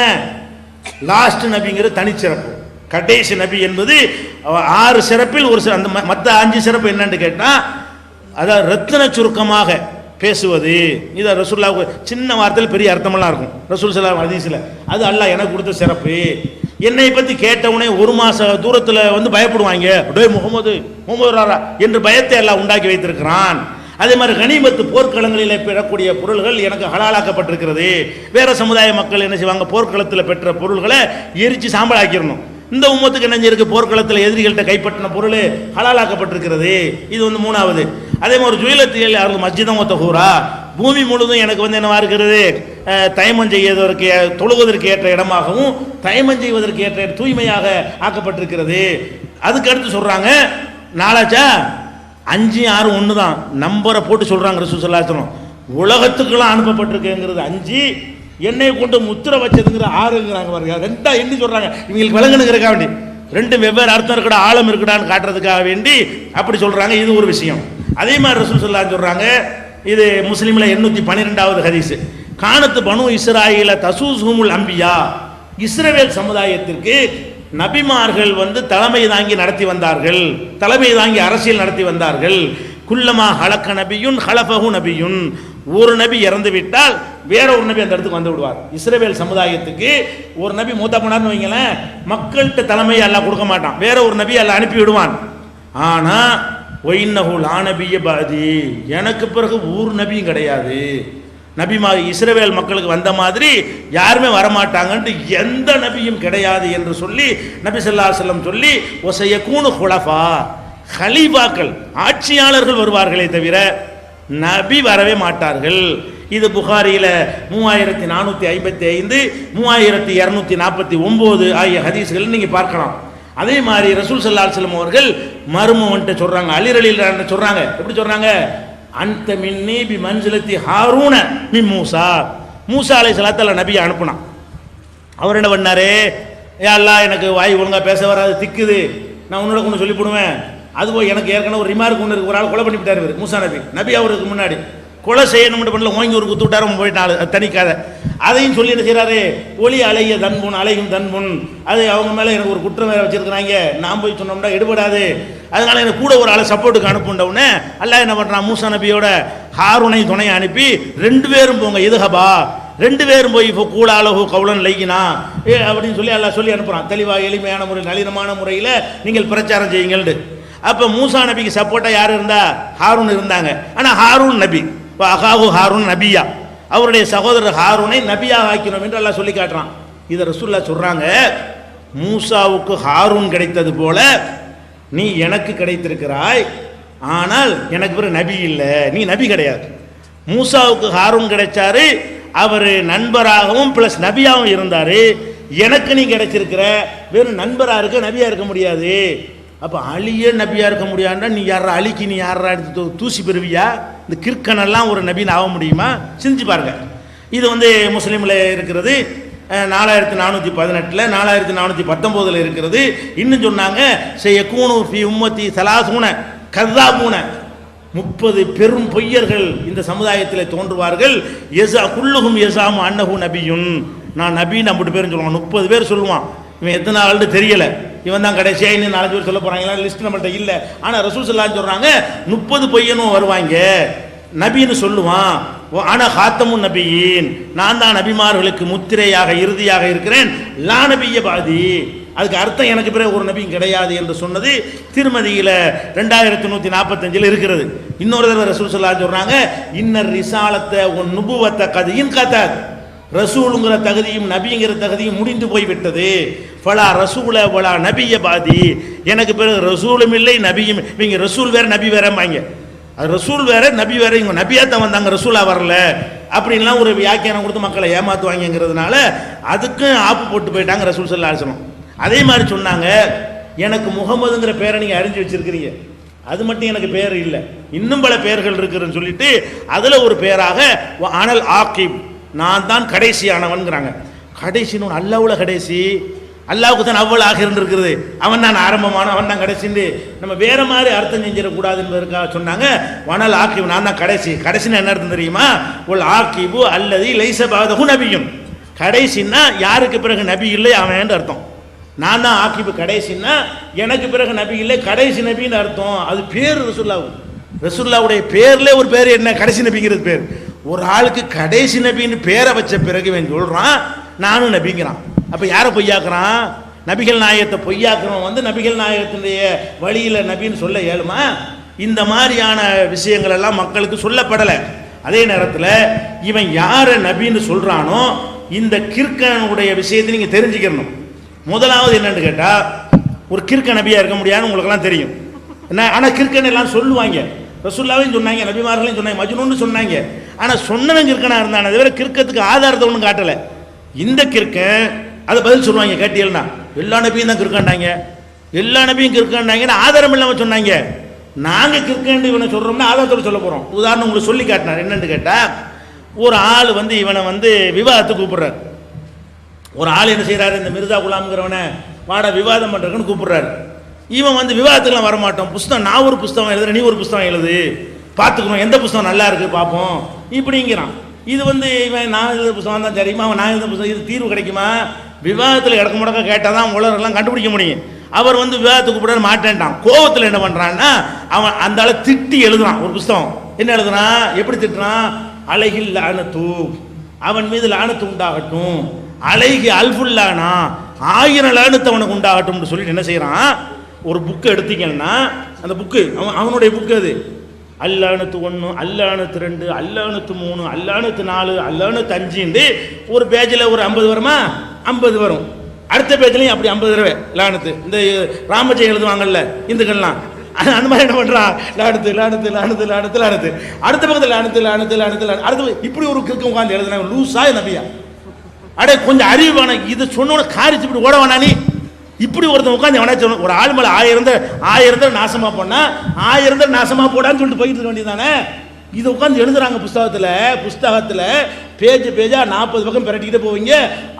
லாஸ்ட் நபிங்கிற தனிச்சிறப்பு, கடைசி நபி என்பது 6 சிறப்பில் ஒரு அந்த மற்ற 5 சிறப்பு என்னன்னு கேட்டா, அதாவது ரத்தின சுருக்கமாக பேசுவது. இதை ரசூலுல்லாஹ் சின்ன வார்த்தையில் பெரிய அர்த்தமெல்லாம் இருக்கும் ரசூல் ஸல்லல்லாஹு அலைஹி வஸல்லம் ஹதீஸ்ல. அது அல்லாஹ் எனக்கு கொடுத்த சிறப்பு. என்னை பற்றி கேட்டவுடனே 1 மாச தூரத்தில் பயப்படுவாங்க, டே முகமது ராரா என்று பயத்தை எல்லாம் உண்டாக்கி வைத்திருக்கிறான். அதே மாதிரி கனிமத்து போர்க்களங்களில் பெறக்கூடிய பொருள்கள் எனக்கு ஹலாலாக்கப்பட்டிருக்கிறது. வேற சமுதாய மக்கள் என்ன செய்வாங்க, போர்க்களத்தில் பெற்ற பொருள்களை எரிச்சு சாம்பலாக்கிடணும். இந்த உம்மத்துக்கு என்ன இருக்கு, போர்க்களத்தில் எதிரிகள்கிட்ட கைப்பற்றின பொருள் ஹலாலாக்கப்பட்டிருக்கிறது. இது 3வது. அதே மாதிரி ஜுயிலத்தில் அவர்கள் மஸ்ஜிதம் தஹூரா, பூமி முழுதும் எனக்கு என்னவா இருக்கிறது, தயமம் செய்வதற்கு தொழுவதற்கு ஏற்ற இடமாகவும் தயமம் செய்வதற்கு ஏற்ற தூய்மையாக ஆக்கப்பட்டிருக்கிறது. அதுக்கு அடுத்து சொல்றாங்க, நாளாச்சா 5 6 1 தான் நம்பரை போட்டு சொல்றாங்க ரசூல் ஸல்லல்லாஹு அலைஹி வஸல்லம். உலகத்துக்கெல்லாம் அனுப்பப்பட்டிருக்குங்கிறது 5, என்னை கொண்டு முத்திரை வச்சதுங்கிற 6ங்கிறாங்க பாருங்க. 2 எண்ணி சொல்றாங்க, இவங்களுக்கு விளங்கணுங்கிறதுக்காக வேண்டி. 2 வெவ்வேறு அர்த்தம் இருக்கடா, ஆழம் இருக்கடான்னு காட்டுறதுக்காக வேண்டி அப்படி சொல்றாங்க. இது ஒரு விஷயம். அதே மாதிரி ரசூல் ஸல்லல்லாஹு அலைஹி வஸல்லம் சொல்றாங்க, இது முஸ்லிம்ல 812வது ஹதீஸ், கானத்து பனு இஸ்ராயீல தசூசுமுல் அம்பியா, இஸ்ரவேல் சமுதாயத்திற்கு நபிமார்கள் தலைமை தாங்கி நடத்தி வந்தார்கள், தலைமை தாங்கி அரசியல் நடத்தி வந்தார்கள். குல்லமா ஹலக்க நபியுன் ஹலஃபஹு நபியுன், ஒரு நபி இறந்து விட்டால் வேற ஒரு நபி அந்த இடத்துக்கு வந்து விடுவார். இஸ்ரவேல் சமுதாயத்துக்கு ஒரு நபி மூத்தா போனார்னு வைங்களேன், மக்கள்கிட்ட தலைமையை எல்லாம் கொடுக்க மாட்டான், வேற ஒரு நபி எல்லாம் அனுப்பி விடுவான். ஆனா ஒயின்னஹு லா நபிய பாதி, எனக்கு பிறகு ஊர் நபியும் கிடையாது, நபிமா இஸ்ரவேல் மக்களுக்கு வந்த மாதிரி யாருமே வரமாட்டாங்கன்ட்டு எந்த நபியும் கிடையாது என்று சொல்லி நபி ஸல்லல்லாஹு அலைஹி வஸல்லம் சொல்லி, ஒசையகூனு ஹுலஃபா, ஹலீஃபாக்கள் ஆட்சியாளர்கள் வருவார்களே தவிர நபி வரவே மாட்டார்கள். இது புகாரியில 3455 3249 ஆகிய ஹதீஸ்கள் நீங்க பார்க்கலாம். அதே மாதிரி ரசூல் ஸல்லல்லாஹு அலைஹி வஸல்லம் அவர்கள் மர்மவன்ட்ட சொல்றாங்க, அலி ரலியல்லாஹு அன்ஹு சொல்றாங்க, எப்படி சொல்றாங்க, அந்த மின்னி பி மன்சிலத்தி ஹாரூன மின் மூசா, மூசா அலைஹிஸ்ஸலாத்து நபியை அனுப்புனான். அவர் என்ன பண்ணாரு, யா அல்லாஹ் எனக்கு வாய் ஒழுங்கா பேச வராது, திக்குது, நான் உன்னோட கொண்டு சொல்லி போடுவேன். அதுபோல் எனக்கு ஏற்கனவே ஒரு ரிமார்க் ஒன்று இருக்கு, ஒரு ஆள் கொலை பண்ணி விட்டார் இவர் மூசா நபி அவருக்கு முன்னாடி கொலை செய்யணும் பண்ணல, ஓங்கி ஒரு குத்து விட்டாரு, போயிட்டாரு, அது தனிக்காத. அதையும் சொல்லி என்ன செய்யறாரு, ஒளி அலைய தன்புன் அலையும் தன்புன், அது அவங்க மேலே எனக்கு ஒரு குற்றம் வேற வச்சிருக்கிறாங்க, நான் போய் சொன்னோம்னா எடுபடாது, அதனால எனக்கு கூட ஒரு ஆளை சப்போர்ட்டுக்கு அனுப்புண்டவுடனே அல்லாஹ் என்ன பண்ணுறான், மூசா நபியோட ஹாரூனை துணையை அனுப்பி 2 பேரும் போங்க, இதுஹபா 2 பேரும் போய் கூலாலஹு கவுலன் லைகினா அப்படின்னு சொல்லி அல்லாஹ் சொல்லி அனுப்புகிறான். தெளிவாக எளிமையான முறை நளினமான முறையில் நீங்கள் பிரச்சாரம் செய்யுங்கள்ட்டு. அப்போ மூசா நபிக்கு சப்போர்ட்டாக யார் இருந்தா, ஹாரூன் இருந்தாங்க. ஆனால் ஹாரூன் நபி, அகாஹு ஹாரூன் நபியா, அவருடைய சகோதரர் ஹாரூனை நபியாக ஆக்கினோம் என்று அல்லாஹ் சொல்லி காட்டுறான். இதை ரசூலுல்லாஹ் சொல்றாங்க, மூசாவுக்கு ஹாரூன் கிடைத்தது போல நீ எனக்கு கிடைத்திருக்கிறாய், ஆனால் எனக்கு ஒரு நபி இல்லை, நீ நபி கிடையாது. மூசாவுக்கு ஹாரூன் கிடைச்சாரு, அவர் நண்பராகவும் பிளஸ் நபியாகவும் இருந்தாரு, எனக்கு நீ கிடைச்சிருக்கிற, வெறும் நண்பரா இருக்க நபியா இருக்க முடியாது. அப்போ அலியே நபியா இருக்க முடியாதுன்னா நீ யாரா, அலிக்கு நீ யாரா எடுத்து தூசி பெறுவியா, இந்த கிற்கனெல்லாம் ஒரு நபின்னு ஆக முடியுமா, சிந்திச்சு பாருங்க. இது முஸ்லீமில் இருக்கிறது. 4418 4419 இருக்கிறது. இன்னும் சொன்னாங்க செய்யக்கூனு ஃபி உம்மத்தி சலாசூன கذாபூன 30 பெரும் பொய்யர்கள் இந்த சமுதாயத்தில் தோன்றுவார்கள். யஸா குல்லுஹும் யஸாமு அன்னஹு நபியுன், நான் நபின்னு 50 பேர் சொல்லுவான். 30 பேர் சொல்லுவான். இவன் எத்தனை ஆள்னு தெரியல, இவன் தான் கடைசியா இன்னும் 4 பேர் சொல்ல போறாங்களா, லிஸ்ட் நம்மள்ட்ட இல்லை. ஆனால் ரசூல் ஸல்லல்லாஹு அலைஹி சொல்றாங்க 30 பொய்யனும் வருவாங்க, நபின்னு சொல்லுவான். ஆனா ஹாத்தமுன் நபியின், நான் தான் நபிமார்களுக்கு முத்திரையாக இறுதியாக இருக்கிறேன். லா நபிய பாதி, அதுக்கு அர்த்தம் எனக்கு பிறகு ஒரு நபியும் கிடையாது என்று சொன்னது திருமதியில 2145 இருக்கிறது. இன்னொரு தடவை ரசூல் ஸல்லல்லாஹு அலைஹி சொல்றாங்க இன்னர் ரிசாலத்தை உன் நுபுவத்த கதையின் கதாத், ரசூலுங்கிற தகுதியும் நபிங்கிற தகுதியும் முடிந்து போய்விட்டது. ஃபலா ரசூல வலா நபிய பாதி, எனக்கு பிறகு ரசூலும் இல்லை நபியும். இவங்க ரசூல் வேற நபி வேறம்பாங்க. அது ரசூல் வேற நபி வேற, இவங்க நபியா தான் வந்தாங்க ரசூலா வரல அப்படின்லாம் ஒரு வியாக்கியானம் கொடுத்து மக்களை ஏமாத்துவாங்கிறதுனால அதுக்கும் ஆப்பு போட்டு போயிட்டாங்க ரசூல் ஸல்லல்லாஹு அலைஹி வஸல்லம். அதே மாதிரி சொன்னாங்க எனக்கு முகமதுங்கிற பேரை நீங்க அறிஞ்சு வச்சிருக்கிறீங்க, அது மட்டும் எனக்கு பேர் இல்லை, இன்னும் பல பெயர்கள் இருக்குன்னு சொல்லிட்டு அதுல ஒரு பேராக அனல் ஆகிப், நான் தான் கடைசியானவன்கிறாங்க. கடைசின்னு அல்லாஹ்வுல கடைசி, அல்லாஹ்வுக்கு தான் அவ்வளவு ஆகிருந்து இருக்கிறது, அவன் தான் ஆரம்பமான, அவன் தான் கடைசின்னு நம்ம வேற மாதிரி அர்த்தம் செஞ்சிடக்கூடாது என்பதற்காக சொன்னாங்க வனல் ஆக்கிப், நான் தான் கடைசி. கடைசின்னு என்ன அர்த்தம் தெரியுமா, உல் ஆக்கிபு அல்லது லைஸ பஅதஹு நபியும், கடைசின்னா யாருக்கு பிறகு நபி இல்லை அவன் அர்த்தம். நான் தான் ஆக்கிபு கடைசின்னா எனக்கு பிறகு நபி இல்லை, கடைசி நபின்னு அர்த்தம். அது பேர் ரசூலுல்லாஹ்வுடைய பேர்ல ஒரு பேர் என்ன, கடைசி நபிங்கிறது பேர். ஒரு ஆளுக்கு கடைசி நபின்னு பேரை வச்ச பிறகு இவன் சொல்றான் நானும் நபிங்கிறான். அப்ப யாரை பொய்யாக்குறான், நபிகள் நாயகத்தை பொய்யாக்குறவன் வந்து நபிகள் நாயகத்தினுடைய வழியில நபின்னு சொல்ல இயலுமா? இந்த மாதிரியான விஷயங்கள் எல்லாம் மக்களுக்கு சொல்லப்படலை. அதே நேரத்தில் இவன் யாரை நபின்னு சொல்றானோ இந்த கிறுக்கனுடைய விஷயத்தை நீங்க தெரிஞ்சுக்கணும். முதலாவது என்னன்னு கேட்டா, ஒரு கிறுக்க நபியா இருக்க முடியாதுன்னு உங்களுக்கெல்லாம் தெரியும் என்ன. ஆனால் கிறுக்கன் எல்லாம் சொல்லுவாங்க, ரசூலுல்லாஹ்வையும் சொன்னாங்க, நபிமார்களையும் சொன்னாங்க, மஜ்னூன்னு சொன்னாங்க. ஆனால் சொன்னவன் கிறுக்கனா இருந்தானே தவிர கிறுக்கத்துக்கு ஆதாரத்தை ஒன்றும் காட்டலை. இந்த கிறுக்கன் அதை பதில் சொல்லுவாங்க கேட்டீங்கன்னா, எல்லா நபியும் தான் கிறுக்கண்டாங்க, எல்லா நபியும் கிறுக்கண்டாங்கன்னு ஆதாரம் இல்லாமல் சொன்னாங்க. நாங்கள் கிறுக்கண்டு இவனை சொல்கிறோம்னா ஆதாரத்தோடு சொல்ல போகிறோம். உதாரணம் உங்களுக்கு சொல்லி காட்டினார். என்னன்னு கேட்டால், ஒரு ஆள் வந்து இவனை வந்து விவாதத்துக்கு கூப்பிடுறாரு. ஒரு ஆள் என்ன செய்கிறாரு, இந்த மிர்சா குலாம்ங்கிறவனை வாடா விவாதம் பண்ணுறதுன்னு கூப்பிடுறாரு. இவன் வந்து விவாதத்துக்குலாம் வரமாட்டோம், புஸ்தகம் நான் ஒரு புஸ்தகம் எழுதுறேன், நீ ஒரு புஸ்தகம் எழுது, பார்த்துக்கணும் எந்த புஸ்தகம் நல்லா இருக்குது பார்ப்போம் இப்படிங்கிறான். இது வந்து இவன் நான் எழுதுற புஸ்தகம் தான் தெரியுமா, அவன் நான் எழுதுற புஸ்தகம், இது தீர்வு கிடைக்குமா? விவாதத்தில் இடக்க முடக்க கேட்டால் தான் உலகெல்லாம் கண்டுபிடிக்க முடியும். அவர் வந்து விவாதத்துக்கு கூப்பிட மாட்டேன்ட்டான். கோபத்தில் என்ன பண்ணுறான்னா அவன் அந்த ஆளை திட்டி எழுதுறான் ஒரு புஸ்தகம். என்ன எழுதுறான், எப்படி திட்டுறான், அலைகில் லானத்து, அவன் மீது லானத்து உண்டாகட்டும், அலைகி அல்ஃபுல்லானா 1000 லானத்து அவனுக்கு உண்டாகட்டும்னு சொல்லிட்டு என்ன செய்யறான், ஒரு புக்கு எடுத்தீங்கன்னா அந்த புக்கு அவனுடைய புக்கு அது அல்லானத்து 1 அல்லானத்து 2 அல்லானத்து 3 அல்லானத்து 4 அல்லானத்து 5 ஒரு பேஜில் ஒரு 50 வருமா, 50 வரும். அடுத்த பேஜ்லையும் அப்படி 50 தடவை லானத்து. இந்த ராமஜெயம் எழுதுவாங்கல்ல இந்துக்கள்லாம், அந்த மாதிரி என்ன பண்றான், லானத்து லானத்து லானத்து லானத்து லானத்து, அடுத்த பக்கத்தில் லானத்து லானத்து லானத்து அடுத்து இப்படி ஒரு கிறுக்கம் உட்காந்து எழுதுனா லூசா நபியா? அடே கொஞ்சம் அறிவான, இதை சொன்னோட காரிச்சு இப்படி ஓட வேணா நீ. இப்படி ஒருத்தன் உட்காந்து எவனா சொன்ன, ஒரு ஆள் மேலே 1000 நாசமா போனா 1000 நாசமா போடான்னு சொல்லிட்டு போயிட்டு இருக்க வேண்டியதானே. இதை உட்காந்து எழுதுறாங்க புஸ்தகத்தில் பேஜா 40 பக்கம் பிரட்டிக்கிட்டே போவீங்க.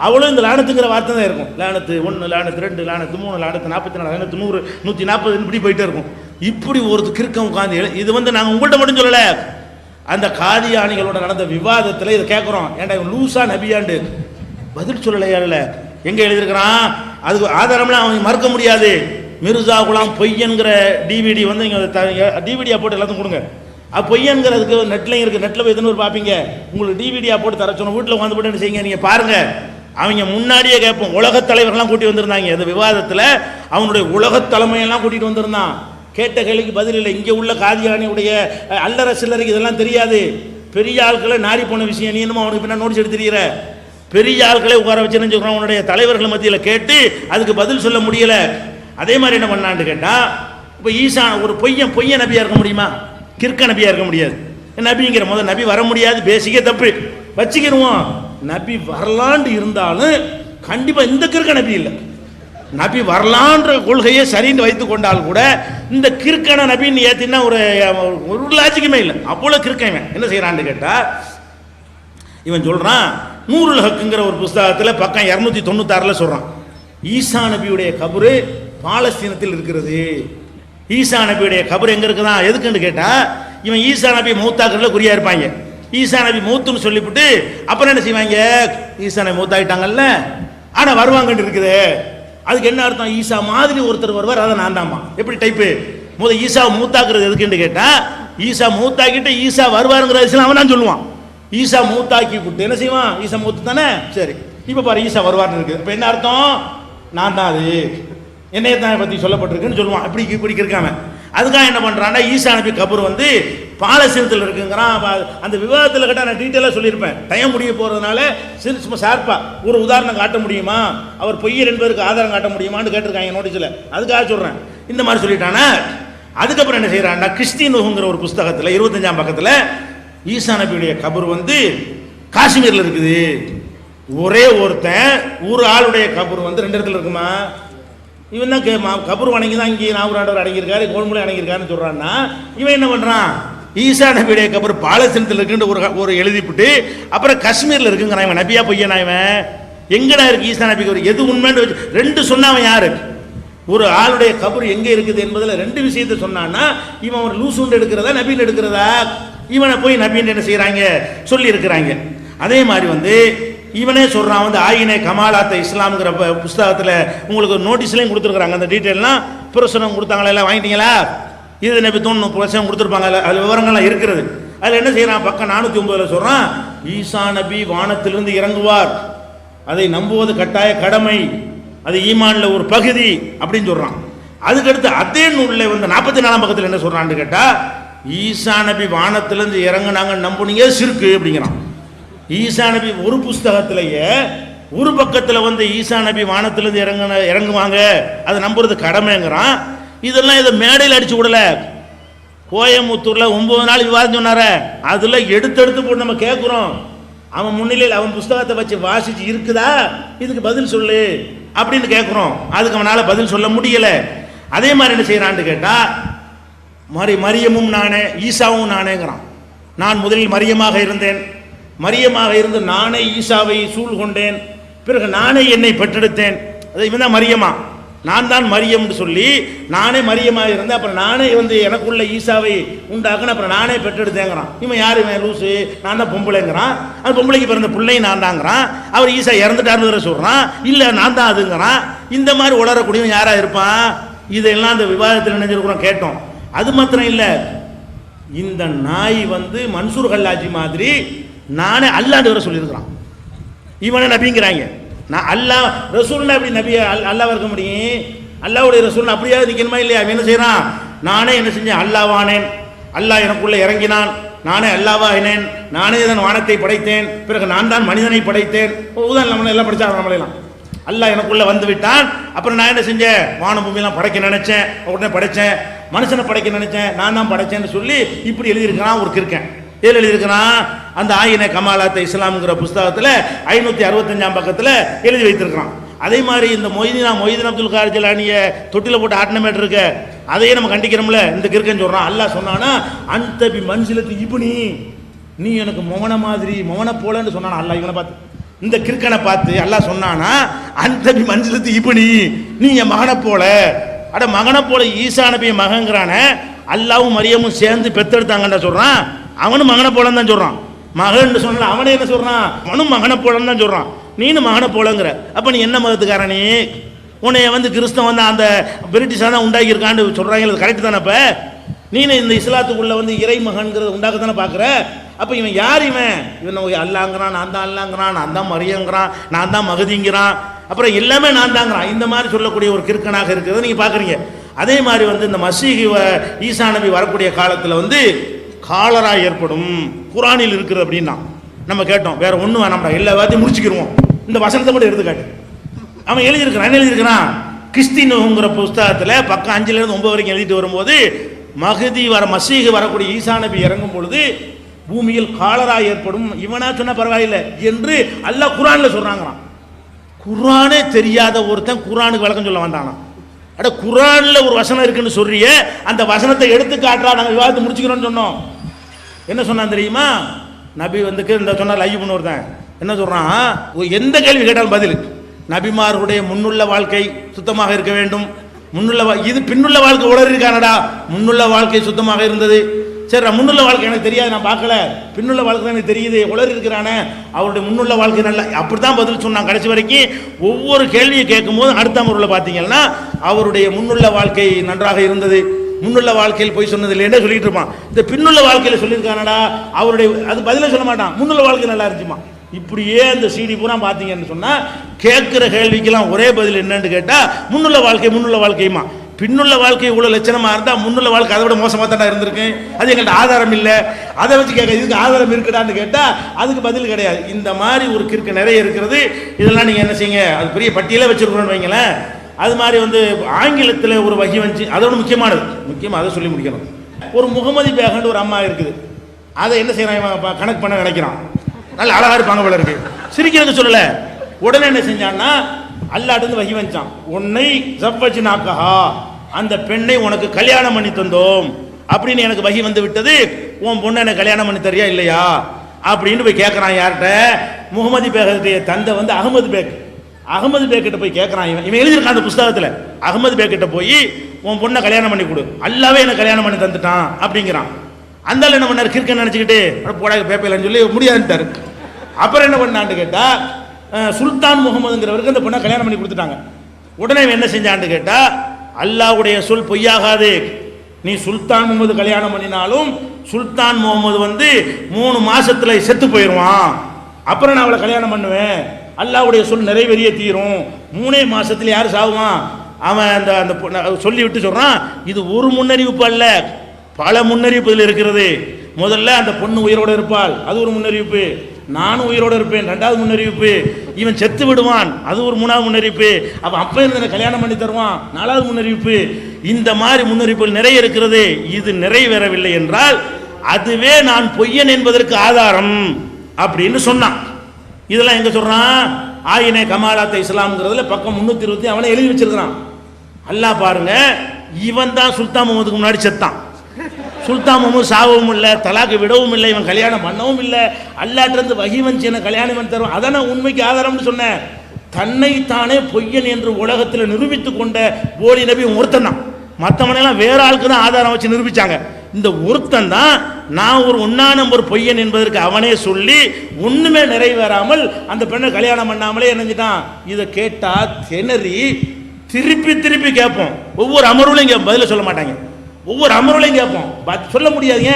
அவ்வளோ இந்த லானத்துங்கிற வார்த்தை தான் இருக்கும். லானத்து 1 லானத்து 2 லானத்து 3 லானத்து 44 லானத்து 100 140 இப்படி போயிட்டே இருக்கும். இப்படி ஒரு கிறுக்கம் உட்காந்து இது வந்து நாங்கள் உங்கள்கிட்ட மட்டும் சொல்லலை, அந்த காதியானிகளோட நடந்த விவாதத்தில் இதை கேட்குறோம். ஏன்டா இவன் லூசா நபியாண்டு பதில் சொல்லலையால எங்கே எழுதியிருக்கிறான், அதுக்கு ஆதாரம்லாம் அவங்க மறுக்க முடியாது. மிர்சா குலாம் பொய்யன்கிற டிவிடி வந்து இங்கே டிவிடியாக போட்டு எல்லாத்தையும் கொடுங்க. பொய்யன்கிறதுக்கு நெட்லையும் இருக்குது, நெட்டில் போய் எதுன்னு பார்ப்பீங்க. உங்களுக்கு டிவிடியாக போட்டு தர சொன்ன வீட்டில் உட்காந்து போட்டு என்ன செய்யுங்க, நீங்கள் பாருங்கள். அவங்க முன்னாடியே கேட்போம், உலகத் தலைவர்கள்லாம் கூட்டி வந்திருந்தாங்க இந்த விவாதத்தில், அவனுடைய உலகத் தலைமையெல்லாம் கூட்டிகிட்டு வந்திருந்தான். கேட்ட கேள்விக்கு பதில் இல்லை. இங்கே உள்ள காதியானியுடைய அல்லற சில்லறைக்கு இதெல்லாம் தெரியாது. பெரிய ஆட்களை நாரி போன விஷயம் நீ என்னமோ அவனுக்கு பின்னா நோட்ஸ் எடுத்து தெரியுற. பெரிய ஆட்களை உட்கார வச்சு சொல்கிறான், உன்னுடைய தலைவர்கள் மத்தியில் கேட்டு அதுக்கு பதில் சொல்ல முடியல. அதே மாதிரி என்ன பண்ணான்னு கேட்டால், இப்போ ஈசா ஒரு பொய்ய நபியாக இருக்க முடியுமா, கிறுக்க நபியாக இருக்க முடியாது. நபிங்கிற முதல் நபி வர முடியாது, பேசிக்கே தப்பு வச்சுக்கிடுவோம். நபி வரலான்னு இருந்தாலும் கண்டிப்பாக இந்த கிறுக்க நபி இல்லை. நபி வரலான்ற கொள்கையை சரின்னு வைத்து கொண்டால் கூட இந்த கிறுக்கான நபின்னு ஏற்றினா ஒரு லாஜிக்குமே இல்லை. அவ்வளோ கிறுக்கன். என்ன செய்கிறான்னு கேட்டால், இவன் சொல்கிறான் நூருல் ஹக்குங்கிற ஒரு புஸ்தகத்தில் பக்கம் 296 சொல்றான், ஈசா நபியுடைய கபரு பாலஸ்தீனத்தில் இருக்கிறது. ஈசா நபியுடைய கபர் எங்க இருக்குதான், எதுக்குன்னு கேட்டா இவன் ஈசா நபி மௌத்தாக்குறதுல குறியா இருப்பாங்க. ஈசா நபி மௌத்துன்னு சொல்லிவிட்டு அப்புறம் என்ன செய்வாங்க, ஈசா நபி மௌத்தாயிட்டாங்கல்ல ஆனா வருவாங்கன்னு இருக்குது. அதுக்கு என்ன அர்த்தம், ஈசா மாதிரி ஒருத்தர் வருவார், அதை நான் தான்மா. எப்படி டைப்பு, ஈசா மூத்தாக்குறது எதுக்குன்னு கேட்டா, ஈசா மூத்தாக்கிட்டு ஈசா வருவாருங்கிற விஷயம் அவன் தான் சொல்லுவான். ஈசா மூத்தாக்கி விட்டு என்ன செய்வான், ஈசா மூத்து தானே, சரி இப்ப பாரு ஈசா வருவார்னு இருக்குது. இப்ப என்ன அர்த்தம், நான் தான் அது, என்னைய தான் பத்தி சொல்லப்பட்டிருக்குன்னு சொல்லுவான். இப்படி இருக்காம அதுக்காக என்ன பண்றான்னா, ஈசா நபி கபர் பாலஸ்தீனத்தில் இருக்குங்கிறான். அந்த விவாதத்தில் கேட்டால் நான் டீட்டெயிலாக சொல்லியிருப்பேன், டைம் முடிய போகிறதுனால சும்மா ஷார்ப்பா ஒரு உதாரணம் காட்ட முடியுமா, அவர் பொய்யர் என்பதற்கு ஆதாரம் காட்ட முடியுமான்னு கேட்டிருக்காங்க நோட்டீஸில். அதுக்காக சொல்கிறேன், இந்த மாதிரி சொல்லிட்டானா. அதுக்கப்புறம் என்ன செய்யறான்னா, கிறிஸ்டினுங்கிற ஒரு புஸ்தகத்தில் 25ஆம் பக்கத்தில் ஈசா நபியுடைய கபர் காஷ்மீரில் இருக்குது. ஒரே ஒருத்தன் ஒரு ஆளுடைய கபர் 2 இடத்துல இருக்குமா, இவன் தான் கபர் வணங்கி தான் இங்கே நாகூராண்டவர் அடங்கியிருக்காரு, கோல்முலை அடங்கியிருக்காருன்னு சொல்றான்னா, இவன் என்ன பண்றான், ஈசா நபியுடைய கபர் பாலஸ்தீனத்தில் இருக்குன்னு ஒரு எழுதிவிட்டு அப்புறம் காஷ்மீர்ல இருக்குங்கிறான். இவன் நபியா பொய்யனா, இவன் எங்கடா இருக்கு ஈசா நபி கபர், எது உண்மைன்னு 2 சொன்னவன் யாரு, ஒரு ஆளுடைய கபர் எங்க இருக்குது என்பதில் 2 விஷயத்தை சொன்னான்னா, இவன் ஒரு லூசுண்டு எடுக்கிறதா நபின்னு எடுக்கிறதா, இவனை போய் நபின்னு என்ன செய்யறாங்க சொல்லி இருக்கிறாங்க. அதே மாதிரி இவனே சொல்றான், ஆயினே கமாலாத்த இஸ்லாம்ங்கிற புஸ்தகத்தில் உங்களுக்கு நோட்டீஸ்லையும் கொடுத்துருக்குறாங்க. அந்த டீட்டெயிலாம் பிரசனம் கொடுத்தாங்களா, எல்லாம் வாங்கிட்டீங்களா, இது நபி தோணும் பிரசனம் கொடுத்துருப்பாங்க, அதில் விவரங்கள்லாம் இருக்கிறது. அதில் என்ன செய்யறான், பக்கம் 409 சொல்றான், ஈசா நபி வானத்திலிருந்து இறங்குவார், அதை நம்புவது கட்டாய கடமை, அது ஈமான்ல ஒரு பகுதி அப்படின்னு சொல்றான். அதுக்கடுத்து அதே நூல்ல 44ஆம் பக்கத்தில் என்ன சொல்றான்னு கேட்டா, ஈசா நபி வானத்திலிருந்து இறங்குனாங்க நம்புனீங்க சிறுக்கு அப்படிங்கிறான். ஈசா நபி ஒரு புஸ்தகத்திலேயே ஒரு பக்கத்தில் ஈசா நபி வானத்திலிருந்து இறங்குவாங்க, அதை நம்புறது கடமைங்கிறான். இதெல்லாம் இதை மேடையில் அடிச்சு விடல, கோயம்புத்தூர்ல 9 நாள் விவாதம் சொன்னார, அதுல எடுத்து போட்டு நம்ம கேட்கிறோம். அவன் முன்னிலையில் அவன் புஸ்தகத்தை வச்சு வாசிச்சு இருக்குதா, இதுக்கு பதில் சொல்லு அப்படின்னு கேட்கிறோம். அதுக்கு அவனால பதில் சொல்ல முடியல. அதே மாதிரி என்ன செய்யறான்னு கேட்டா, மரியமும் நானே ஈசாவும் நானேங்கிறான். நான் முதலில் மரியமாக இருந்தேன், மரியமாக இருந்து நானே ஈசாவை சூழ் கொண்டேன், பிறகு நானே என்னை பெற்றெடுத்தேன். அது இவன் தான் மரியமா, நான் தான் மரியம்னு சொல்லி நானே மரியமாக இருந்தேன், அப்புறம் நானே எனக்குள்ள ஈசாவை உண்டாக்குன்னு அப்புறம் நானே பெற்றெடுத்தேங்கிறான். இவன் யார், இவன் லூசு, நான் தான் பொம்பளைங்கிறான். அது பொம்பளைக்கு பிறந்த பிள்ளையும் நான் தாங்கிறான். அவர் ஈசா இறந்துட்டாருன்னு சொல்றான், இல்லை நான் தான் அதுங்கிறான். இந்த மாதிரி உளரக்கூடியவன் யாரா இருப்பான். இதெல்லாம் அந்த விவாதத்தில் நினைஞ்சிருக்கிறோம், கேட்டோம். அது மாத்திரம் இல்லை, இந்த நாய் மன்சூர் கல்லாஜி மாதிரி நானே அல்லாண்டு வர சொல்லியிருக்கிறான். இவனை நபிங்கிறாங்க. நான் அல்லாஹ் ரசூல்னா எப்படி நபி அல்லாஹ் இருக்க முடியும், அல்லாஹ்வுடைய ரசூல் அப்படியாவது நிற்கணுமா இல்லையா. அவன் என்ன செய்யறான், நானே என்ன செஞ்சேன், அல்லாவானேன், அல்லாஹ் எனக்குள்ள இறங்கினான், நானே அல்லாவாகினேன், நானே தான் வானத்தை படைத்தேன், பிறகு நான் தான் மனிதனை படைத்தேன். உதாரணம் நம்மளை எல்லாம் படிச்சா நம்மளெல்லாம் அல்லாஹ் எனக்குள்ள வந்து விட்டான், அப்புறம் நான் என்ன செஞ்சேன், வான பூமியெல்லாம் படைக்க நினைச்சேன், உடனே படைச்சேன், மனுஷனை படைக்க நினைச்சேன், நான் தான் படைச்சேன்னு சொல்லி இப்படி எழுதியிருக்கிறான் ஒரு கிறுக்கன். ஏன் எழுதியிருக்கிறான், அந்த ஆயின கமாலாத்த இஸ்லாம்ங்கிற புஸ்தகத்தில் 565ஆம் பக்கத்தில் எழுதி வைத்திருக்கிறான். அதே மாதிரி இந்த மொய்தீன் அப்துல் கார் ஜிலானிய தொட்டில போட்டு ஆட்டனமேட் இருக்க, அதையே நம்ம கண்டிக்கிறோம்ல. இந்த கிறுக்கன் சொல்றான், அல்லாஹ் சொன்னானா அந்த மன்சிலத்து இப்னி, நீ எனக்கு மொவன மாதிரி மொவன போலன்னு சொன்னானா அல்லாஹ். இவனை பார்த்து, இந்த கிறுக்கனை பார்த்து அல்லாஹ் சொன்னானா அந்த மன்சிலத்து இப்னி, நீ என் மகனை போல. அட மகனை போல ஈசா நபி மகங்கிறான, அல்லாவும் மரியமும் சேர்ந்து பெத்தெடுத்தாங்கன்னு சொல்றான். அவனும் மகனை போலன்னு தான் சொல்றான். மகன் சொன்ன அவனே என்ன சொல்றான், அவனும் மகனை போலன்னு தான் சொல்றான். நீனும் மகனை போலங்கிற, அப்ப நீ என்ன மதத்துக்காரனே, உன்னைய கிறிஸ்தவன் அந்த பிரிட்டிஷாக தான் உண்டாக்கி இருக்கான்னு சொல்றாங்க, அது கரெக்ட் தானே. அப்ப நீனு இந்த இஸ்லாத்துக்குள்ள இறை மகன்கிறத உண்டாக்கத்தானே பாக்குற. அப்ப இவன் யார், இவன் அல்லாங்கிறான், நான் தான் அல்லாங்கிறான், நான் தான் மரியங்கிறான், நான் தான் மகதிங்கிறான், அப்புறம் எல்லாமே நான் தாங்கிறான். இந்த மாதிரி சொல்லக்கூடிய ஒரு கிறுக்கனாக இருக்கிறத நீங்க பாக்குறீங்க. அதே மாதிரி இந்த மசீஹ் ஈசா நபி வரக்கூடிய காலத்தில் காலரா ஏற்படும், குரானில் இருக்கிறது அப்படின்னா நம்ம கேட்டோம். வேற ஒன்றும் வேணாம்டா, எல்லா வார்த்தையும் முடிச்சுக்கிடுவோம், இந்த வசனத்தை மட்டும் எடுத்துக்காட்டு. அவன் எழுதியிருக்கிறான் கிறிஸ்டினுங்கிற புஸ்தகத்தில் பக்கம் 5லேருந்து 9 வரைக்கும் எழுதிட்டு வரும்போது, மசீஹ் வரக்கூடிய ஈசா நபி இறங்கும் பொழுது பூமியில் காலரா ஏற்படும். இவனா சொன்னா பரவாயில்லை என்று அல்லாஹ் குரான்ல சொல்றாங்களாம். குரானே தெரியாத ஒருத்தன் குரானுக்கு விளக்கம் சொல்ல வந்தானா. அட குரான்ல ஒரு வசனம் இருக்குன்னு சொல்றிய, அந்த வசனத்தை எடுத்து காட்டுறா, நாங்கள் விவாதத்தை முடிச்சுக்கிறோம்னு சொன்னோம். என்ன சொன்னான் தெரியுமா, நபி இந்த சொன்னார் ஐயூப்னு ஒருத்தன், என்ன சொல்றான், எந்த கேள்வி கேட்டாலும் பதில். நபிமார்களுடைய முன்னுள்ள வாழ்க்கை சுத்தமாக இருக்க வேண்டும். இது பின்னுள்ள வாழ்க்கை உளறி இருக்கானடா. முன்னுள்ள வாழ்க்கை சுத்தமாக இருந்தது. சரி, முன்னுள்ள வாழ்க்கை எனக்கு தெரியாது, நான் பார்க்கல. பின்னுள்ள வாழ்க்கை எனக்கு தெரியுது, உளறி இருக்கிறானே. அவருடைய முன்னுள்ள வாழ்க்கை நல்லா அப்படித்தான் பதில் சொன்னான் கடைசி வரைக்கும். ஒவ்வொரு கேள்வியை கேட்கும் போது அடுத்த முறையில் பார்த்தீங்கன்னா அவருடைய முன்னுள்ள வாழ்க்கை நன்றாக இருந்தது, முன்னுள்ள வாழ்க்கையில் போய் சொன்னது இல்லைன்னு சொல்லிட்டு இருப்பான். இந்த பின்னுள்ள வாழ்க்கையில் சொல்லியிருக்கானடா, அவருடைய அது பதிலே சொல்ல மாட்டான். முன்னுள்ள வாழ்க்கை நல்லா இருந்துச்சுமா. இப்படியே இந்த சிடி பூரா பார்த்தீங்கன்னு சொன்னால் கேட்குற கேள்விக்கெல்லாம் ஒரே பதில் என்னன்னு கேட்டால் முன்னுள்ள வாழ்க்கை முன்னுள்ள வாழ்க்கையுமா. பின்னுள்ள வாழ்க்கை இவ்வளோ லட்சணமாக இருந்தால் முன்னுள்ள வாழ்க்கை அதை விட மோசமாக தான் இருந்திருக்கு. அது எங்கள்கிட்ட ஆதாரம் இல்லை, அதை வச்சு கேட்க இதுக்கு ஆதாரம் இருக்குடான்னு கேட்டால் அதுக்கு பதில் கிடையாது. இந்த மாதிரி ஒரு கிறுக்கு நிறைய இருக்கிறது. இதெல்லாம் நீங்கள் என்ன செய்யுங்க, அது பெரிய பட்டியலே வச்சுருக்கணும்னு வைங்களேன். அது மாதிரி ஆங்கிலத்தில் ஒரு வகை வந்துச்சு, அதோட முக்கியமானது, முக்கியமாக அதை சொல்லி முடிக்கணும். ஒரு முகமதி பேகண்ட் ஒரு அம்மா இருக்குது. அதை என்ன செய்யறான், கணக்கு பண்ண நினைக்கிறான். நல்ல அழகா இருப்பாங்க போல இருக்கு, சிரிக்கிறதுக்கு சொல்லலை. உடனே என்ன செஞ்சான்னா அல்லாட்டு வகி வந்துச்சான், உன்னை ஜவ்வஜ் நாக்கஹா, அந்த பெண்ணை உனக்கு கல்யாணம் பண்ணி தந்தோம் அப்படின்னு எனக்கு வகி வந்து விட்டது. உன் பொண்ணை எனக்கு கல்யாணம் பண்ணி தரியா இல்லையா அப்படின்னு போய் கேட்கறான். யார்கிட்ட? முகமதி பேகத்துடைய தந்தை அகமது பேக். அகமது பேக்கிட்ட போய் கேட்கறான். இவன் எழுதியிருக்கான் அந்த புஸ்தகத்தில். அகமது பேக்கிட்ட போய் உன் பொண்ணை கல்யாணம் பண்ணி கொடு, அல்லாவே எனக்கு கல்யாணம் பண்ணி தந்துட்டான் அப்படிங்கிறான். அந்த என்ன பண்ணார், கிறுக்கன்னு நினச்சிக்கிட்டு போடாக பேப்பையிலன்னு சொல்லி முடியாதுட்டாரு. அப்புறம் என்ன பண்ணான்னு கேட்டா, சுல்தான் முகமதுங்கிறவருக்கு அந்த பொண்ணை கல்யாணம் பண்ணி கொடுத்துட்டாங்க. உடனே என்ன செஞ்சான்னு கேட்டா, அல்லாஹ்வுடைய சொல் பொய்யாகாது, நீ சுல்தான் முகமது கல்யாணம் பண்ணினாலும் சுல்தான் முகமது 3 மாசத்துல செத்து போயிடுவான், அப்புறம் நான் அவளை கல்யாணம் பண்ணுவேன், அல்லாஹ்வுடைய சொல் நிறைவேறிய தீரும். 3 மாசத்துல யார் சாவுவான்? அவன் அந்த சொல்லி விட்டு சொல்றான், இது ஒரு முன்னறிவிப்பு அல்ல, பல முன்னறிவிப்புகள் இருக்கிறது. முதல்ல அந்த பொண்ணு உயிரோடு இருப்பாள், அது ஒரு முன்னறிவிப்பு. நானும் உயிரோடு இருப்பேன், 2வது முன்னறிவிப்பு. இவன் செத்து விடுவான், அது ஒரு 3வது முன்னறிவிப்பு. அப்ப இருந்த கல்யாணம் பண்ணி தருவான், 4வது முன்னறிவிப்பு. இந்த மாதிரி முன்னறிவிப்புகள் நிறைய இருக்கிறது. இது நிறைவேறவில்லை என்றால் அதுவே நான் பொய்யன் என்பதற்கு ஆதாரம் அப்படின்னு சொன்னான். இதெல்லாம் எங்க சொல்றான்? ஆயினே கமாலாத்த இஸ்லாம்ங்கிறதுல பக்கம் 320 அவனை எழுதி வச்சிருக்கிறான். அல்லாஹ் பாருங்க, இவன் தான் சுல்தான் முகமதுக்கு முன்னாடி செத்தான். சுல்தான் முகமது சாகவும் இல்லை, தலாக்கு விடவும் இல்லை, இவன் கல்யாணம் பண்ணவும் இல்லை. அல்லாட்டிருந்து வகி வந்து என்ன கல்யாணம் பண்ணி தருவான். அதான் நான் உண்மைக்கு ஆதாரம்னு சொன்னேன். தன்னைத்தானே பொய்யன் என்று உலகத்தில் நிரூபித்து கொண்ட போலி நபி ஒருத்தன் தான். மற்றவனெல்லாம் வேற ஆளுக்கு தான் ஆதாரம் வச்சு நிரூபிச்சாங்க. இந்த ஒருத்தன் தான் நான் ஒரு 1ஆம் நம்பர் பொய்யன் என்பதற்கு அவனே சொல்லி ஒண்ணுமே நிறைவேறாமல் அந்த பெண்ணை கல்யாணம் பண்ணாமலே இணைஞ்சிட்டான். இதை கேட்டா திணறி திருப்பி திருப்பி கேட்போம். ஒவ்வொரு அமர்வுலையும் பதில சொல்ல மாட்டாங்க. ஒவ்வொரு அமர்வுலையும் கேட்போம், சொல்ல முடியாதுங்க.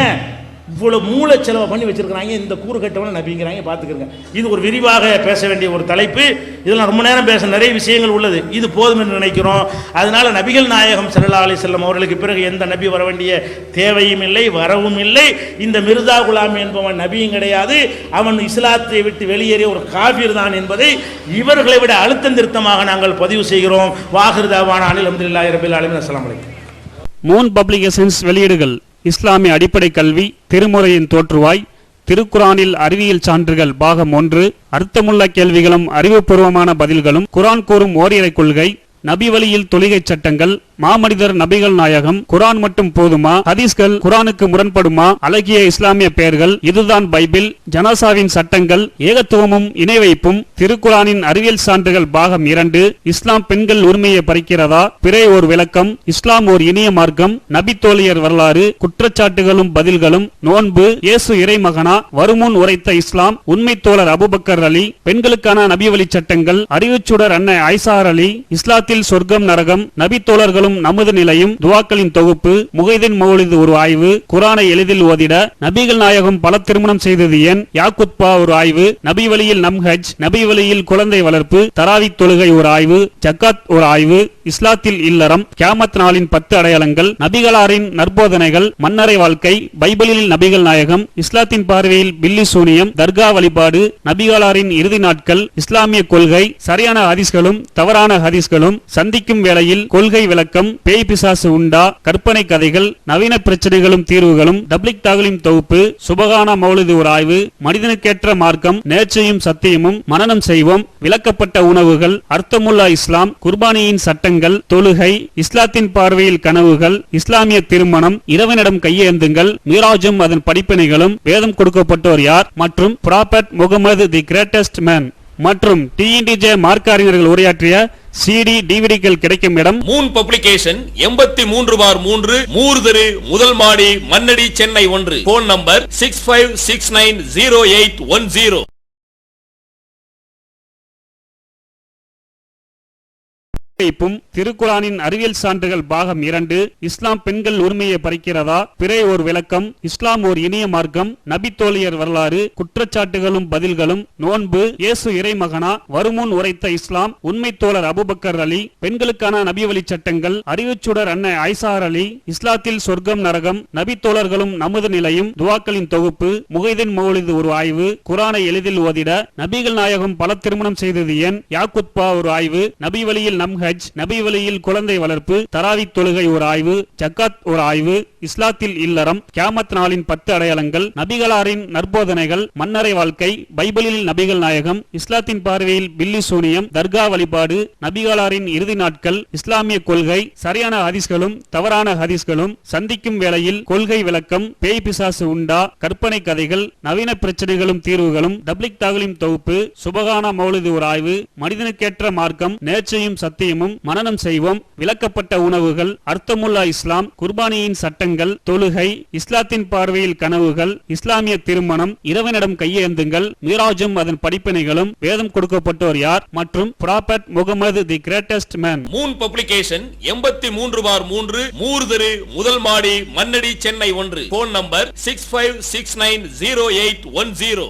இவ்வளவு மூளை செலவை பண்ணி வச்சிருக்கிறாங்க. இந்த கூறு கட்டவன நபிங்கிறாங்க, பார்த்துக்கிறங்க. இது ஒரு விரிவாக பேச வேண்டிய ஒரு தலைப்பு. இதெல்லாம் ரொம்ப நேரம் பேச நிறைய விஷயங்கள் உள்ளது. இது போதும் என்று நினைக்கிறோம். அதனால நபிகள் நாயகம் ஸல்லல்லாஹு அலைஹி வஸல்லம் அவர்களுக்கு பிறகு எந்த நபி வர வேண்டிய தேவையும் இல்லை, வரவும் இல்லை. இந்த மிர்சா குலாம் என்பவன் நபியும் கிடையாது, அவன் இஸ்லாத்தை விட்டு வெளியேறிய ஒரு காஃபிர் தான் என்பதை இவர்களை விட அழுத்தம் திருத்தமாக நாங்கள் பதிவு செய்கிறோம். வாஹிர் தாவானா அனில் அல்ஹம்துலில்லாஹி ரப்பில் ஆலமீன். அஸ்ஸலாமு அலைக்கும். மூன் பப்ளிகேஷன்ஸ் வெளியீடுகள்: இஸ்லாமிய அடிப்படை கல்வி, திருமுறையின் தோற்றுவாய், திருக்குரானில் அறிவியல் சான்றுகள் பாகம் 1, அர்த்தமுள்ள கேள்விகளும் அறிவுபூர்வமான பதில்களும், குரான் கூறும் ஓரிரை கொள்கை, நபி வழியில் தொழுகை சட்டங்கள், மாமனிதர் நபிகள் நாயகம், குரான் மட்டும் போதுமா, ஹதீஸ்கள் குரானுக்கு முரண்படுமா, அழகிய இஸ்லாமிய பெயர்கள், இதுதான் பைபிள், ஜனாசாவின் சட்டங்கள், ஏகத்துவமும் இணை வைப்பும், திருக்குரானின் அறிவியல் சான்றுகள் பாகம் 2, இஸ்லாம் பெண்கள் உரிமையை பறிக்கிறதா, பிறை ஓர் விளக்கம், இஸ்லாம் ஓர் இனிய மார்க்கம், நபி தோழியர் வரலாறு, குற்றச்சாட்டுகளும் பதில்களும், நோன்பு, இயேசு இறைமகனா, வருமுன் உரைத்த இஸ்லாம், உண்மை தோழர் அபூபக்கர் அலி, பெண்களுக்கான நபி வழி சட்டங்கள், அறிவுச்சுடர் அன்னை ஐசார் அலி, இஸ்லாத்தில் சொர்க்கம் நரகம், நபி தோழர்களும் நமது நிலையும், துவாக்களின் தொகுப்பு, முகைதீன் மௌலிது ஒரு ஆய்வு, குரானை எளிதில் ஓதிட, நபிகள் நாயகம் பல திருமணம் செய்தது ஏன், யாக்குத்பா ஒரு ஆய்வு, நபி வழியில் நம்ஹஜ், நபி வழியில் குழந்தை வளர்ப்பு, தராவி தொழுகை ஒரு ஆய்வு, ஜக்காத் ஒரு ஆய்வு, இஸ்லாத்தில் இல்லறம், கியாமத் நாளின் 10 அடையாளங்கள், நபிகளாரின் நற்போதனைகள், மன்னரை வாழ்க்கை, பைபிளில் நபிகள் நாயகம், இஸ்லாத்தின் பார்வையில் பில்லி சூனியம், தர்கா வழிபாடு, நபிகளாரின் இறுதி நாட்கள், இஸ்லாமிய கொள்கை, சரியான ஹதீஸ்களும் தவறான ஹதீஸ்களும், சந்திக்கும் வேளையில் கொள்கை விளக்கம், பேய் பிசாசு உண்டா, கற்பனை கதைகள், நவீன பிரச்சனைகளும் தீர்வுகளும், தப்லிக் தாகலின் தொகுப்பு, சுபகான மௌலிது ஒரு ஆய்வு, மனிதனுக்கேற்ற மார்க்கம், நேர்ச்சையும் சத்தியமும், மனனம் செய்வோம், விளக்கப்பட்ட உணவுகள், அர்த்தமுல்லா இஸ்லாம், குர்பானியின் சட்டங்கள், சட்டங்கள், தொழுகை, இஸ்லாத்தின் பார்வையில் கனவுகள், இஸ்லாமிய திருமணம், இறைவனிடம் கையேந்துங்கள், மீராஜும் அதன் படிப்பினைகளும், வேதம் கொடுக்கப்பட்டோர் யார் மற்றும் prophet Muhammad the greatest man மற்றும் TNTJ மார்க்க அறிஞர்கள் உரையாற்றிய CD டிவிடிகள் கிடைக்கும் இடம் மூன் பப்ளிகேஷன் 83/3 மூர்தரு முதல் மாடி மண்ணடி சென்னை 1 போன் நம்பர் 65690810. திருக்குரானின் அறிவியல் சான்றுகள் பாகம் 2 இஸ்லாம் பெண்கள் உரிமையை பறிக்கிறதா, பிறை ஒரு விளக்கம், இஸ்லாம் ஒரு இனிய மார்க்கம், நபி தோழியர் வரலாறு, குற்றச்சாட்டுகளும் பதில்களும், நோன்பு, இயேசு இறைமகனா, வருமுன் உரைத்த இஸ்லாம், உண்மை தோழர் அபுபக்கர் அலி, பெண்களுக்கான நபி வழி சட்டங்கள், அறிவுச்சுடர் அன்னை ஐசார் அலி, இஸ்லாத்தில் சொர்க்கம் நரகம், நபி தோழர்களும் நமது நிலையும், துவாக்களின் தொகுப்பு, முகைதீன் மௌலிது ஒரு ஆய்வு, குரானை எளிதில் ஓதிட, நபிகள் நாயகம் பல திருமணம் செய்தது ஏன், யாக்குத்பா ஒரு ஆய்வு, நபி வழியில் நம் ஹஜ், நபி வழியில் குழந்தை வளர்ப்பு, தராவி தொழுகை ஒரு ஆய்வு, ஜக்காத் ஒரு ஆய்வு, இஸ்லாத்தில் இல்லறம், கியாமத் நாளின் 10 அடையாளங்கள், நபிகளாரின் நற்போதனைகள், மன்னரை வாழ்க்கை, பைபிளில் நபிகள் நாயகம், இஸ்லாத்தின் பார்வையில் பில்லி சூனியம், தர்கா வழிபாடு, நபிகளாரின் இறுதி நாட்கள், இஸ்லாமிய கொள்கை, சரியான ஹதீஸ்களும் தவறான ஹதீஸ்களும், சந்திக்கும் வேளையில் கொள்கை விளக்கம், பேய் பிசாசு உண்டா, கற்பனை கதைகள், நவீன பிரச்சனைகளும் தீர்வுகளும், தப்லிக் தாகலிம் தொகுப்பு, சுபகானா மௌலிது ஒரு ஆய்வு, மனிதனுக்கேற்ற மார்க்கம், நேர்ச்சையும் சத்தியமும், மனனம் செய்வோம், விளக்கப்பட்ட உணவுகள், அர்த்தமுல்லா இஸ்லாம், குர்பானியின் சட்டங்கள், தொழுகை, இஸ்லாத்தின் பார்வையில் கனவுகள், இஸ்லாமிய திருமணம், இறைவனிடம் கையேந்துங்கள், மீராஜும் அதன் படிப்பினைகளும், வேதம் கொடுக்கப்பட்டோர் யார் மற்றும் prophet Muhammad the greatest man. Moon publication 83/3 மூர்தரு முதல் மாடி மண்ணடி சென்னை 1 போன் நம்பர் 65690810.